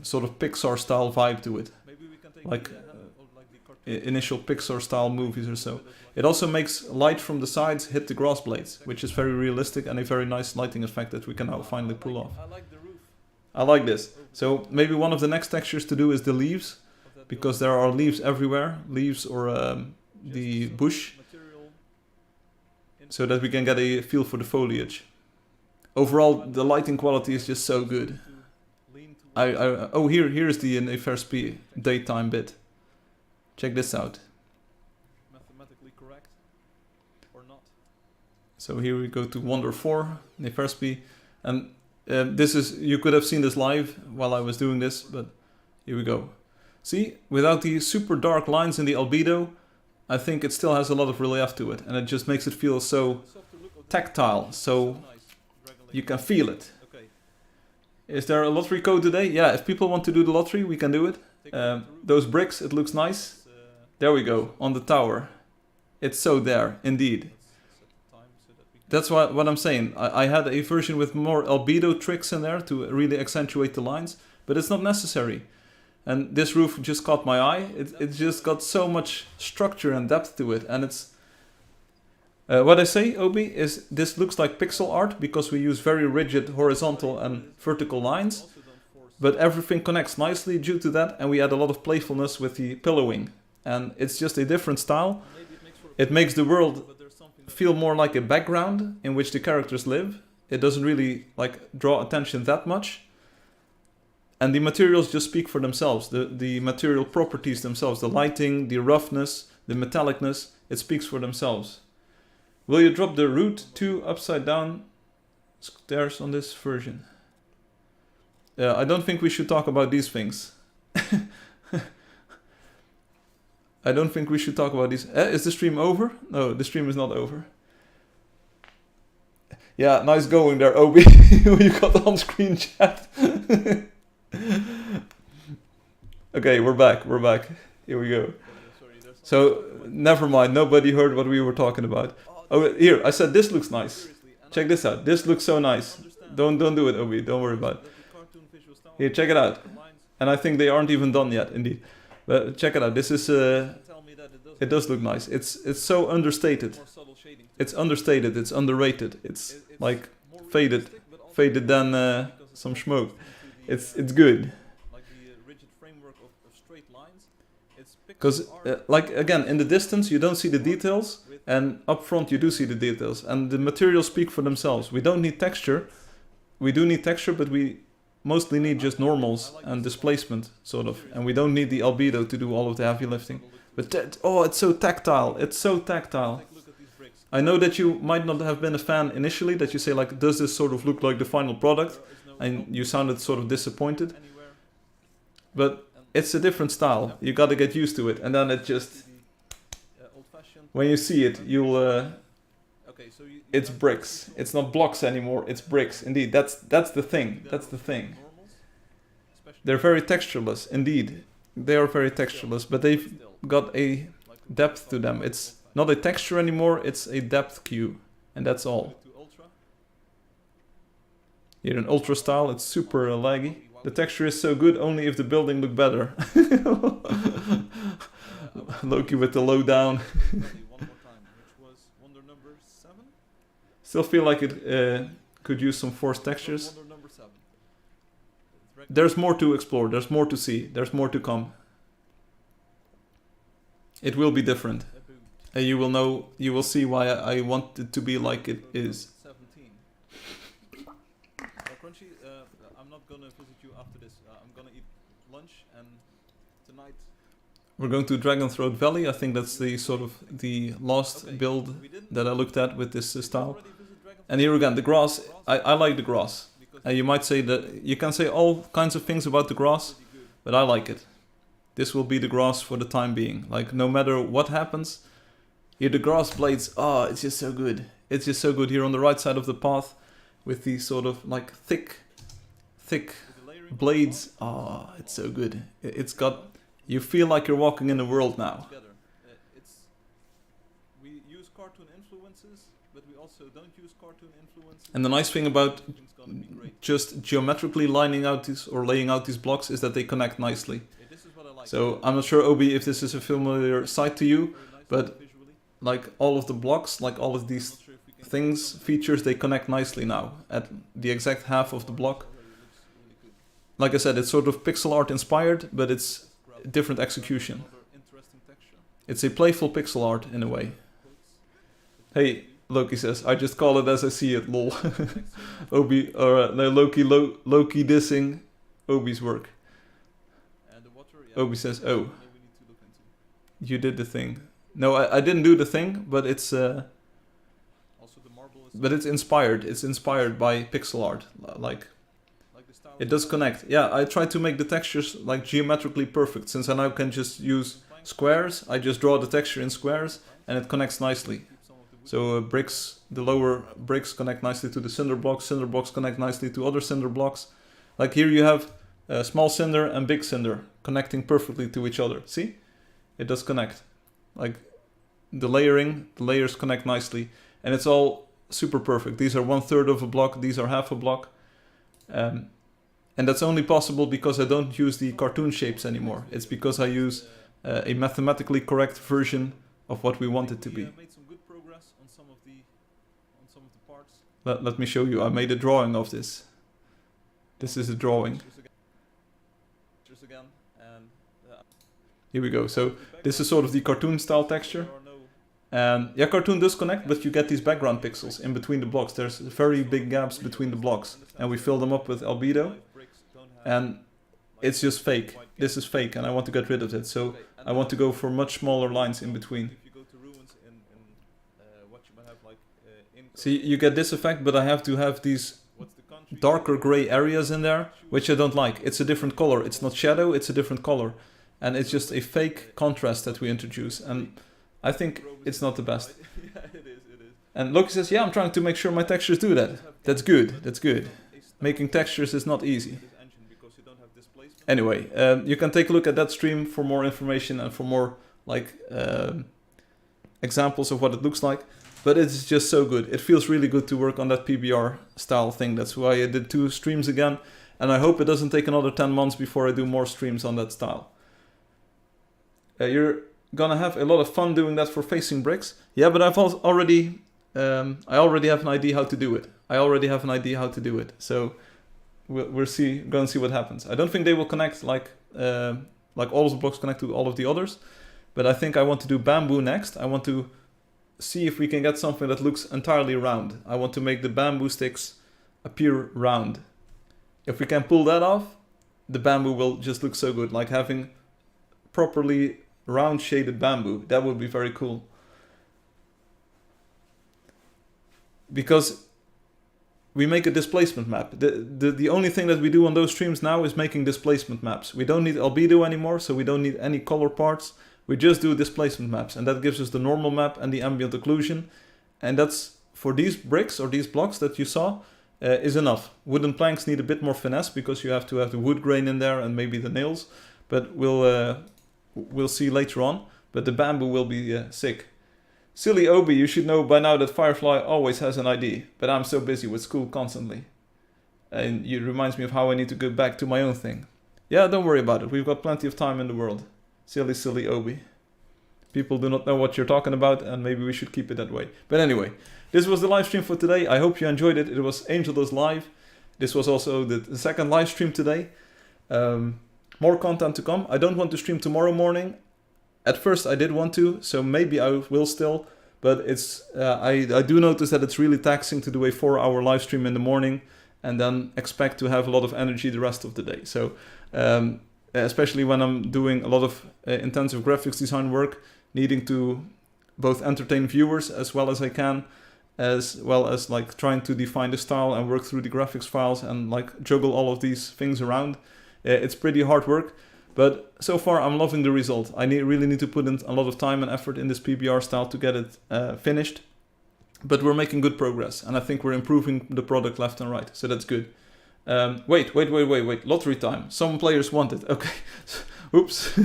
sort of Pixar style vibe to it. Like initial Pixar style movies or so. It also makes light from the sides hit the grass blades, which is very realistic and a very nice lighting effect that we can now finally pull off. I like this. So maybe one of the next textures to do is the leaves, because there are leaves everywhere, leaves or the bush, so that we can get a feel for the foliage. Overall, the lighting quality is just so good. Oh, here is the Neferspi daytime bit. Check this out. Mathematically correct or not? So here we go to Wonder 4, Neferspi, and this is, you could have seen this live while I was doing this, but here we go. See, without the super dark lines in the albedo, I think it still has a lot of relief to it, and it just makes it feel so tactile, so you can feel it. Is there a lottery code today? Yeah, if people want to do the lottery, we can do it. Those bricks, it looks nice. There we go, on the tower. It's so there, indeed. That's what I'm saying. I had a version with more albedo tricks in there to really accentuate the lines, but it's not necessary. And this roof just caught my eye. It just got so much structure and depth to it, and What I say, Obi, is this looks like pixel art because we use very rigid horizontal and vertical lines, but everything connects nicely due to that, and we add a lot of playfulness with the pillowing. And it's just a different style. It makes the world feel more like a background in which the characters live. It doesn't really like draw attention that much. And the materials just speak for themselves. The material properties themselves, the lighting, the roughness, the metallicness, it speaks for themselves. Will you drop the root 2 upside down stairs on this version? I don't think we should talk about these things. I don't think we should talk about these. Is the stream over? No, the stream is not over. Yeah, nice going there, Obi. You got on-screen chat. Okay, we're back. Here we go. So, never mind. Nobody heard what we were talking about. Oh, here, I said this looks nice. Check this out. This looks so nice. Don't do it, Obi. Don't worry about it. Here, check it out. And I think they aren't even done yet, indeed. But check it out. This is... it does look nice. It's so understated. It's understated. It's underrated. It's like faded than some smoke. It's good. Because, like, again, in the distance you don't see the details, and up front you do see the details. And the materials speak for themselves. We don't need texture. We do need texture, but we mostly need just normals and displacement, sort of. And we don't need the albedo to do all of the heavy lifting. But, oh, it's so tactile. It's so tactile. I know that you might not have been a fan initially, that you say, like, does this sort of look like the final product? And you sounded sort of disappointed. But it's a different style. You gotta get used to it. And then it just... when you see it, you'll... it's bricks. It's not blocks anymore. It's bricks. Indeed, that's the thing. That's the thing. They're very textureless. Indeed, they are very textureless. But they've got a depth to them. It's not a texture anymore. It's a depth cue, and that's all. Here in ultra style, it's super laggy. The texture is so good only if the building looked better. Loki with the low down. Still feel like it could use some forced textures. There's more to explore, there's more to see, there's more to come. It will be different. And you will know, you will see why I want it to be like it is. Crunchy, I'm not gonna visit you after this. I'm gonna eat lunch, and tonight we're going to Dragonthroat Valley. I think that's the sort of the last build that I looked at with this style. And here again, the grass. I like the grass. You might say that you can say all kinds of things about the grass, but I like it. This will be the grass for the time being. Like, no matter what happens, here the grass blades. Oh, it's just so good. It's just so good here on the right side of the path, with these sort of like thick blades. Oh, it's so good. It's got. You feel like you're walking in the world now. We use cartoon influences, but we also don't use cartoon influences. And the nice thing about just geometrically lining out these or laying out these blocks is that they connect nicely. So I'm not sure, Obi, if this is a familiar sight to you, but like all of the blocks, like all of these things, features, they connect nicely now at the exact half of the block. Like I said, it's sort of pixel art inspired, but it's different execution. It's a playful pixel art in a way. Hey, Loki says, I just call it as I see it, lol. Obi, or no, Loki dissing Obi's work. Obi says, oh, you did the thing. No, I didn't do the thing, but it's inspired. It's inspired by pixel art. Like, it does connect. Yeah, I try to make the textures like geometrically perfect. Since I now can just use squares, I just draw the texture in squares, and it connects nicely. So bricks, the lower bricks connect nicely to the cinder blocks connect nicely to other cinder blocks. Like here you have small cinder and big cinder connecting perfectly to each other. See? It does connect. Like the layers connect nicely, and it's all super perfect. These are 1/3 of a block, these are half a block. And that's only possible because I don't use the cartoon shapes anymore. It's because I use a mathematically correct version of what we want it to be. progress on some of the parts. Let me show you. I made a drawing of this. This is a drawing. Here we go. So this is sort of the cartoon style texture. And yeah, cartoon does connect, but you get these background pixels in between the blocks. There's very big gaps between the blocks, and we fill them up with albedo. And it's just fake. This is fake, and I want to get rid of it. So I want to go for much smaller lines in between. See, you get this effect, but I have to have these darker gray areas in there, which I don't like. It's a different color. It's not shadow, it's a different color. And it's just a fake contrast that we introduce. And I think it's not the best. And Loki says, yeah, I'm trying to make sure my textures do that. That's good, that's good. Making textures is not easy. Anyway, you can take a look at that stream for more information and for more like examples of what it looks like. But it's just so good. It feels really good to work on that PBR style thing. That's why I did 2 streams again. And I hope it doesn't take another 10 months before I do more streams on that style. You're gonna have a lot of fun doing that for facing bricks. Yeah, but I've already I already have an idea how to do it. So we're gonna see what happens. I don't think they will connect like all of the blocks connect to all of the others. But I think I want to do bamboo next. I want to see if we can get something that looks entirely round. I want to make the bamboo sticks appear round. If we can pull that off, the bamboo will just look so good, like having properly round shaded bamboo. That would be very cool. Because we make a displacement map. The only thing that we do on those streams now is making displacement maps. We don't need albedo anymore, so we don't need any color parts. We just do displacement maps, and that gives us the normal map and the ambient occlusion. And that's, for these bricks or these blocks that you saw, is enough. Wooden planks need a bit more finesse because you have to have the wood grain in there and maybe the nails. But we'll see later on. But the bamboo will be sick. Silly Obi, you should know by now that Firefly always has an ID. But I'm so busy with school constantly. And it reminds me of how I need to go back to my own thing. Yeah, don't worry about it. We've got plenty of time in the world. Silly Obi. People do not know what you're talking about, and maybe we should keep it that way. But anyway, this was the live stream for today. I hope you enjoyed it. It was Angeldust live. This was also the second live stream today. More content to come. I don't want to stream tomorrow morning. At first I did want to, so maybe I will still. But it's I do notice that it's really taxing to do a 4-hour live stream in the morning and then expect to have a lot of energy the rest of the day. So especially when I'm doing a lot of intensive graphics design work, needing to both entertain viewers as well as I can, as well as like trying to define the style and work through the graphics files and like juggle all of these things around. It's pretty hard work, but so far I'm loving the result. I really need to put in a lot of time and effort in this PBR style to get it finished, but we're making good progress, and I think we're improving the product left and right, so that's good. Wait, lottery time. Some players want it. Okay, oops.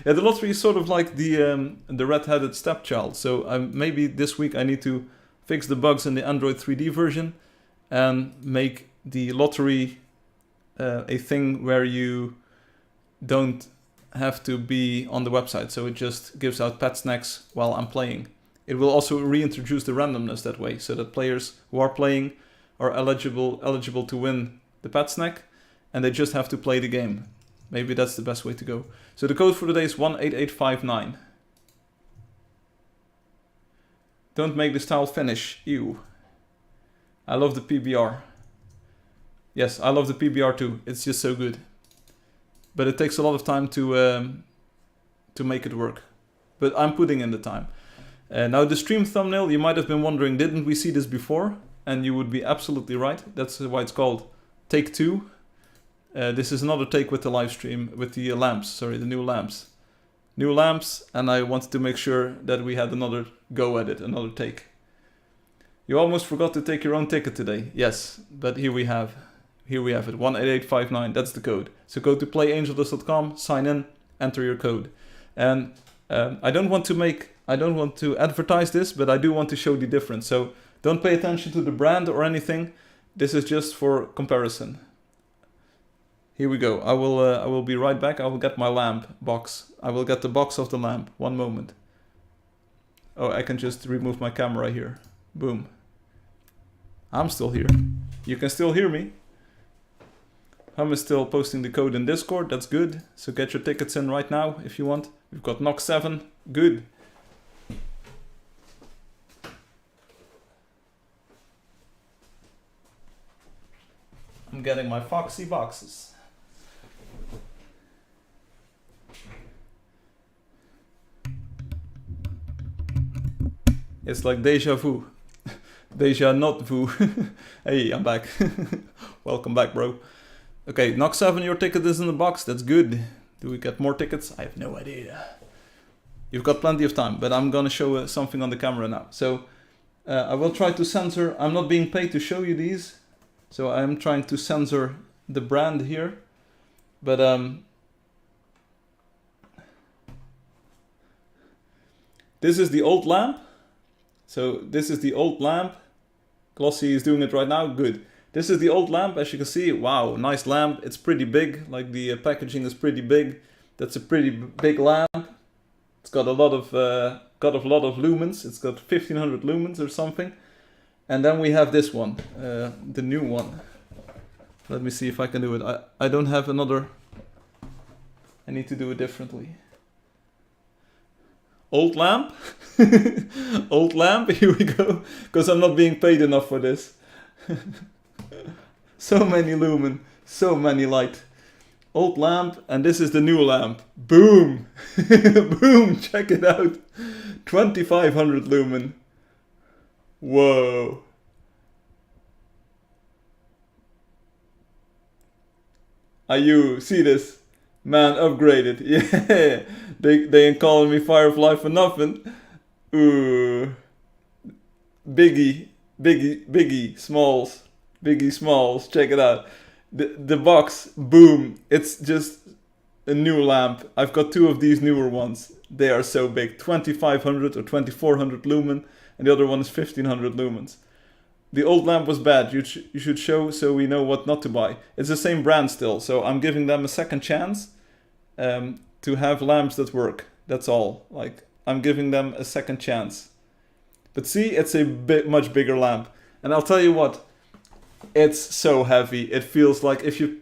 Yeah, the lottery is sort of like the red-headed stepchild, so maybe this week I need to fix the bugs in the Android 3D version and make the lottery a thing where you don't have to be on the website, so it just gives out pet snacks while I'm playing. It will also reintroduce the randomness that way, so that players who are playing are eligible to win the pet snack, and they just have to play the game. Maybe that's the best way to go. So the code for today is 18859. Don't make this tile finish. Ew. I love the PBR. Yes, I love the PBR too. It's just so good. But it takes a lot of time to make it work. But I'm putting in the time. Now the stream thumbnail, you might have been wondering, didn't we see this before? And you would be absolutely right. That's why it's called Take 2. This is another take with the live stream, with the lamps, sorry, the new lamps. New lamps, and I wanted to make sure that we had another go at it, another take. You almost forgot to take your own ticket today. Yes, but here we have it, 18859, that's the code. So go to playangeldust.com, sign in, enter your code. And I don't want to advertise this, but I do want to show the difference. So don't pay attention to the brand or anything. This is just for comparison. Here we go. I will be right back. I will get my lamp box. I will get the box of the lamp. One moment. Oh, I can just remove my camera here. Boom. I'm still here. You can still hear me. Hum is still posting the code in Discord, that's good. So get your tickets in right now if you want. We've got Nox 7, good. I'm getting my Foxy boxes. It's like deja vu. Deja not vu. Hey, I'm back. Welcome back, bro. Okay, Nox 7, your ticket is in the box. That's good. Do we get more tickets? I have no idea. You've got plenty of time, but I'm gonna show something on the camera now. So, I will try to censor. I'm not being paid to show you these. So I'm trying to censor the brand here. But, this is the old lamp. So this is the old lamp. Glossy is doing it right now. Good. This is the old lamp. As you can see, wow, nice lamp. It's pretty big. Like the packaging is pretty big. That's a pretty big lamp. It's got a lot of lumens. It's got 1500 lumens or something. And then we have this one, the new one. Let me see if I can do it. I don't have another. I need to do it differently. Old lamp. Old lamp, here we go. Because I'm not being paid enough for this. So many lumen, so many light. Old lamp, and this is the new lamp. Boom! Boom, check it out. 2500 lumen. Whoa. You see this? Man, upgraded. Yeah. They ain't calling me Firefly for nothing. Ooh. Biggie, Smalls. Biggie Smalls, check it out. The box, boom. It's just a new lamp. I've got two of these newer ones. They are so big. 2500 or 2400 lumen. And the other one is 1500 lumens. The old lamp was bad. You should show so we know what not to buy. It's the same brand still. So I'm giving them a second chance. To have lamps that work. That's all. Like, I'm giving them a second chance. But see, it's a much bigger lamp. And I'll tell you what, it's so heavy. It feels like if you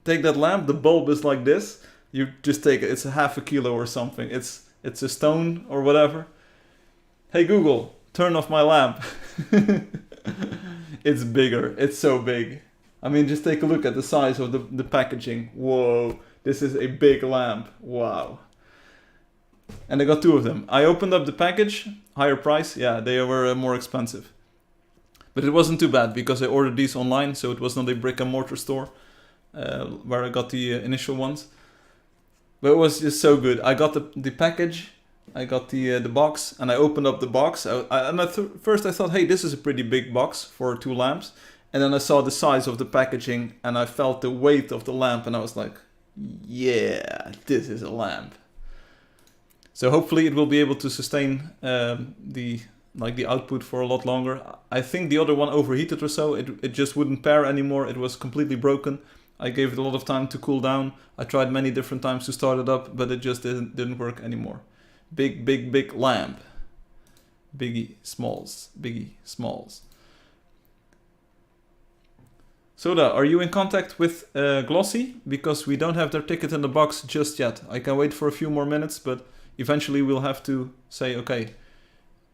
take that lamp, the bulb is like this. You just take it. It's a half a kilo or something. It's a stone or whatever. Hey Google, turn off my lamp. It's bigger. It's so big. I mean, just take a look at the size of the packaging. Whoa. This is a big lamp. Wow. And I got two of them. I opened up the package. Higher price. Yeah, they were more expensive. But it wasn't too bad because I ordered these online. So it was not a brick and mortar store where I got the initial ones. But it was just so good. I got the package. I got the box. And I opened up the box. First I thought, hey, this is a pretty big box for two lamps. And then I saw the size of the packaging. And I felt the weight of the lamp. And I was like, yeah, this is a lamp. So hopefully it will be able to sustain the output for a lot longer. I think the other one overheated or so. It just wouldn't pair anymore. It was completely broken. I gave it a lot of time to cool down. I tried many different times to start it up, but it just didn't work anymore. Big lamp. Biggie Smalls. Soda, are you in contact with Glossy? Because we don't have their ticket in the box just yet. I can wait for a few more minutes, but eventually we'll have to say, okay,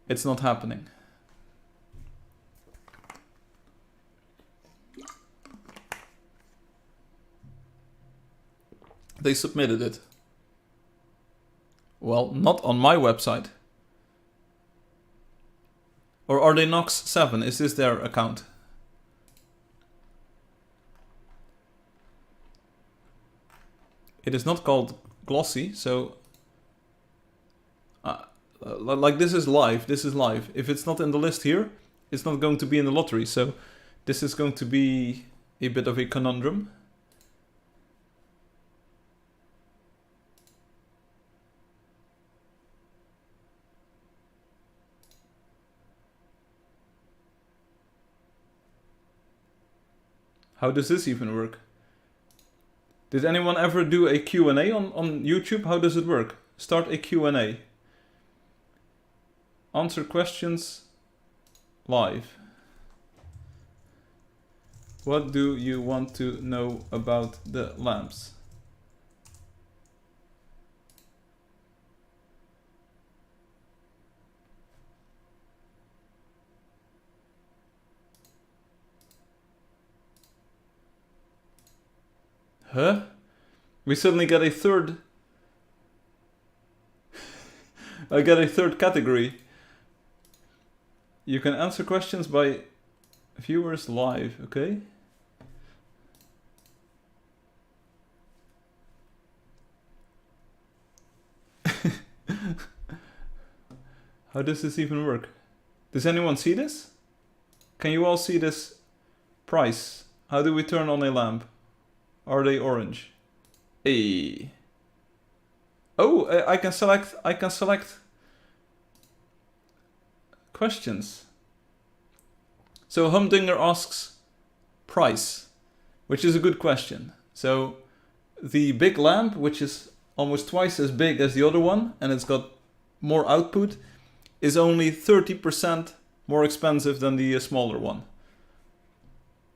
it's not happening. They submitted it. Well, not on my website. Or are they Nox 7? Is this their account? It is not called Glossy, so like this is live. If it's not in the list here, it's not going to be in the lottery. So this is going to be a bit of a conundrum. How does this even work? Did anyone ever do a Q&A on YouTube? How does it work? Start a Q&A. answer questions live. What do you want to know about the lamps? Huh? We suddenly get a third... I get a third category. You can answer questions by viewers live, okay? How does this even work? Does anyone see this? Can you all see this price? How do we turn on a lamp? Are they orange? Hey. Oh, I can select questions. So Humdinger asks price, which is a good question. So the big lamp, which is almost twice as big as the other one, and it's got more output, is only 30% more expensive than the smaller one.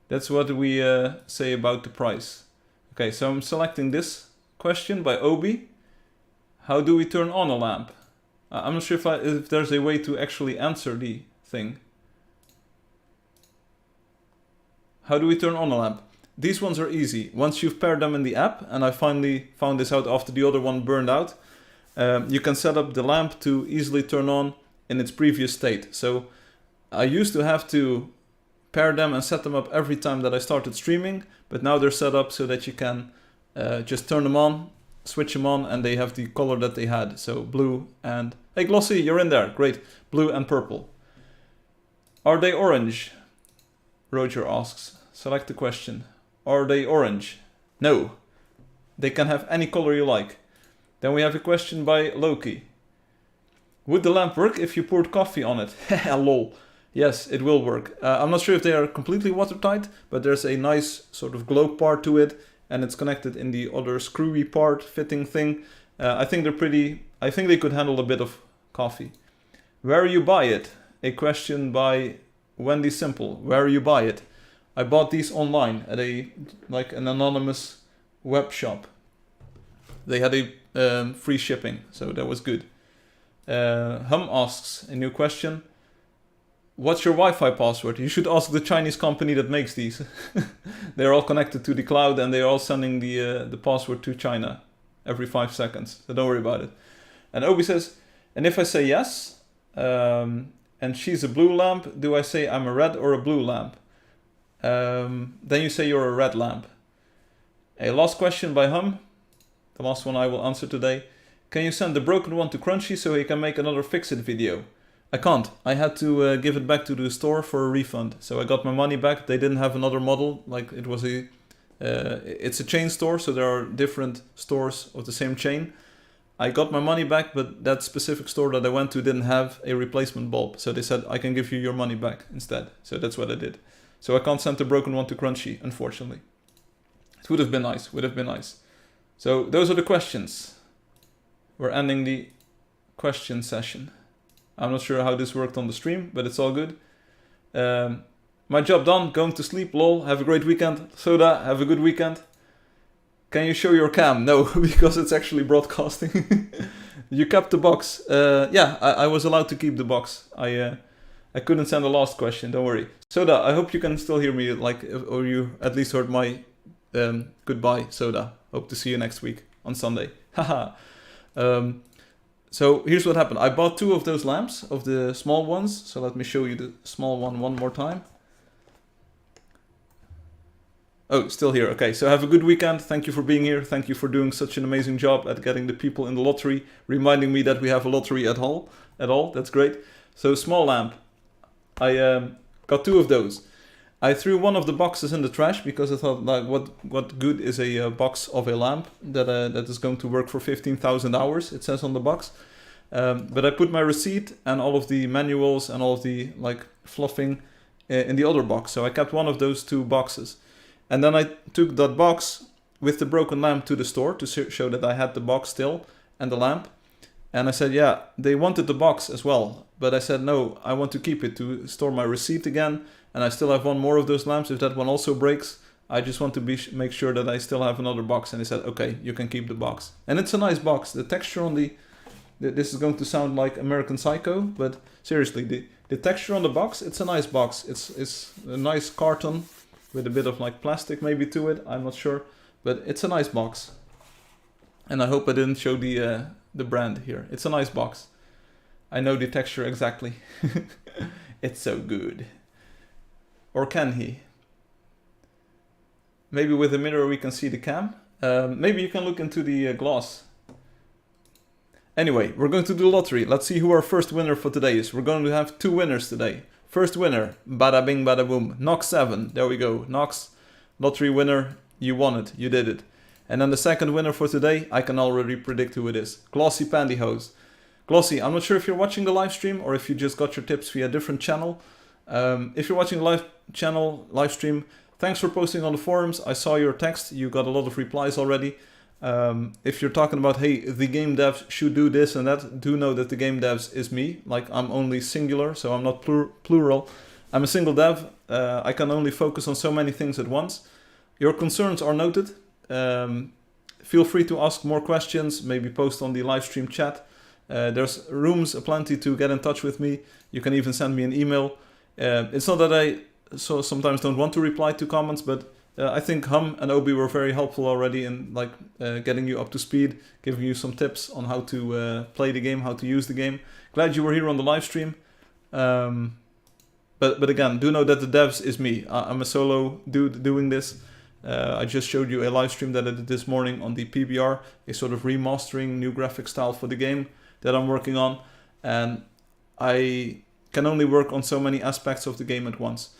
That's what we say about the price. Okay, so I'm selecting this question by Obi. How do we turn on a lamp? I'm not sure if there's a way to actually answer the thing. How do we turn on a lamp? These ones are easy. Once you've paired them in the app, and I finally found this out after the other one burned out, you can set up the lamp to easily turn on in its previous state. So I used to have to pair them and set them up every time that I started streaming, but now they're set up so that you can just turn them on, switch them on, and they have the color that they had. So blue and... Hey Glossy, you're in there. Great. Blue and purple. Are they orange? Roger asks. Select the question. Are they orange? No. They can have any color you like. Then we have a question by Loki. Would the lamp work if you poured coffee on it? Lol. Yes, it will work. I'm not sure if they are completely watertight, but there's a nice sort of glow part to it, and it's connected in the other screwy part fitting thing. I think they're pretty... I think they could handle a bit of coffee. Where you buy it? A question by Wendy Simple. Where you buy it? I bought these online at an anonymous web shop. They had a free shipping, so that was good. Hum asks a new question. What's your Wi-Fi password? You should ask the Chinese company that makes these. They're all connected to the cloud, and they're all sending the password to China every 5 seconds. So don't worry about it. And Obi says, and if I say yes, and she's a blue lamp, do I say I'm a red or a blue lamp? Then you say you're a red lamp. A last question by Hum. The last one I will answer today. Can you send the broken one to Crunchy so he can make another fix-it video? I can't. I had to give it back to the store for a refund. So I got my money back. They didn't have another model. Like it was it's a chain store, so there are different stores of the same chain. I got my money back, but that specific store that I went to didn't have a replacement bulb. So they said, I can give you your money back instead. So that's what I did. So I can't send the broken one to Crunchy, unfortunately. It would have been nice. So those are the questions. We're ending the question session. I'm not sure how this worked on the stream, but it's all good. My job done, going to sleep, lol. Have a great weekend. Soda, have a good weekend. Can you show your cam? No, because it's actually broadcasting. You kept the box. Yeah, I was allowed to keep the box. I couldn't send the last question, don't worry. Soda, I hope you can still hear me, or you at least heard my goodbye, Soda. Hope to see you next week on Sunday. Haha. So here's what happened. I bought 2 of those lamps, of the small ones. So let me show you the small one more time. Oh, still here. Okay, so have a good weekend. Thank you for being here. Thank you for doing such an amazing job at getting the people in the lottery, reminding me that we have a lottery at all. That's great. So small lamp. I got 2 of those. I threw one of the boxes in the trash because I thought, like, what good is a box of a lamp that is going to work for 15,000 hours? It says on the box. But I put my receipt and all of the manuals and all of the fluffing in the other box. So I kept one of those 2 boxes, and then I took that box with the broken lamp to the store to show that I had the box still and the lamp. And I said, yeah, they wanted the box as well. but I said no, I want to keep it to store my receipt again, and I still have one more of those lamps. If that one also breaks, I just want to make sure that I still have another box. And he said, okay, you can keep the box. And it's a nice box. The texture on this is going to sound like American Psycho, but seriously, the texture on the box, it's a nice box. It's a nice carton with a bit of like plastic maybe to it, I'm not sure, but it's a nice box. And I hope I didn't show the brand here. It's a nice box. I know the texture exactly. It's so good. Or can he? Maybe with the mirror we can see the cam. Maybe you can look into the gloss. Anyway, we're going to do lottery. Let's see who our first winner for today is. We're going to have 2 winners today. First winner, bada bing bada boom. Nox 7, there we go. Nox, lottery winner, you won it, you did it. And then the second winner for today, I can already predict who it is. Glossy Pantyhose. Glossy, I'm not sure if you're watching the live stream or if you just got your tips via a different channel. If you're watching the live stream, thanks for posting on the forums. I saw your text, you got a lot of replies already. If you're talking about, hey, the game devs should do this and that, do know that the game devs is me. Like, I'm only singular, so I'm not plural. I'm a single dev. I can only focus on so many things at once. Your concerns are noted. Feel free to ask more questions, maybe post on the live stream chat. There's rooms aplenty to get in touch with me. You can even send me an email. It's not that I sometimes don't want to reply to comments, but I think Hum and Obi were very helpful already in like getting you up to speed, giving you some tips on how to play the game, how to use the game. Glad you were here on the live stream. But again, do know that the devs is me. I'm a solo dude doing this. I just showed you a live stream that I did this morning on the PBR, a sort of remastering, new graphic style for the game that I'm working on. And I can only work on so many aspects of the game at once.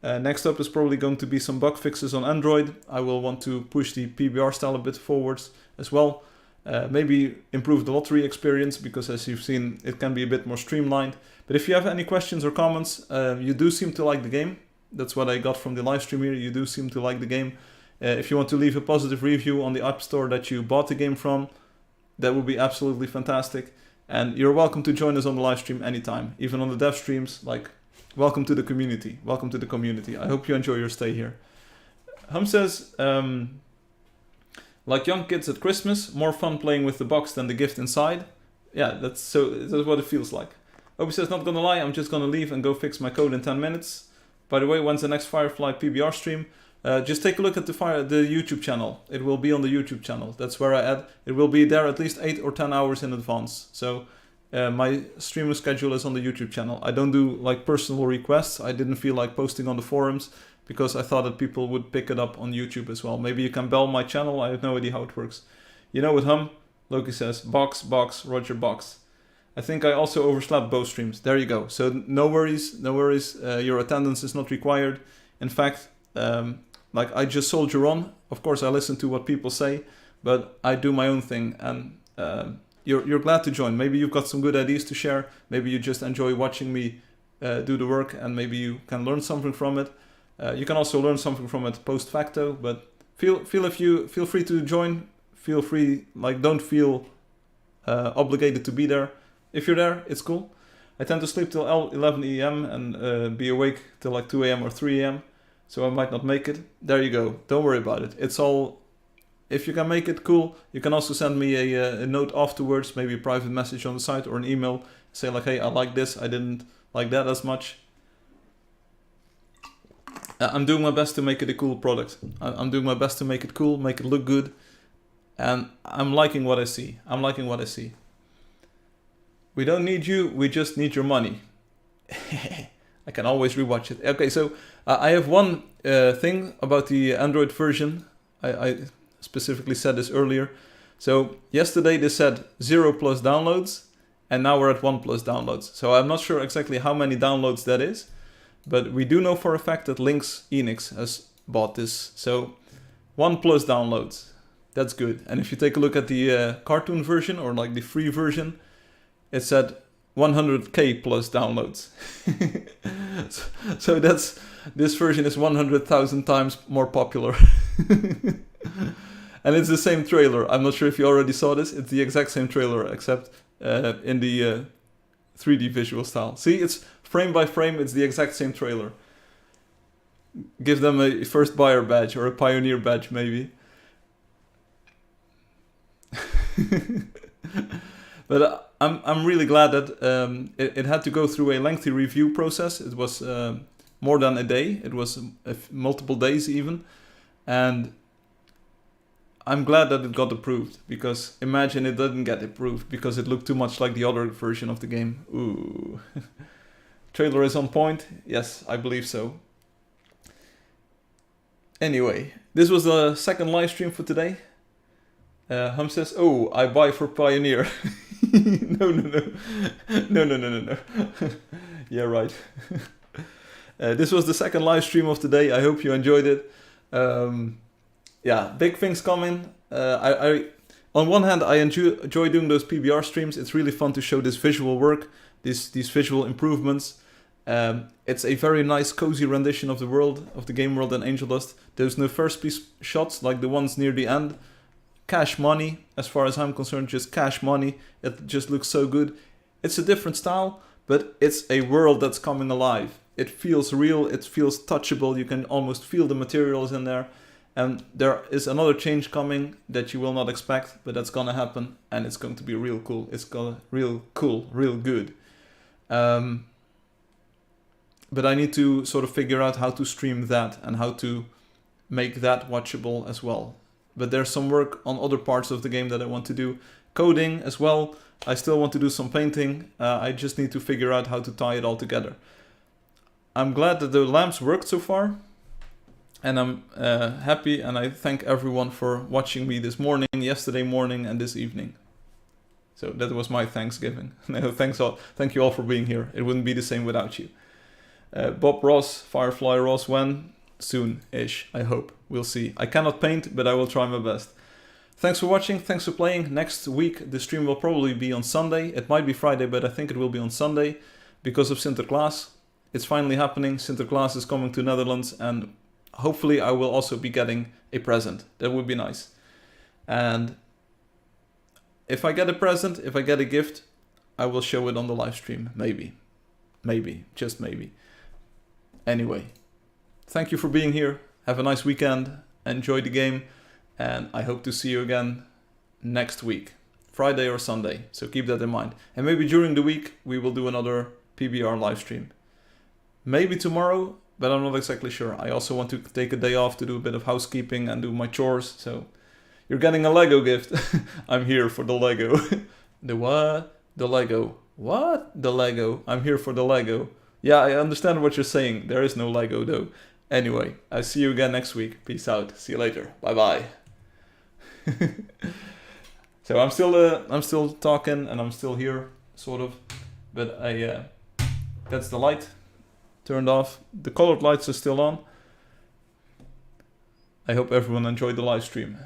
Next up is probably going to be some bug fixes on Android. I will want to push the PBR style a bit forwards as well. Maybe improve the lottery experience, because as you've seen, it can be a bit more streamlined. But if you have any questions or comments, you do seem to like the game. That's what I got from the live stream here. You do seem to like the game. If you want to leave a positive review on the App Store that you bought the game from, that would be absolutely fantastic. And you're welcome to join us on the live stream anytime, even on the dev streams. Like, welcome to the community. Welcome to the community. I hope you enjoy your stay here. Hum says, like young kids at Christmas, more fun playing with the box than the gift inside. Yeah, that's what it feels like. Obi says, not gonna lie, I'm just gonna leave and go fix my code in 10 minutes. By the way, when's the next Firefly PBR stream? Just take a look at the YouTube channel. It will be on the YouTube channel. That's where I add. It will be there at least 8 or 10 hours in advance. So my streaming schedule is on the YouTube channel. I don't do like personal requests. I didn't feel like posting on the forums because I thought that people would pick it up on YouTube as well. Maybe you can bell my channel. I have no idea how it works. You know, with Hum, Loki says, box, Roger, box. I think I also overslept both streams. There you go. So no worries, no worries. Your attendance is not required. In fact, like I just soldier on. Of course, I listen to what people say, but I do my own thing. And you're glad to join. Maybe you've got some good ideas to share. Maybe you just enjoy watching me do the work, and maybe you can learn something from it. You can also learn something from it post facto. But feel free to join. Feel free, like don't feel obligated to be there. If you're there, it's cool. I tend to sleep till 11 a.m. and be awake till like 2 a.m. or 3 a.m. So I might not make it. There you go. Don't worry about it. It's all... If you can make it, cool. You can also send me a note afterwards, maybe a private message on the site or an email. Say like, hey, I like this. I didn't like that as much. I'm doing my best to make it a cool product. I'm doing my best to make it cool, make it look good. And I'm liking what I see. I'm liking what I see. We don't need you, we just need your money. I can always rewatch it. Okay, so I have one thing about the Android version. I specifically said this earlier. So yesterday they said 0+ downloads, and now we're at 1+ downloads. So I'm not sure exactly how many downloads that is, but we do know for a fact that Lynx Enix has bought this. So 1+ downloads, that's good. And if you take a look at the cartoon version, or like the free version, it said 100k plus downloads. So this version is 100,000 times more popular. And it's the same trailer. I'm not sure if you already saw this. It's the exact same trailer, except in the 3D visual style. See, it's frame by frame, it's the exact same trailer. Give them a first buyer badge or a pioneer badge maybe. But I'm really glad that it had to go through a lengthy review process. It was more than a day. It was multiple days even. And I'm glad that it got approved, because imagine it didn't get approved because it looked too much like the other version of the game. Ooh. Trailer is on point? Yes, I believe so. Anyway, this was the second live stream for today. Hum says, oh, I buy for Pioneer. No. No. Yeah, right. This was the second live stream of today. I hope you enjoyed it. Yeah, big things coming. I on one hand, I enjoy doing those PBR streams. It's really fun to show this visual work, these visual improvements. It's a very nice, cozy rendition of the world, of the game world in Angeldust. There's no first piece shots like the ones near the end. Cash money, as far as I'm concerned, just cash money. It just looks so good. It's a different style, but it's a world that's coming alive. It feels real, it feels touchable, you can almost feel the materials in there. And there is another change coming that you will not expect, but that's gonna happen, and it's going to be real cool. It's gonna real cool, real good. But I need to sort of figure out how to stream that and how to make that watchable as well. But there's some work on other parts of the game that I want to do. Coding as well. I still want to do some painting. I just need to figure out how to tie it all together. I'm glad that the lamps worked so far. And I'm happy, and I thank everyone for watching me this morning, yesterday morning, and this evening. So that was my Thanksgiving. Thank you all for being here. It wouldn't be the same without you. Bob Ross, Firefly Ross, when? Soon-ish, I hope. We'll see. I cannot paint, but I will try my best. Thanks for watching, thanks for playing. Next week, the stream will probably be on Sunday. It might be Friday, but I think it will be on Sunday because of Sinterklaas. It's finally happening. Sinterklaas is coming to Netherlands, and hopefully I will also be getting a present. That would be nice. And if I get a present, if I get a gift, I will show it on the live stream. Maybe. Maybe. Just maybe. Anyway. Thank you for being here. Have a nice weekend. Enjoy the game. And I hope to see you again next week. Friday or Sunday. So keep that in mind. And maybe during the week we will do another PBR live stream. Maybe tomorrow, but I'm not exactly sure. I also want to take a day off to do a bit of housekeeping and do my chores. So you're getting a Lego gift. I'm here for the Lego. The what? The Lego. What? The Lego. I'm here for the Lego. Yeah, I understand what you're saying. There is no Lego though. Anyway, I'll see you again next week. Peace out. See you later. Bye-bye. So I'm still talking and I'm still here, sort of. But that's the light turned off. The colored lights are still on. I hope everyone enjoyed the live stream.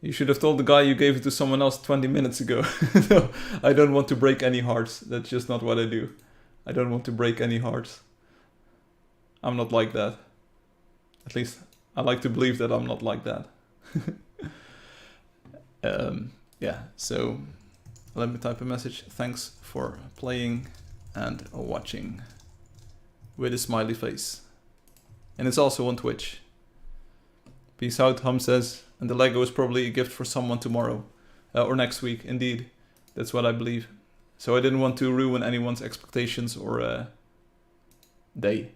You should have told the guy you gave it to someone else 20 minutes ago. No, I don't want to break any hearts. That's just not what I do. I don't want to break any hearts. I'm not like that. At least I like to believe that I'm not like that. Yeah, so let me type a message. Thanks for playing and watching with a smiley face. And it's also on Twitch. Peace out, Hum says. And the Lego is probably a gift for someone tomorrow. Or next week, indeed. That's what I believe. So I didn't want to ruin anyone's expectations or day.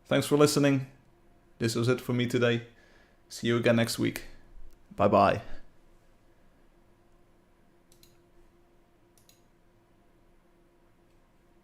Thanks for listening. This was it for me today. See you again next week. Bye bye.